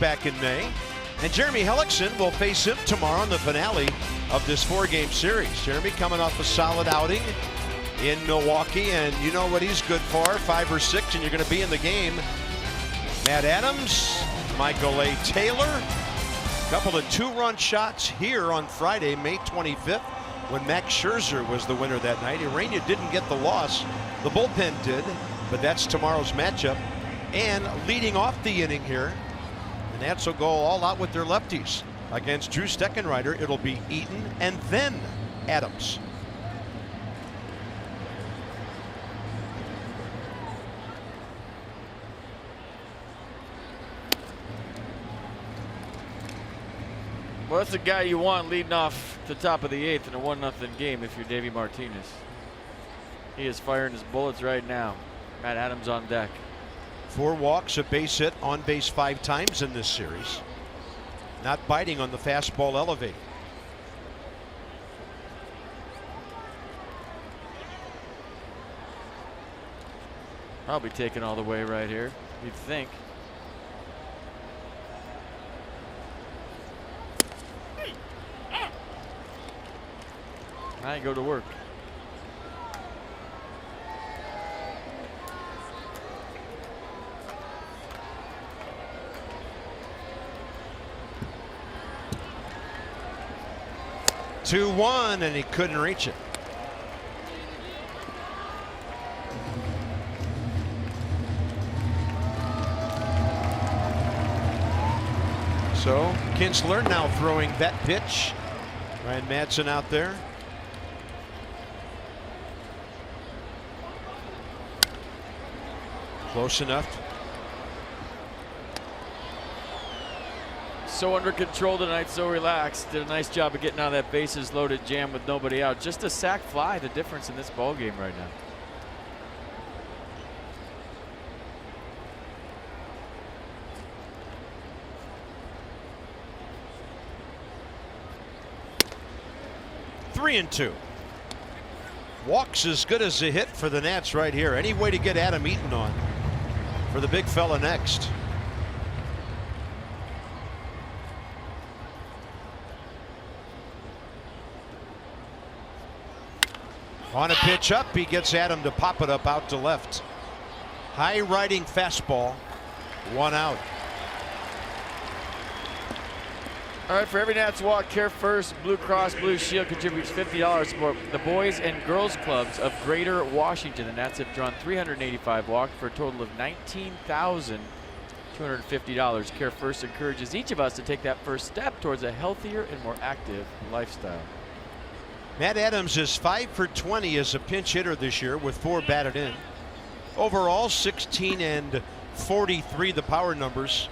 [SPEAKER 1] back in May. And Jeremy Hellickson will face him tomorrow in the finale of this 4-game series. Jeremy coming off a solid outing in Milwaukee, and you know what he's good for, 5 or 6, and you're going to be in the game. Matt Adams, Michael A. Taylor, a couple of 2-run shots here on Friday, May 25th, when Max Scherzer was the winner that night. Urania didn't get the loss. The bullpen did, but that's tomorrow's matchup. And leading off the inning here, the Nats will go all out with their lefties. Against Drew Steckenrider, it'll be Eaton and then Adams.
[SPEAKER 2] Well, that's the guy you want leading off the top of the 8th in a 1-0 game if you're Davey Martinez. He is firing his bullets right now. Matt Adams on deck.
[SPEAKER 1] 4 walks, a base hit, on base 5 times in this series. Not biting on the fastball elevate.
[SPEAKER 2] I'll be taking all the way right here, you'd think. I go to work.
[SPEAKER 1] Two, 1, and he couldn't reach it. So Kinsler now throwing that pitch. Ryan Madsen out there. Close enough.
[SPEAKER 2] So under control tonight, so relaxed. Did a nice job of getting out of that bases loaded jam with nobody out. Just a sac fly, the difference in this ball game right now.
[SPEAKER 1] Three and 2. Walks as good as a hit for the Nats right here. Any way to get Adam Eaton on for the big fella next. On a pitch up, he gets Adam to pop it up out to left. High riding fastball, 1 out.
[SPEAKER 2] All right, for every Nats walk, Care First Blue Cross Blue Shield contributes $50 to support the boys and girls clubs of Greater Washington. The Nats have drawn 385 walks for a total of $19,250. Care First encourages each of us to take that first step towards a healthier and more active lifestyle.
[SPEAKER 1] Matt Adams is 5 for 20 as a pinch hitter this year with 4 batted in. Overall, 16 and 43 the power numbers.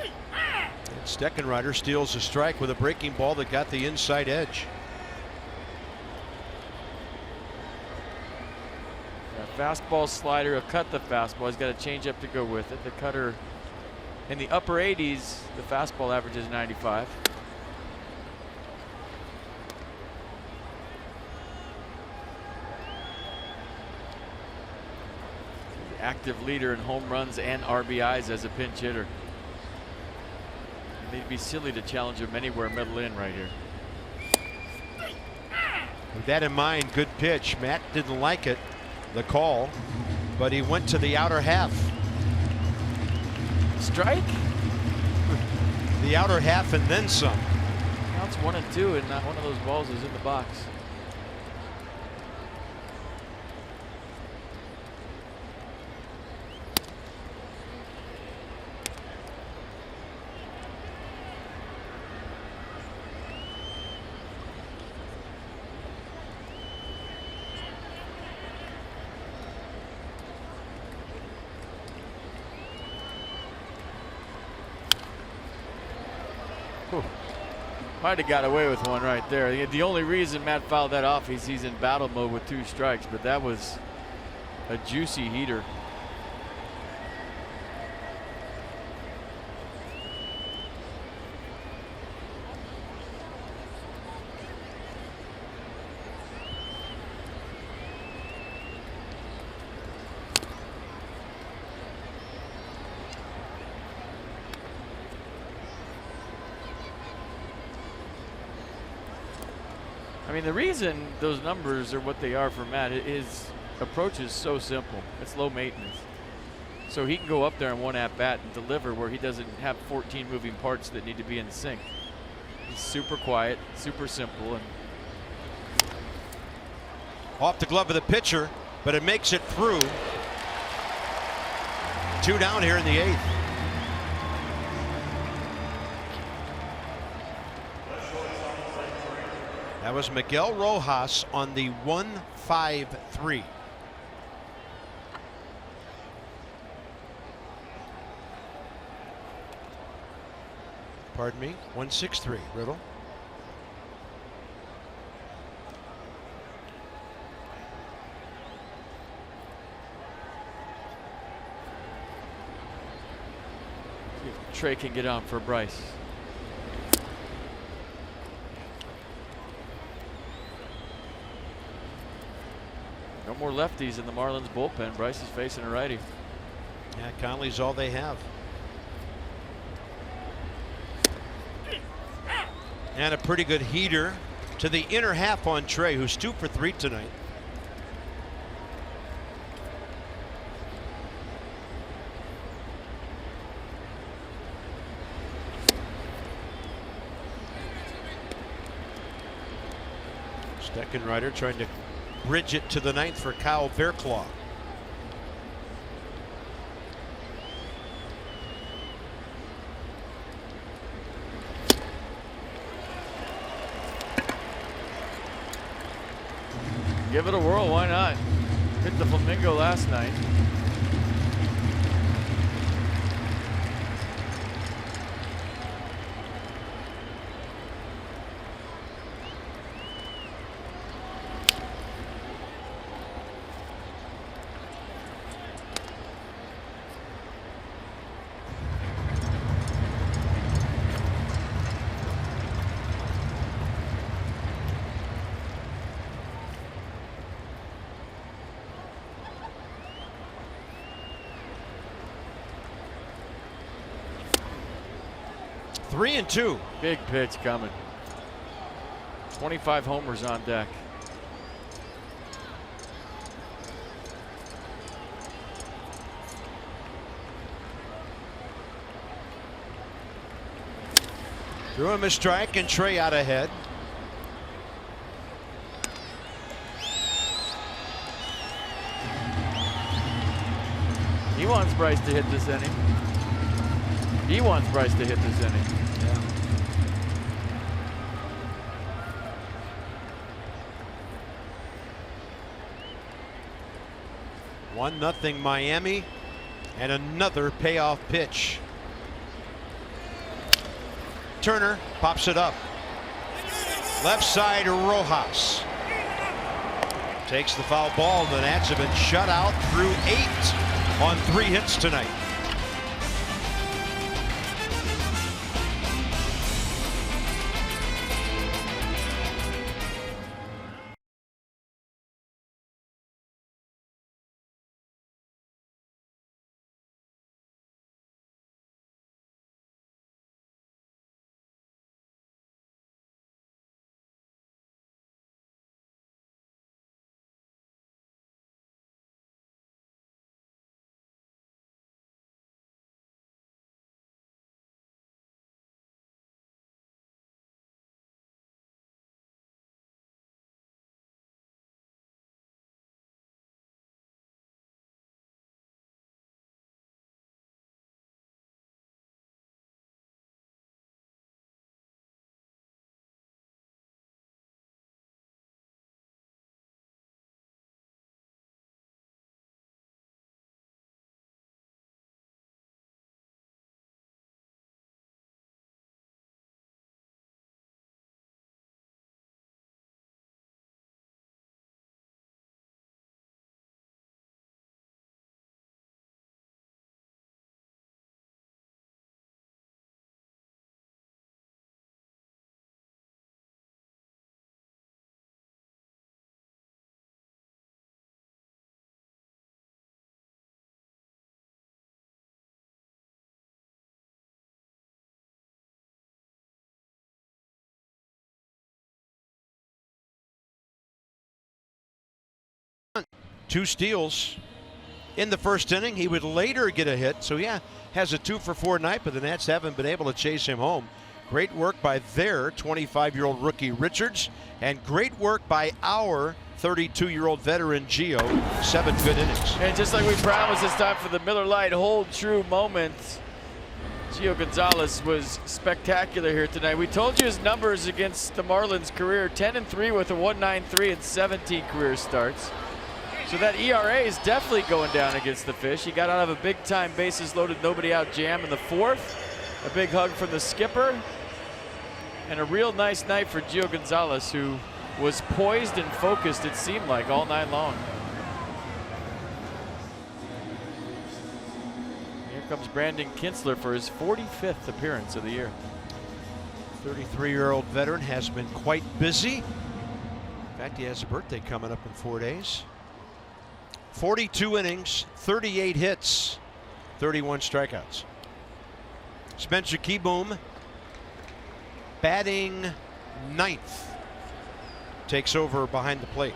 [SPEAKER 1] And Steckenrider steals a strike with a breaking ball that got the inside edge.
[SPEAKER 2] Fastball slider, he'll cut the fastball. He's got a changeup to go with it. The cutter in the upper 80s, the fastball average is 95. The active leader in home runs and RBIs as a pinch hitter. It'd be silly to challenge him anywhere middle in right here.
[SPEAKER 1] With that in mind, good pitch. Matt didn't like it, the call, but he went to the outer half.
[SPEAKER 2] Strike?
[SPEAKER 1] The outer half and then some.
[SPEAKER 2] Now it's 1 and 2, and not one of those balls is in the box. Might have got away with one right there. The only reason Matt fouled that off is he's in battle mode with 2 strikes, but that was a juicy heater. mean, the reason those numbers are what they are for Matt, his approach is so simple. It's low maintenance. So he can go up there in one at-bat and deliver where he doesn't have 14 moving parts that need to be in sync. He's super quiet, super simple, and
[SPEAKER 1] off the glove of the pitcher, but it makes it through. 2 down here in the 8th. That was Miguel Rojas on the 1-5-3. Pardon me, 1-6-3, Riddle.
[SPEAKER 2] see if Trey can get on for Bryce. No more lefties in the Marlins bullpen. Bryce is facing a righty.
[SPEAKER 1] Yeah, Conley's all they have. And a pretty good heater to the inner half on Trey, who's 2 for 3 tonight. Steckenrider trying to bridge it to the 9th for Kyle Fairclough.
[SPEAKER 2] Give it a whirl, why not? Hit the flamingo last night.
[SPEAKER 1] Three and two.
[SPEAKER 2] Big pitch coming. 25 homers on deck.
[SPEAKER 1] Threw him a strike and Trey out ahead.
[SPEAKER 2] He wants Bryce to hit this inning. He wants Bryce to hit this inning.
[SPEAKER 1] Yeah. 1-0 Miami, and another payoff pitch. Turner pops it up. Left side Rojas. Takes the foul ball. The Nats have been shut out through 8 on 3 hits tonight. 2 steals in the first inning. He would later get a hit. So yeah, has a 2-for-4 night, but the Nats haven't been able to chase him home. Great work by their 25-year-old rookie Richards, and great work by our 32-year-old veteran Gio. 7 good innings.
[SPEAKER 2] And just like we promised, it's time for the Miller Lite Hold True moment. Gio Gonzalez was spectacular here tonight. We told you his numbers against the Marlins career, 10-3 with a 1.93 and 17 career starts. So that ERA is definitely going down against the Fish. He got out of a big-time bases loaded, nobody out jam in the 4th. A big hug from the skipper. And a real nice night for Gio Gonzalez, who was poised and focused, it seemed like, all night long. Here comes Brandon Kintzler for his 45th appearance of the year.
[SPEAKER 1] 33-year-old veteran has been quite busy. In fact, he has a birthday coming up in 4 days. 42 innings, 38 hits, 31 strikeouts. Spencer Kieboom, batting 9th, takes over behind the plate.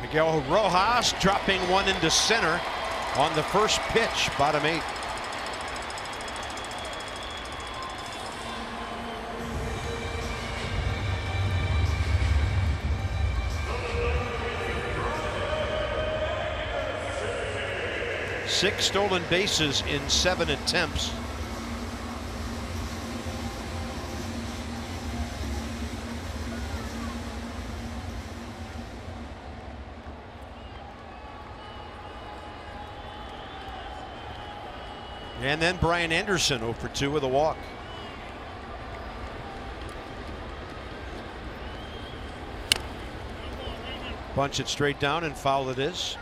[SPEAKER 1] Miguel Rojas dropping one into center on the first pitch, bottom 8. Six stolen bases in 7 attempts. And then Brian Anderson 0 for 2 with a walk. Bunch it straight down and foul it is.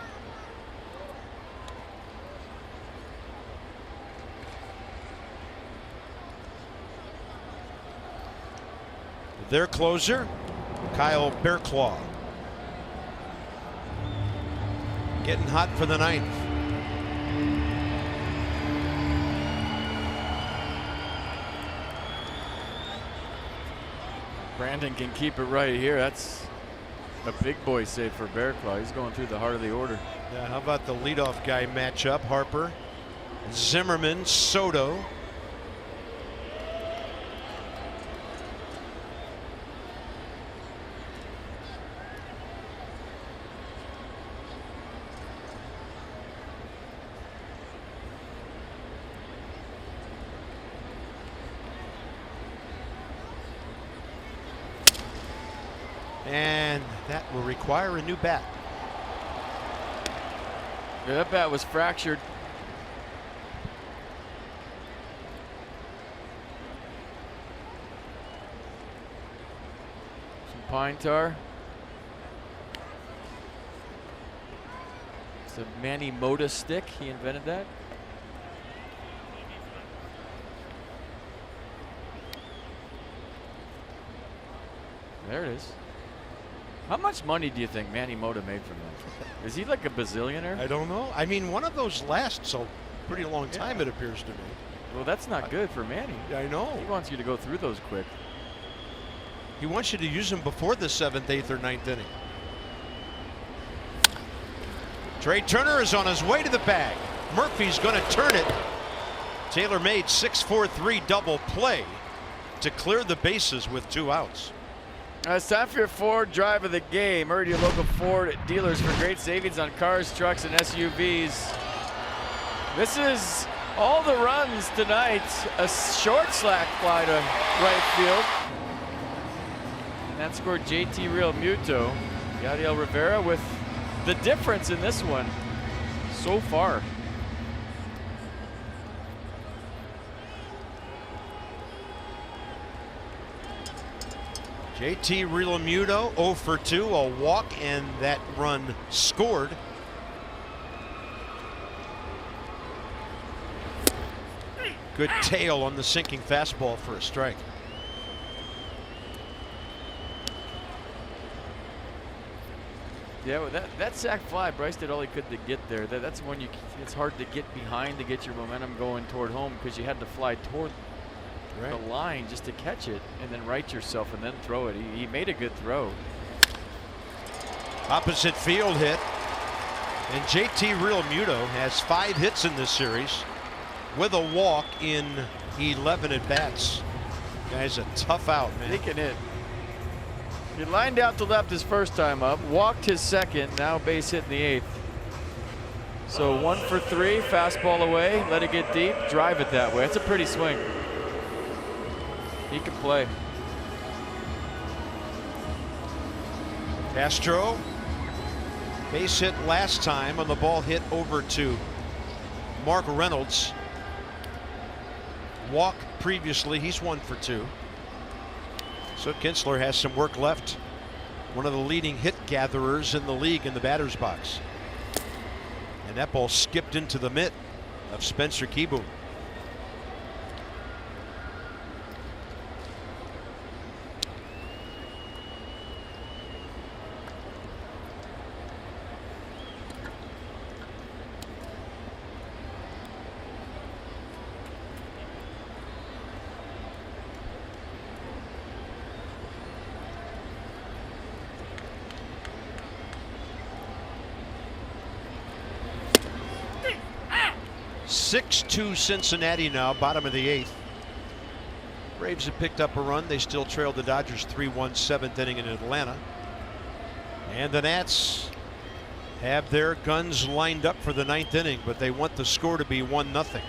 [SPEAKER 1] Their closer, Kyle Bearclaw, getting hot for the 9th.
[SPEAKER 2] Brandon can keep it right here. That's a big boy save for Bearclaw. He's going through the heart of the order.
[SPEAKER 1] Yeah, how about the leadoff guy matchup? Harper, Zimmerman, Soto. And that will require a new bat.
[SPEAKER 2] Yeah, that bat was fractured. Some pine tar. It's a Manny Mota stick. He invented that. There it is. How much money do you think Manny Mota made from that? Is he like a bazillionaire?
[SPEAKER 1] I don't know. I mean, one of those lasts a pretty long time, it appears to me.
[SPEAKER 2] Well, that's not good for Manny.
[SPEAKER 1] I know.
[SPEAKER 2] He wants you to go through those quick.
[SPEAKER 1] He wants you to use them before the 7th, 8th, or 9th inning. Trey Turner is on his way to the bag. Murphy's going to turn it. Taylor made 6-4-3 double play to clear the bases with 2 outs.
[SPEAKER 2] It's time for your Ford drive of the game. Hurry to your local Ford dealers for great savings on cars, trucks, and SUVs. This is all the runs tonight. A short slack fly to right field. And that scored JT Realmuto. Yadiel Rivera with the difference in this one so far.
[SPEAKER 1] JT Realmuto 0 for 2, a walk, and that run scored. Good tail on the sinking fastball for a strike.
[SPEAKER 2] Yeah, well, that sac fly, Bryce did all he could to get there. That's one it's hard to get behind to get your momentum going toward home, because you had to fly toward the line just to catch it and then right yourself and then throw it. He made a good throw.
[SPEAKER 1] Opposite field hit. And JT Realmuto has 5 hits in this series with a walk in 11 at bats. Guy's a tough out, man.
[SPEAKER 2] He can hit. He lined out to left his first time up, walked his second, now base hit in the 8th. So 1 for 3, fastball away, let it get deep, drive it that way. It's a pretty swing. He can play.
[SPEAKER 1] Castro, base hit last time on the ball hit over to Mark Reynolds. Walk previously, he's 1 for 2. So Kinsler has some work left. One of the leading hit gatherers in the league in the batter's box. And that ball skipped into the mitt of Spencer Kieboom. (6-2) Cincinnati now, bottom of the 8th. Braves have picked up a run. They still trail the Dodgers 3-1, 7th inning in Atlanta. And the Nats have their guns lined up for the 9th inning, but they want the score to be 1-0.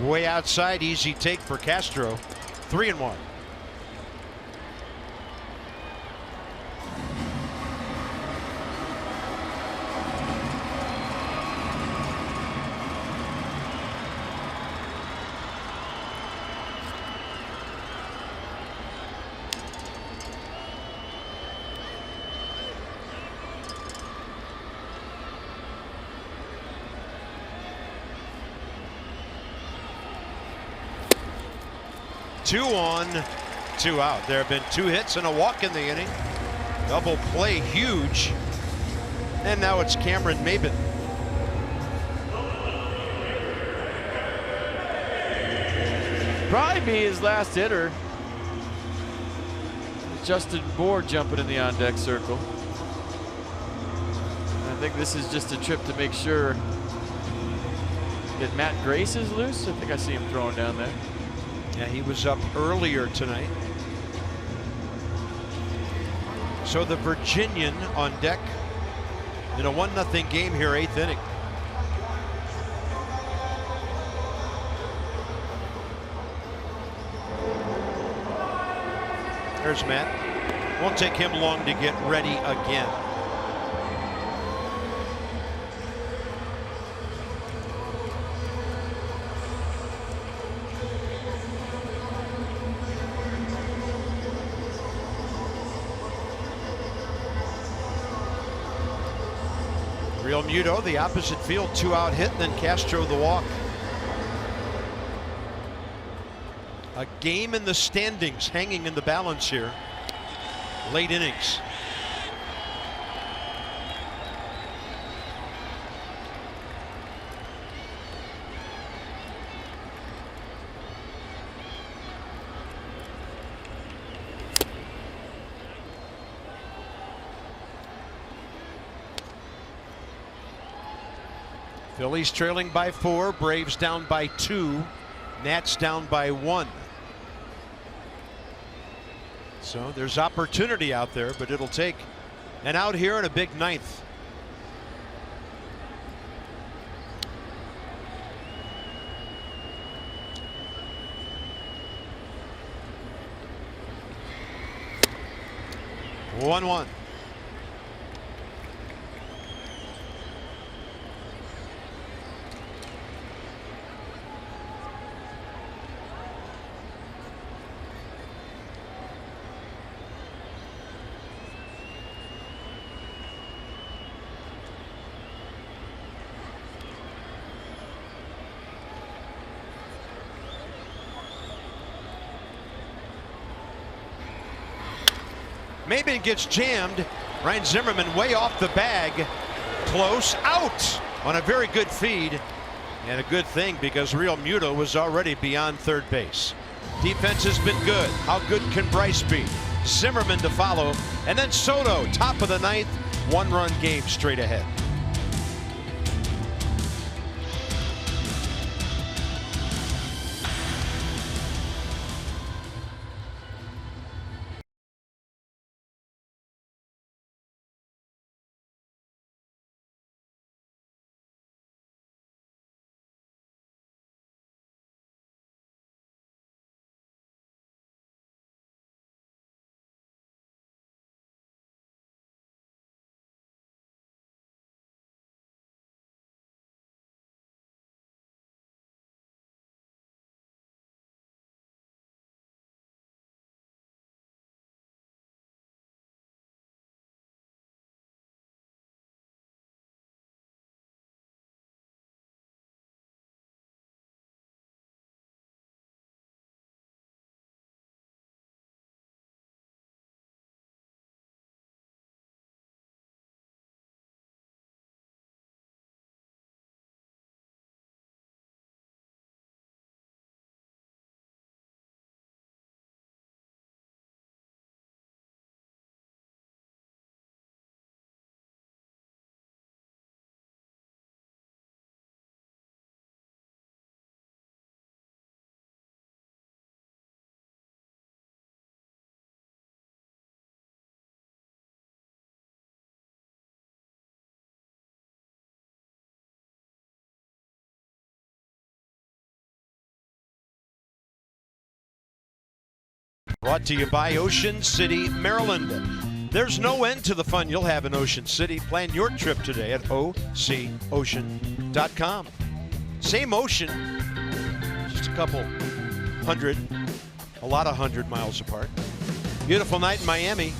[SPEAKER 1] Way outside, easy take for Castro. 3-1. Two on, 2 out. There have been 2 hits and a walk in the inning. Double play, huge. And now it's Cameron Maybin.
[SPEAKER 2] Probably be his last hitter. Justin Bour jumping in the on-deck circle. I think this is just a trip to make sure that Matt Grace is loose. I think I see him throwing down there.
[SPEAKER 1] Yeah, he was up earlier tonight. So the Virginian on deck in a 1-0 game here, 8th inning. There's Matt. Won't take him long to get ready again. Realmuto, the opposite field, 2-out hit, and then Castro the walk. A game in the standings hanging in the balance here. Late innings. Phillies trailing by 4, Braves down by 2, Nats down by 1. So there's opportunity out there, but it'll take an out here in a big 9th. 1-1. Maybe it gets jammed. Ryan Zimmerman way off the bag. Close. Out on a very good feed. And a good thing because Real Muto was already beyond third base. Defense has been good. How good can Bryce be? Zimmerman to follow. And then Soto, top of the ninth. 1-run game straight ahead. Brought to you by Ocean City, Maryland. There's no end to the fun you'll have in Ocean City. Plan your trip today at ococean.com. Same ocean, just a couple hundred, a lot of 100 miles apart. Beautiful night in Miami.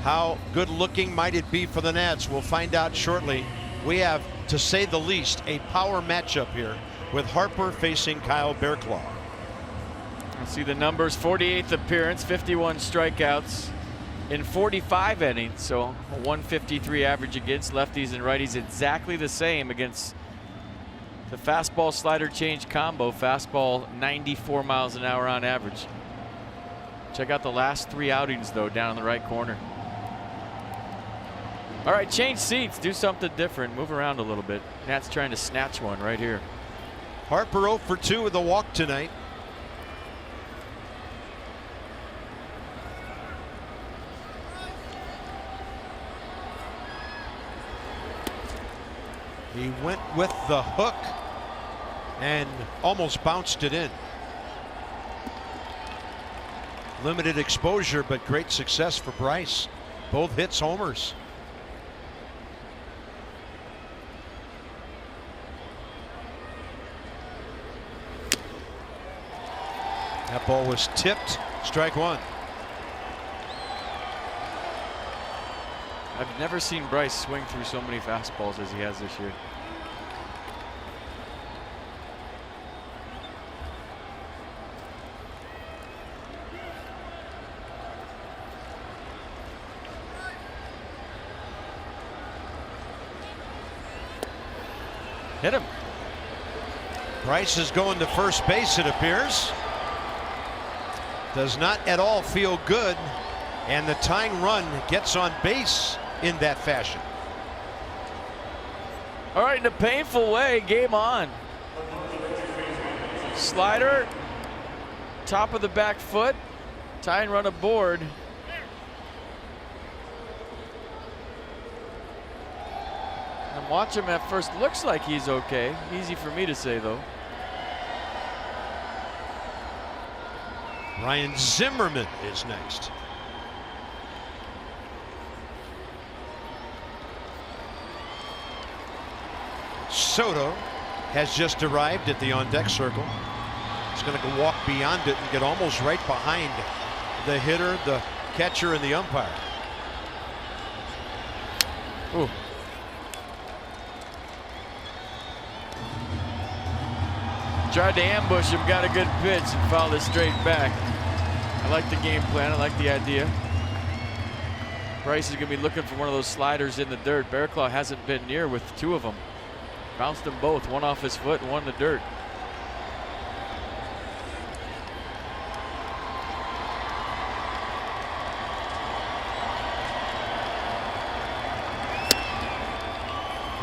[SPEAKER 1] How good looking might it be for the Nats? We'll find out shortly. We have, to say the least, a power matchup here with Harper facing Kyle Bearclaw.
[SPEAKER 2] Let's see the numbers. 48th appearance, 51 strikeouts in 45 innings. So a 153 average against lefties and righties. Exactly the same against the fastball slider change combo. Fastball 94 miles an hour on average. Check out the last 3 outings though down in the right corner. All right, change seats, do something different, move around a little bit. Nats trying to snatch one right here.
[SPEAKER 1] Harper 0 for 2 with a walk tonight. He went with the hook and almost bounced it in. Limited exposure, but great success for Bryce. Both hits homers. That ball was tipped. Strike one.
[SPEAKER 2] I've never seen Bryce swing through so many fastballs as he has this year. Hit him.
[SPEAKER 1] Bryce is going to first base, it appears. Does not at all feel good, and the tying run gets on base in that fashion.
[SPEAKER 2] All right, in a painful way, game on. Slider, top of the back foot, tying run aboard. And watch him at first. Looks like he's okay. Easy for me to say, though.
[SPEAKER 1] Ryan Zimmerman is next. Soto has just arrived at the on-deck circle. He's going to walk beyond it and get almost right behind the hitter, the catcher, and the umpire.
[SPEAKER 2] Ooh. Tried to ambush him, got a good pitch, and fouled it straight back. I like the game plan. I like the idea. Bryce is going to be looking for one of those sliders in the dirt. Bearclaw hasn't been near with two of them. Bounced them both, one off his foot and one in the dirt.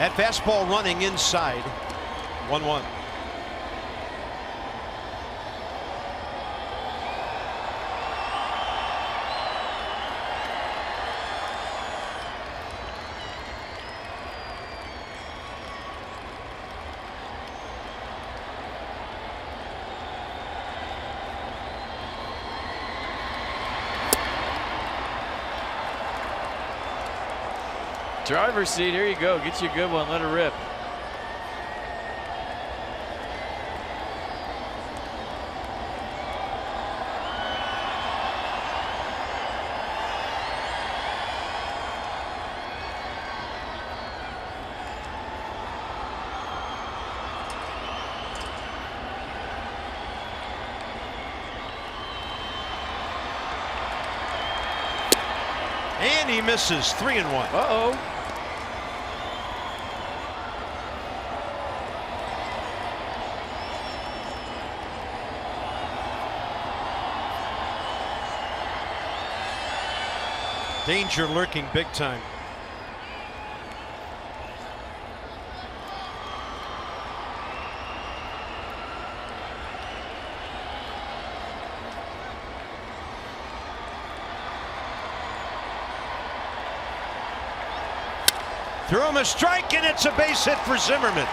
[SPEAKER 1] That fastball running inside. 1-1.
[SPEAKER 2] Driver's seat, here you go. Get you a good one, let her rip.
[SPEAKER 1] And he misses. 3-1.
[SPEAKER 2] Uh-oh.
[SPEAKER 1] Danger lurking big time. Throw him a strike, and it's a base hit for Zimmerman.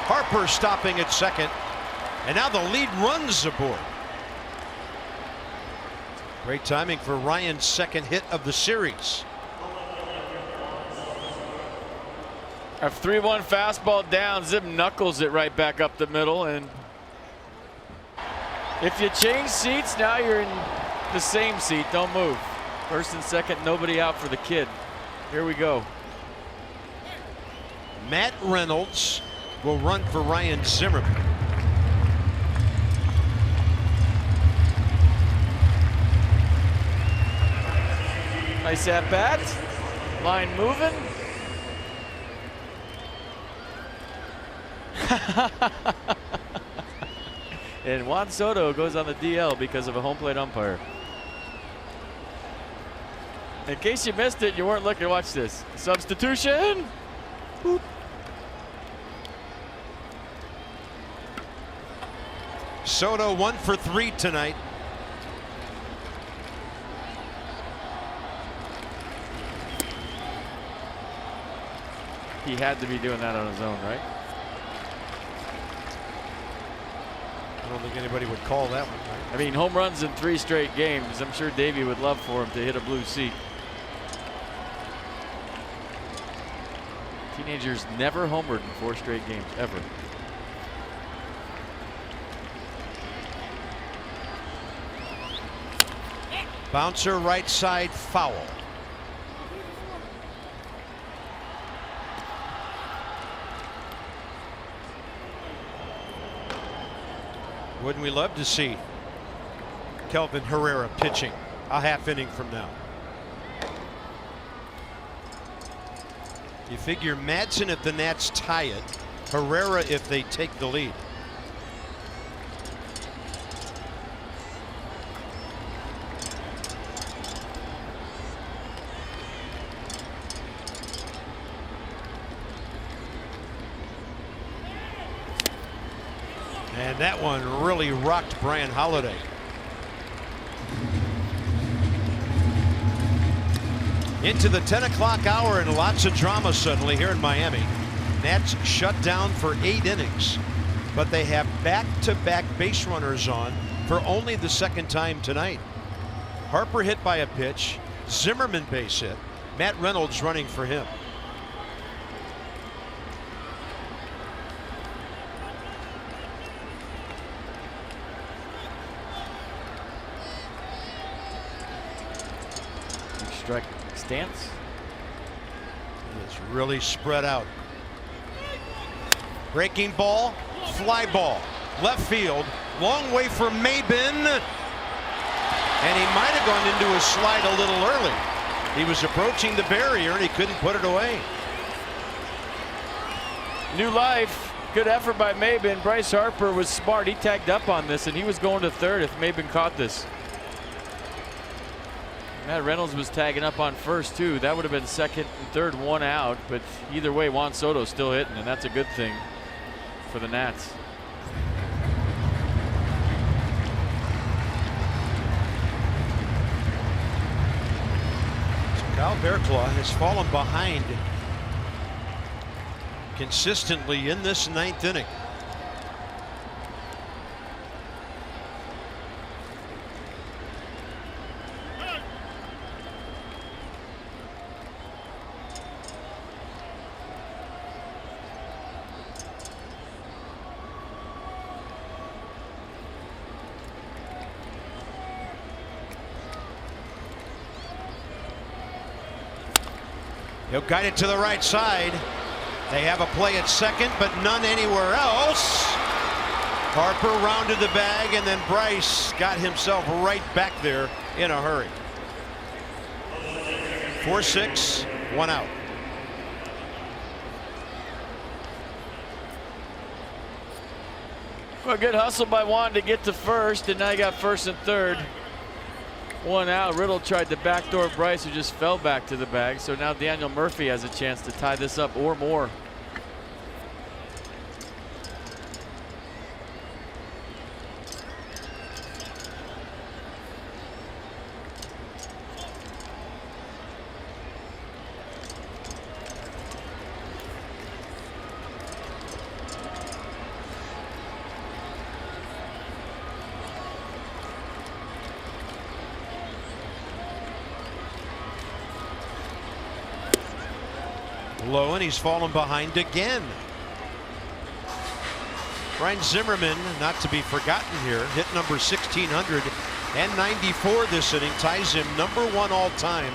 [SPEAKER 1] Harper stopping at second, and now the lead runs aboard. Great timing for Ryan's second hit of the series.
[SPEAKER 2] A 3-1 fastball down. Zim knuckles it right back up the middle. And if you change seats, now you're in the same seat. Don't move. First and second, nobody out for the kid. Here we go.
[SPEAKER 1] Matt Reynolds will run for Ryan Zimmerman.
[SPEAKER 2] Nice at bat. Line moving. And Juan Soto goes on the DL because of a home plate umpire. In case you missed it, you weren't looking, watch this. Substitution. Boop.
[SPEAKER 1] Soto 1 for 3 tonight.
[SPEAKER 2] He had to be doing that on his own, right?
[SPEAKER 1] I don't think anybody would call that one, right?
[SPEAKER 2] I mean, home runs in 3 straight games. I'm sure Davey would love for him to hit a blue seat. Teenagers never homered in 4 straight games, ever.
[SPEAKER 1] Bouncer right side foul. Wouldn't we love to see Kelvin Herrera pitching a half inning from now? You figure Madsen if the Nats tie it, Herrera if they take the lead. And that one really rocked Brian Holiday. Into the 10 o'clock hour and lots of drama suddenly here in Miami. Nats shut down for 8 innings, but they have back-to-back base runners on for only the second time tonight. Harper hit by a pitch, Zimmerman base hit, Matt Reynolds running for him.
[SPEAKER 2] strike stance.
[SPEAKER 1] It's really spread out. Breaking ball, fly ball, left field, long way for Maben. And he might have gone into a slide a little early. He was approaching the barrier and he couldn't put it away.
[SPEAKER 2] New life. Good effort by Maben. Bryce Harper was smart. He tagged up on this and he was going to third if Maben caught this. Matt Reynolds was tagging up on first too. That would have been second and third, one out. But either way, Juan Soto's still hitting, and that's a good thing for the Nats.
[SPEAKER 1] So Kyle Bearclaw has fallen behind consistently in this ninth inning. He'll guide it to the right side. They have a play at second, but none anywhere else. Harper rounded the bag, and then Bryce got himself right back there in a hurry. 4-6, one out.
[SPEAKER 2] Well, good hustle by Juan to get to first, and now you got first and third. One out. Riddle tried to backdoor Bryce, who just fell back to the bag. So now Daniel Murphy has a chance to tie this up or more.
[SPEAKER 1] Low, and he's fallen behind again. Brian Zimmerman, not to be forgotten here, hit number 1,694 this inning, ties him number one all time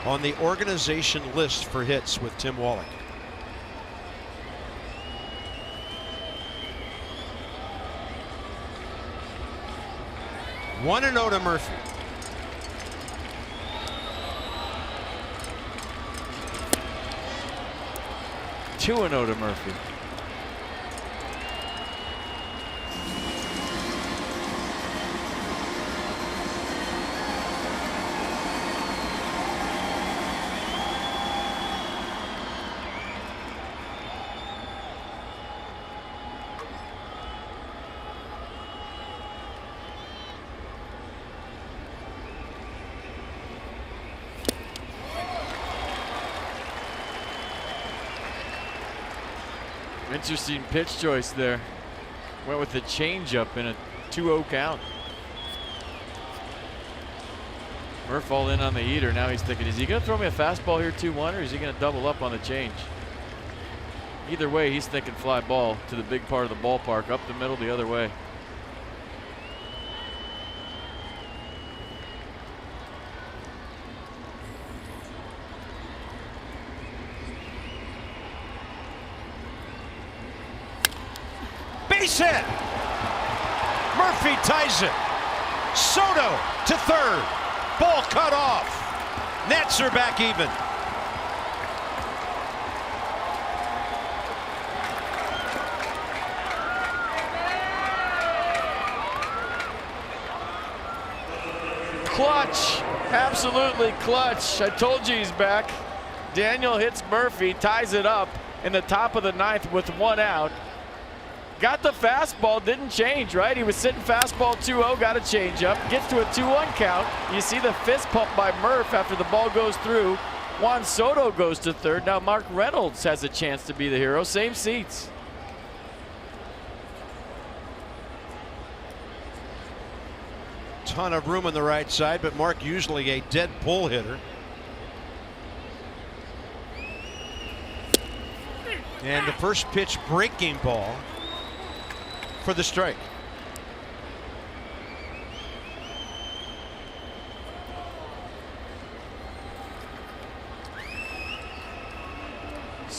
[SPEAKER 1] on the organization list for hits with Tim Wallach. One and 0 to Murphy.
[SPEAKER 2] 2-0 to Murphy. Interesting pitch choice there. Went with the changeup in a 2-0 count. Murph all in on the heater. Now he's thinking, is he going to throw me a fastball here 2-1, or is he going to double up on the change? Either way, he's thinking fly ball to the big part of the ballpark, up the middle the other way.
[SPEAKER 1] Base hit. Murphy ties it. Soto to third. Ball cut off. Nats are back even.
[SPEAKER 2] Clutch, absolutely clutch. I told you he's back. Daniel hits Murphy, ties it up in the top of the ninth with one out. Got the fastball, didn't change, right? He was sitting fastball 2-0, got a changeup, gets to a 2-1 count. You see the fist pump by Murph after the ball goes through. Juan Soto goes to third. Now Mark Reynolds has a chance to be the hero. Same seats.
[SPEAKER 1] Ton of room on the right side, but Mark usually a dead pull hitter. And the first pitch breaking ball for the strike.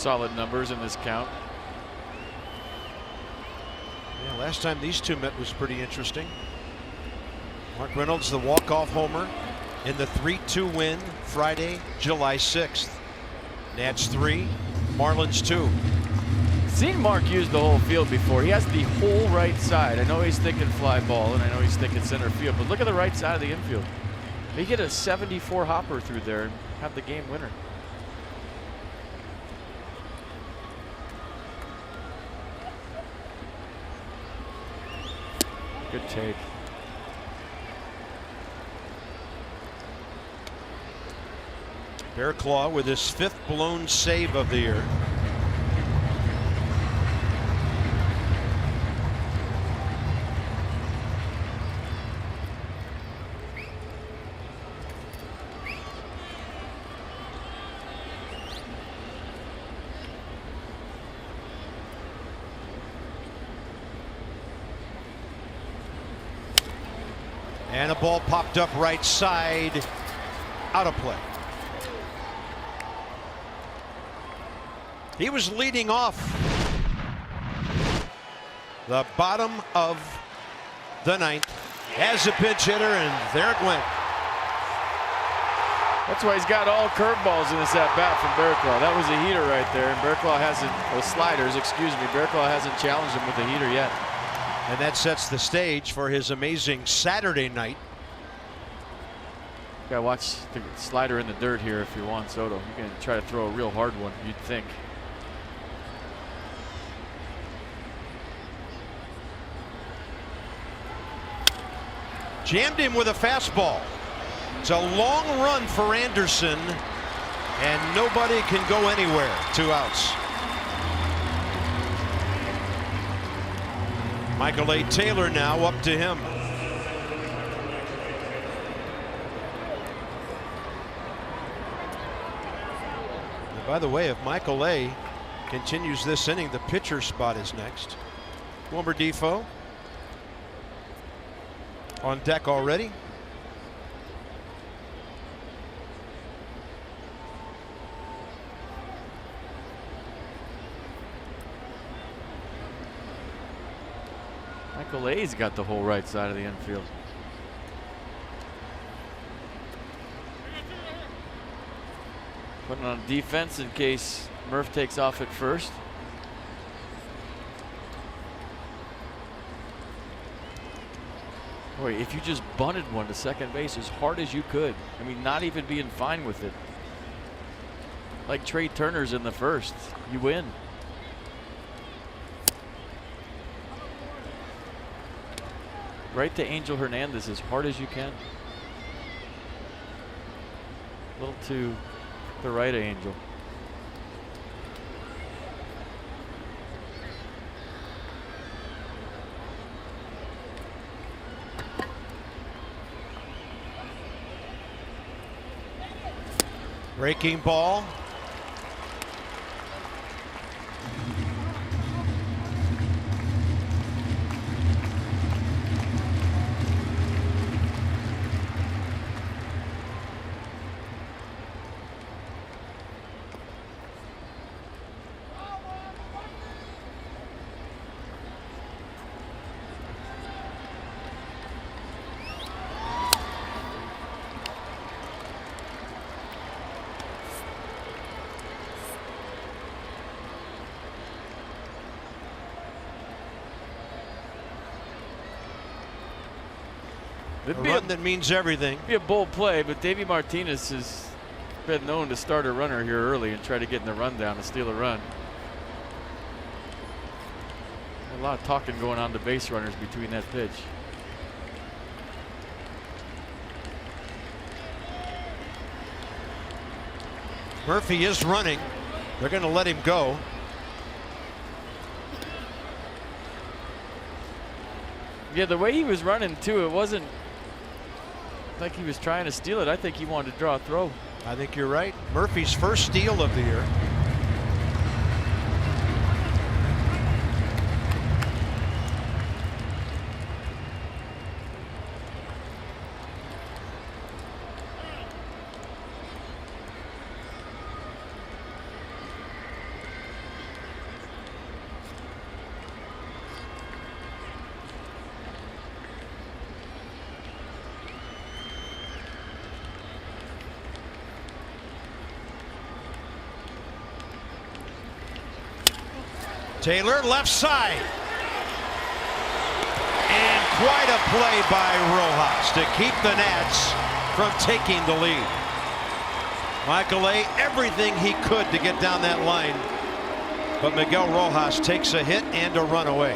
[SPEAKER 2] solid numbers in this count.
[SPEAKER 1] Yeah, last time these two met was pretty interesting. Mark Reynolds, the walk-off homer in the 3-2 win Friday, July 6th. Nats 3, Marlins 2.
[SPEAKER 2] Seen Mark use the whole field before. He has the whole right side. I know he's thinking fly ball, and I know he's thinking center field, but look at the right side of the infield. They get a 74 hopper through there and have the game winner. Good take.
[SPEAKER 1] Bearclaw with his 5th blown save of the year. And a ball popped up right side, out of play. He was leading off the bottom of the 9th as a pinch hitter, and there it went.
[SPEAKER 2] That's why he's got all curveballs in this at-bat from Bearclaw. That was a heater right there, and Bearclaw hasn't, sliders, excuse me, Bearclaw hasn't challenged him with a heater yet.
[SPEAKER 1] And that sets the stage for his amazing Saturday night.
[SPEAKER 2] Gotta watch the slider in the dirt here if you're Juan Soto. You're gonna try to throw a real hard one, you'd think.
[SPEAKER 1] Jammed him with a fastball. It's a long run for Anderson, and nobody can go anywhere. 2 outs. Michael A. Taylor now up to him. And by the way, if Michael A. continues this inning, the pitcher spot is next. Wilmer Defoe on deck already.
[SPEAKER 2] Michael A's got the whole right side of the infield. Putting on defense in case Murph takes off at first. Boy, if you just bunted one to second base as hard as you could, I mean, not even being fine with it, like Trey Turner's in the first, you win. Right to Angel Hernandez as hard as you can. A little to the right of Angel.
[SPEAKER 1] Breaking ball. A run that means everything.
[SPEAKER 2] Be a bold play, but Davey Martinez has been known to start a runner here early and try to get in the rundown to steal a run. A lot of talking going on to base runners between that pitch.
[SPEAKER 1] Murphy is running. They're going to let him go.
[SPEAKER 2] Yeah, the way he was running too, it wasn't like he was trying to steal it. I think he wanted to draw a throw.
[SPEAKER 1] I think you're right. Murphy's first steal of the year. Taylor, left side. And quite a play by Rojas to keep the Nats from taking the lead. Michael A. everything he could to get down that line, but Miguel Rojas takes a hit and a run away.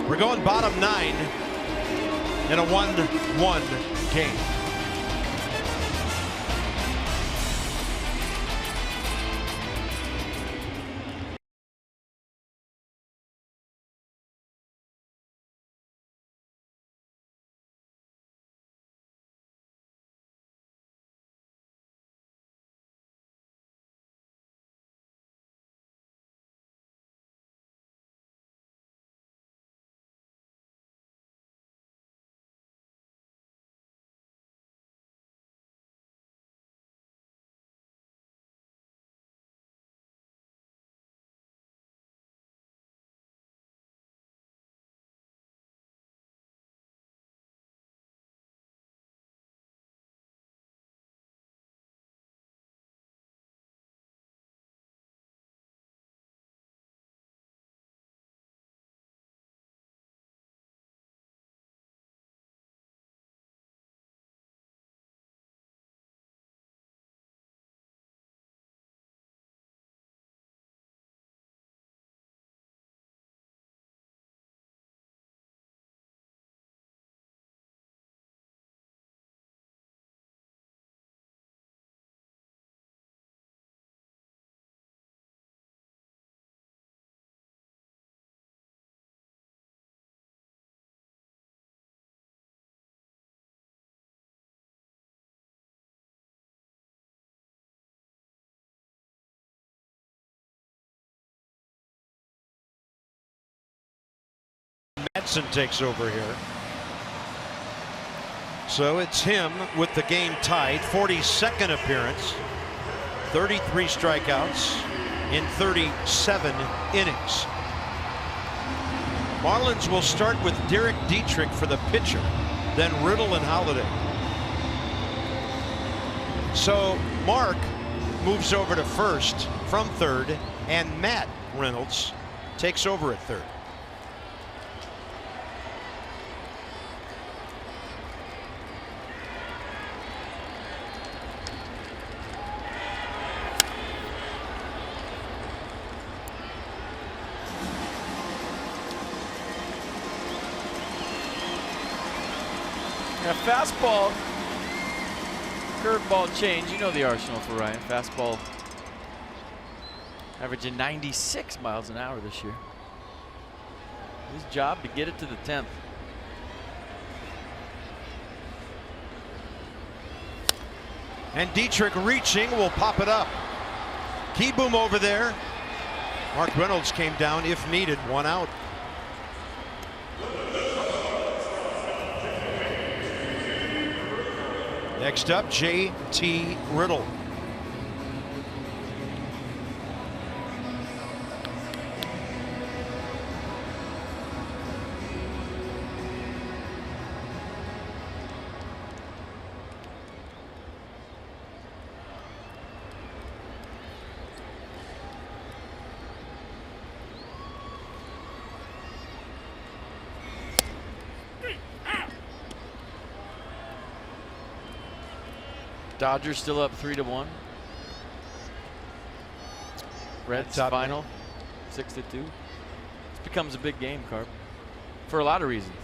[SPEAKER 1] We're going bottom 9 in a 1-1 game. Madsen takes over here. So it's him with the game tied. 42nd appearance. 33 strikeouts in 37 innings. Marlins will start with Derek Dietrich for the pitcher, then Riddle and Holiday. So Mark moves over to first from third, and Matt Reynolds takes over at third.
[SPEAKER 2] Now fastball, curveball change. You know the arsenal for Ryan. Fastball averaging 96 miles an hour this year. His job to get it to the 10th.
[SPEAKER 1] And Dietrich reaching will pop it up. Key boom over there. Mark Reynolds came down if needed. One out. Next up, J.T. Riddle.
[SPEAKER 2] Dodgers still up 3-1. Reds final 6-2. This becomes a big game, Carp, for a lot of reasons.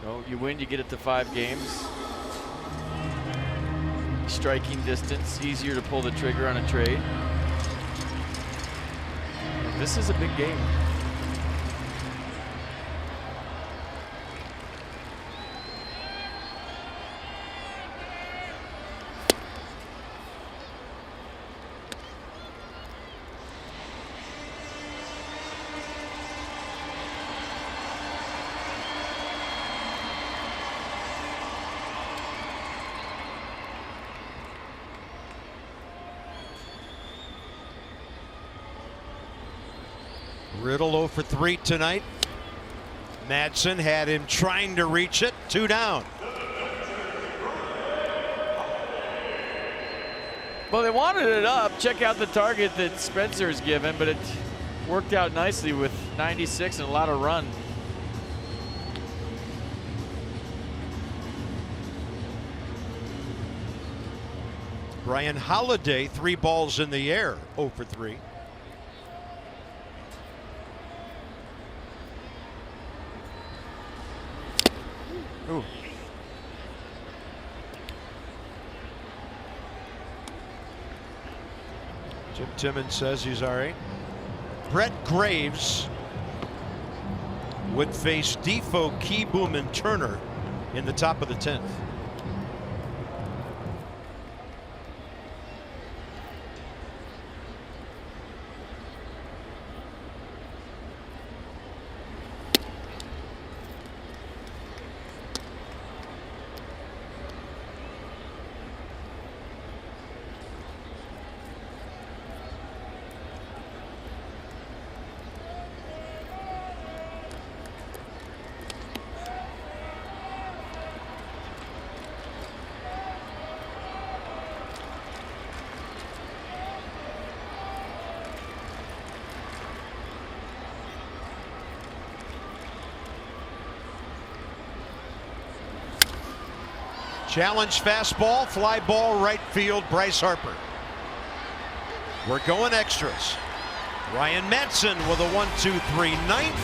[SPEAKER 2] No, you win, you get it to 5 games. Striking distance, easier to pull the trigger on a trade. This is a big game.
[SPEAKER 1] Riddle 0 for 3 tonight. Madsen had him trying to reach it. 2 down.
[SPEAKER 2] Well, they wanted it up. Check out the target that Spencer's given, but it worked out nicely with 96 and a lot of run.
[SPEAKER 1] Brian Holiday, 3 balls in the air, 0 for 3. Ooh. Jim Timmons says he's all right. Brett Graves would face Defoe, Keyboom, and Turner in the top of the 10th. Challenge fastball, fly ball, right field, Bryce Harper. We're going extras. Ryan Madsen with a 1-2-3 ninth.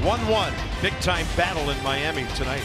[SPEAKER 1] 1-1. Big time battle in Miami tonight.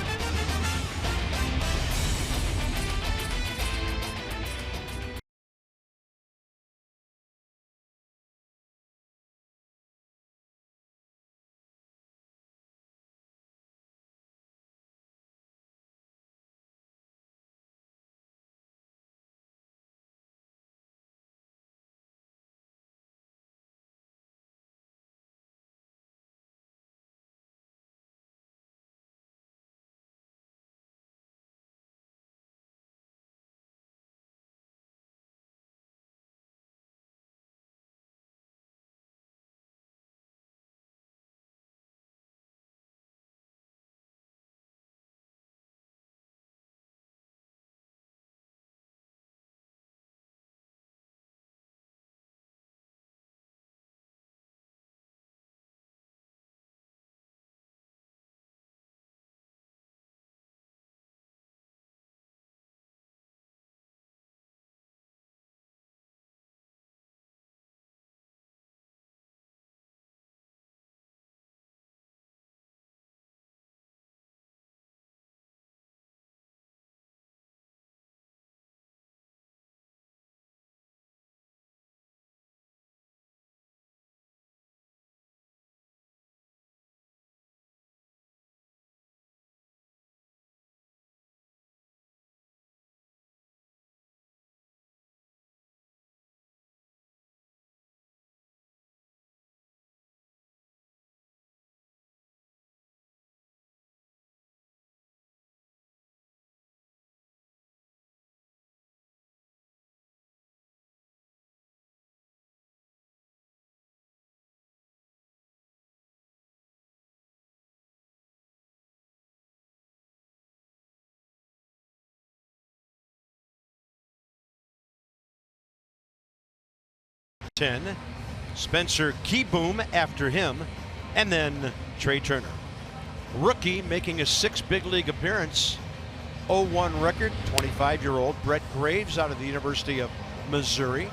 [SPEAKER 1] Spencer Keyboom after him, and then Trey Turner. Rookie making a 6th big league appearance. 0-1 record, 25-year-old Brett Graves out of the University of Missouri.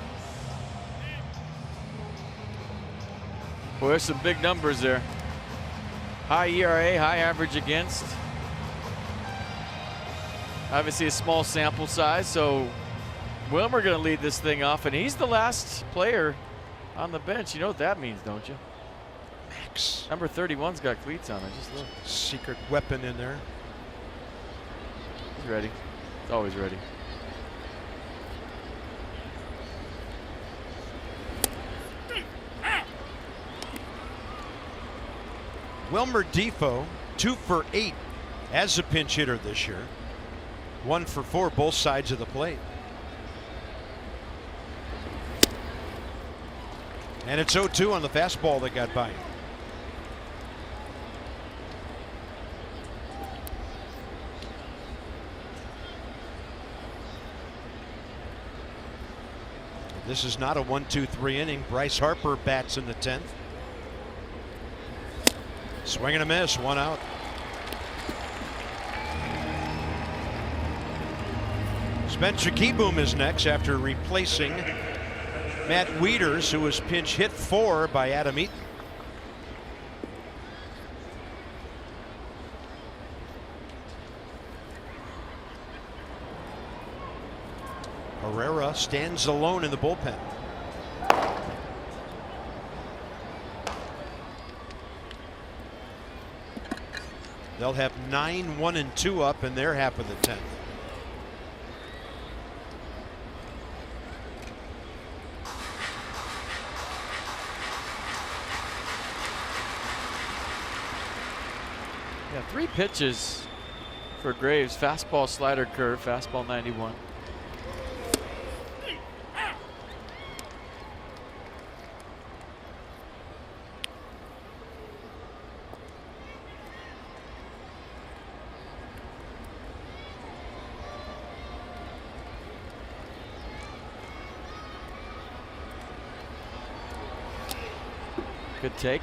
[SPEAKER 2] Well, there's some big numbers there. High ERA, high average against. Obviously a small sample size, so Wilmer going to lead this thing off, and he's the last player on the bench. You know what that means, don't you?
[SPEAKER 1] Max.
[SPEAKER 2] Number 31's got cleats on. I just looked.
[SPEAKER 1] Secret weapon in there.
[SPEAKER 2] He's ready. He's always ready.
[SPEAKER 1] Wilmer Defoe, 2 for 8 as a pinch hitter this year. 1 for 4 both sides of the plate. And it's 0-2 on the fastball that got by. This is not a 1-2-3 inning. Bryce Harper bats in the 10th. Swing and a miss, 1 out. Spencer Keyboom is next after replacing Matt Wieters, who was pinch hit for by Adam Eaton. Herrera stands alone in the bullpen. They'll have 9, 1 and 2 up in their half of the 10th.
[SPEAKER 2] Yeah, 3 pitches for Graves. Fastball, slider, curve. Fastball 91. Good take.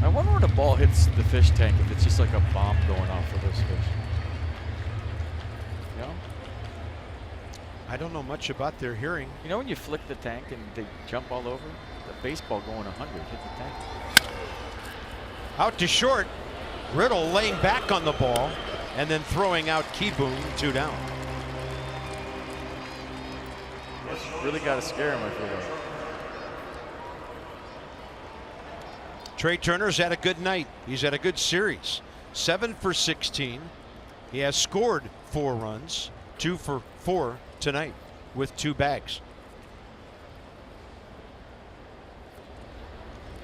[SPEAKER 2] I wonder when a ball hits the fish tank, if it's just like a bomb going off for those fish. You know?
[SPEAKER 1] I don't know much about their hearing.
[SPEAKER 2] You know when you flick the tank and they jump all over? The baseball going 100 hit the tank.
[SPEAKER 1] Out to short. Riddle laying back on the ball and then throwing out Keyboom, 2 down.
[SPEAKER 2] Really got to scare him, I feel like.
[SPEAKER 1] Trey Turner's had a good night. He's had a good series. 7 for 16. He has scored 4 runs, 2 for 4 tonight with 2 bags.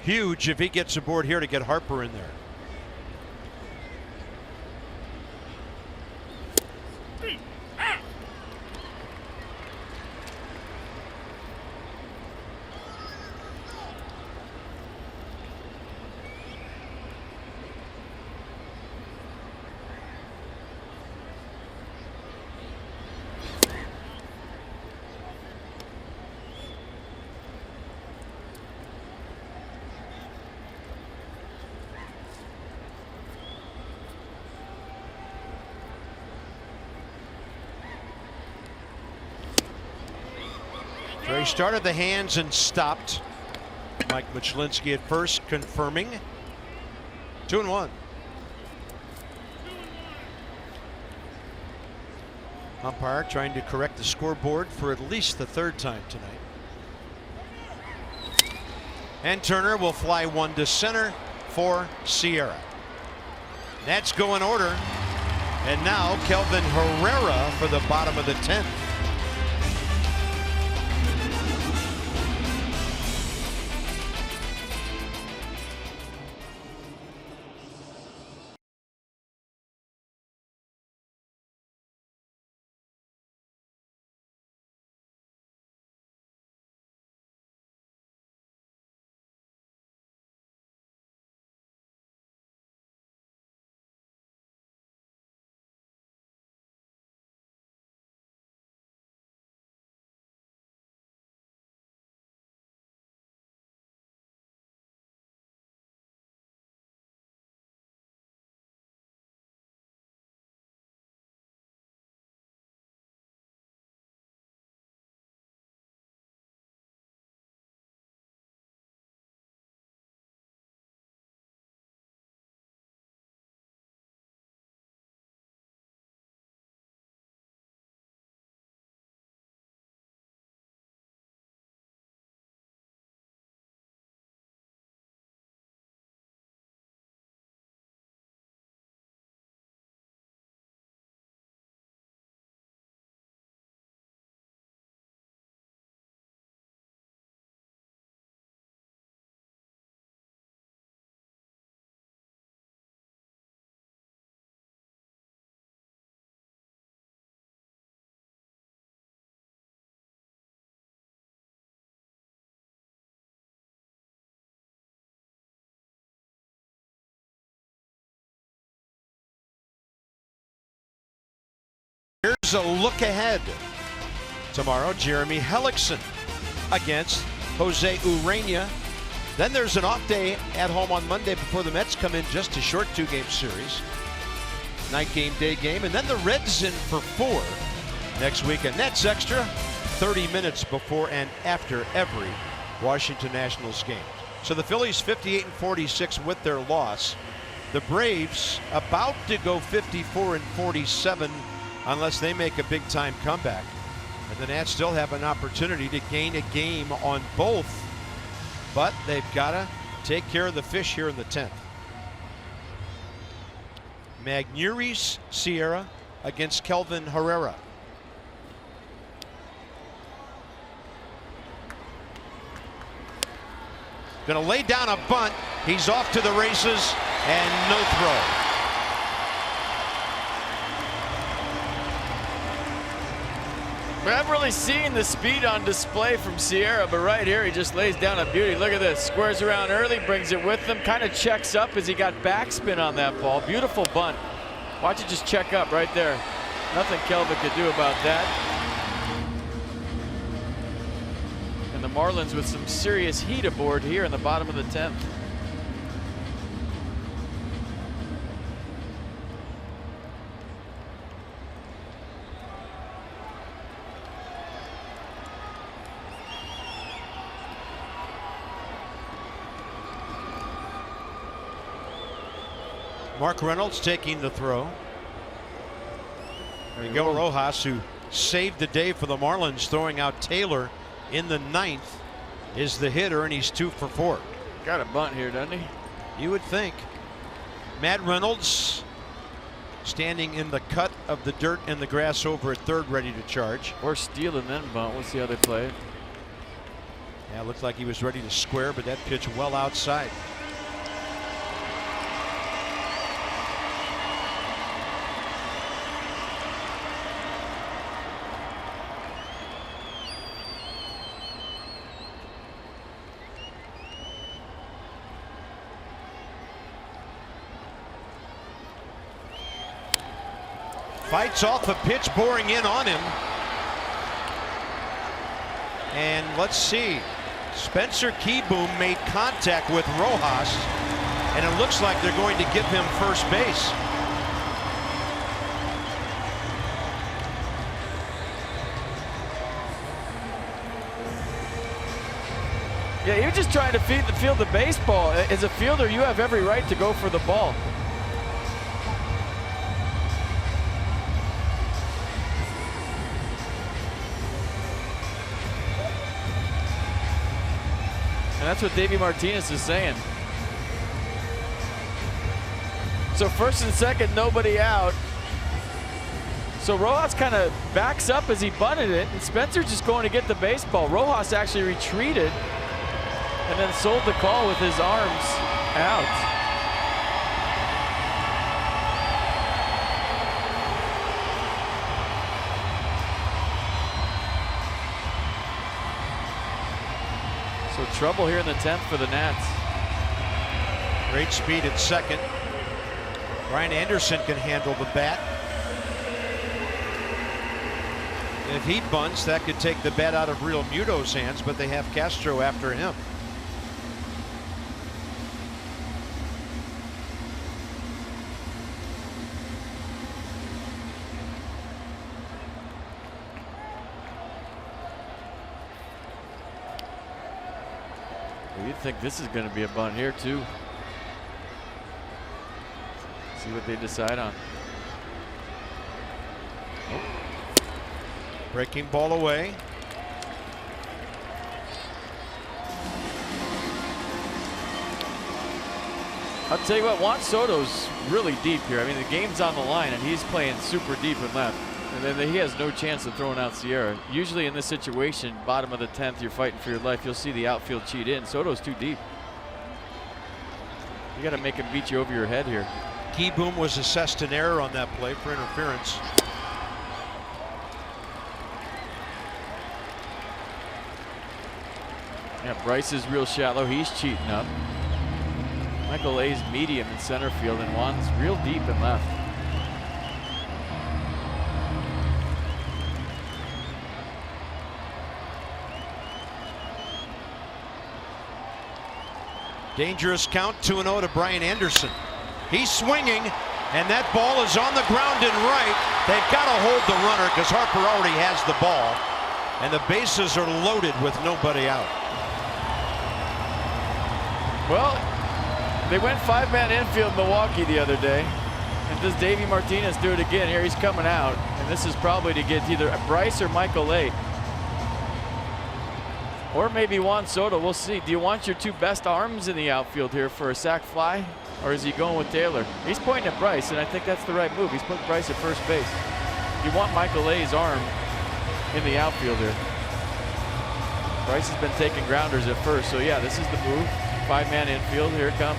[SPEAKER 1] Huge if he gets aboard here to get Harper in there. Trey started the hands and stopped. Mike Muchlinski at first, confirming. 2-1. Umpire trying to correct the scoreboard for at least the 3rd time tonight. And Turner will fly 1 to center for Sierra. That's go in order. And now Kelvin Herrera for the bottom of the 10th. Here's a look ahead. Tomorrow, Jeremy Hellickson against Jose Urena. Then there's an off day at home on Monday before the Mets come in, just a short 2-game series. Night game, day game, and then the Reds in for 4 next week. And that's extra 30 minutes before and after every Washington Nationals game. So the Phillies 58-46 with their loss. The Braves about to go 54-47 unless they make a big time comeback. And the Nats still have an opportunity to gain a game on both, but they've got to take care of the fish here in the 10th. Magneuris Sierra against Kelvin Herrera. Going to lay down a bunt. He's off to the races and no throw.
[SPEAKER 2] We haven't really seen the speed on display from Sierra, but right here he just lays down a beauty. Look at this. Squares around early, brings it with him, kind of checks up as he got backspin on that ball. Beautiful bunt. Watch it just check up right there. Nothing Kelvin could do about that. And the Marlins with some serious heat aboard here in the bottom of the 10th.
[SPEAKER 1] Mark Reynolds taking the throw. Miguel Rojas, who saved the day for the Marlins, throwing out Taylor in the 9th, is the hitter, and he's 2 for 4.
[SPEAKER 2] Got a bunt here, doesn't he?
[SPEAKER 1] You would think. Matt Reynolds standing in the cut of the dirt and the grass over at third, ready to charge.
[SPEAKER 2] Or steal and then bunt. We'll see how they play it.
[SPEAKER 1] Yeah, it looked like he was ready to square, but that pitch well outside. Fights off a pitch boring in on him. And let's see. Spencer Keyboom made contact with Rojas, and it looks like they're going to give him first base.
[SPEAKER 2] Yeah, he was just trying to field the baseball. As a fielder, you have every right to go for the ball. And that's what Davey Martinez is saying. So first and second, nobody out. So Rojas kind of backs up as he bunted it, and Spencer's just going to get the baseball. Rojas actually retreated and then sold the call with his arms out. So trouble here in the 10th for the Nats.
[SPEAKER 1] Great speed at second. Brian Anderson can handle the bat. If he bunts, that could take the bat out of Real Muto's hands, but they have Castro after him.
[SPEAKER 2] You'd think this is going to be a bunt here too. See what they decide on.
[SPEAKER 1] Oh. Breaking ball away.
[SPEAKER 2] I'll tell you what, Juan Soto's really deep here. I mean, the game's on the line and he's playing super deep and left. And then he has no chance of throwing out Sierra. Usually in this situation, bottom of the 10th, you're fighting for your life. You'll see the outfield cheat in. Soto's too deep. You got to make him beat you over your head here.
[SPEAKER 1] Keyboom was assessed an error on that play for interference.
[SPEAKER 2] Yeah, Bryce is real shallow. He's cheating up. Michael A's medium in center field, and Juan's real deep and left.
[SPEAKER 1] Dangerous count, 2-0 to Brian Anderson. He's swinging, and that ball is on the ground and right. They've got to hold the runner because Harper already has the ball, and the bases are loaded with nobody out.
[SPEAKER 2] Well, they went 5-man infield Milwaukee the other day. And does Davey Martinez do it again? Here he's coming out, and this is probably to get either Bryce or Michael A. Or maybe Juan Soto. We'll see. Do you want your two best arms in the outfield here for a sac fly, or is he going with Taylor? He's pointing at Bryce, and I think that's the right move. He's putting Bryce at first base. You want Michael A's arm in the outfield here. Bryce has been taking grounders at first, so yeah, this is the move. 5-man infield. Here it comes.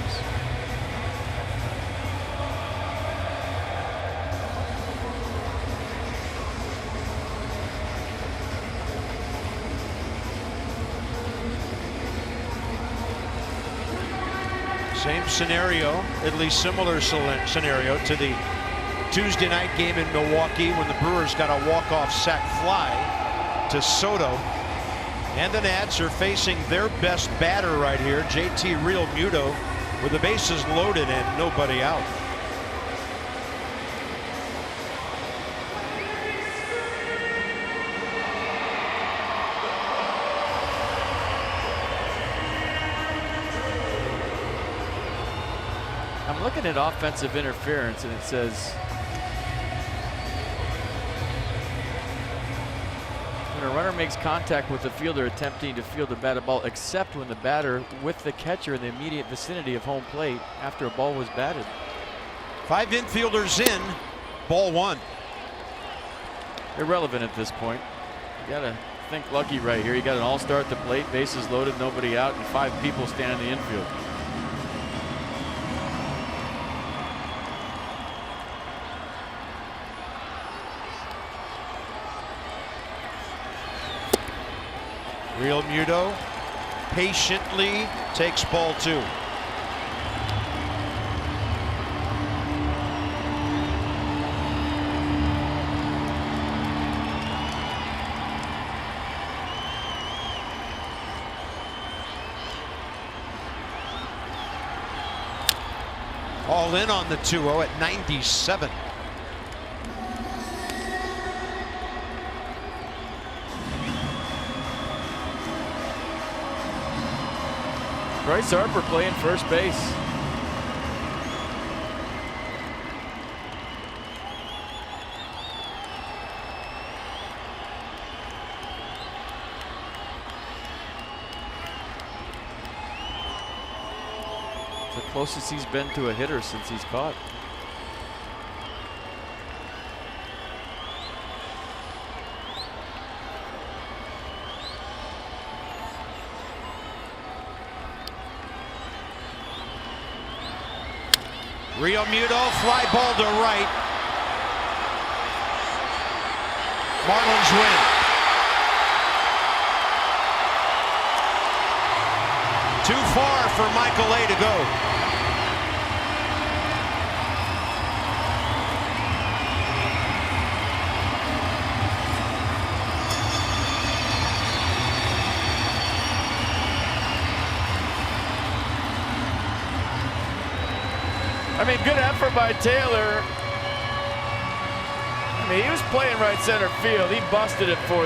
[SPEAKER 1] Same scenario, at least similar scenario to the Tuesday night game in Milwaukee when the Brewers got a walk-off sac fly to Soto. And the Nats are facing their best batter right here, JT Realmuto, with the bases loaded and nobody out.
[SPEAKER 2] I'm looking at offensive interference, and it says when a runner makes contact with the fielder attempting to field a batted ball, except when the batter with the catcher in the immediate vicinity of home plate after a ball was batted.
[SPEAKER 1] 5 infielders in, ball 1.
[SPEAKER 2] Irrelevant at this point. You gotta think lucky right here. You got an all-star at the plate, bases loaded, nobody out, and 5 people stand in the infield.
[SPEAKER 1] Realmuto patiently takes ball 2. All in on the 2-0 at 97.
[SPEAKER 2] Bryce Harper playing first base. It's the closest he's been to a hitter since he's caught.
[SPEAKER 1] Realmuto, fly ball to right. Marlins win. Too far for Michael A to go.
[SPEAKER 2] I mean, good effort by Taylor. I mean, he was playing right center field. He busted it for them.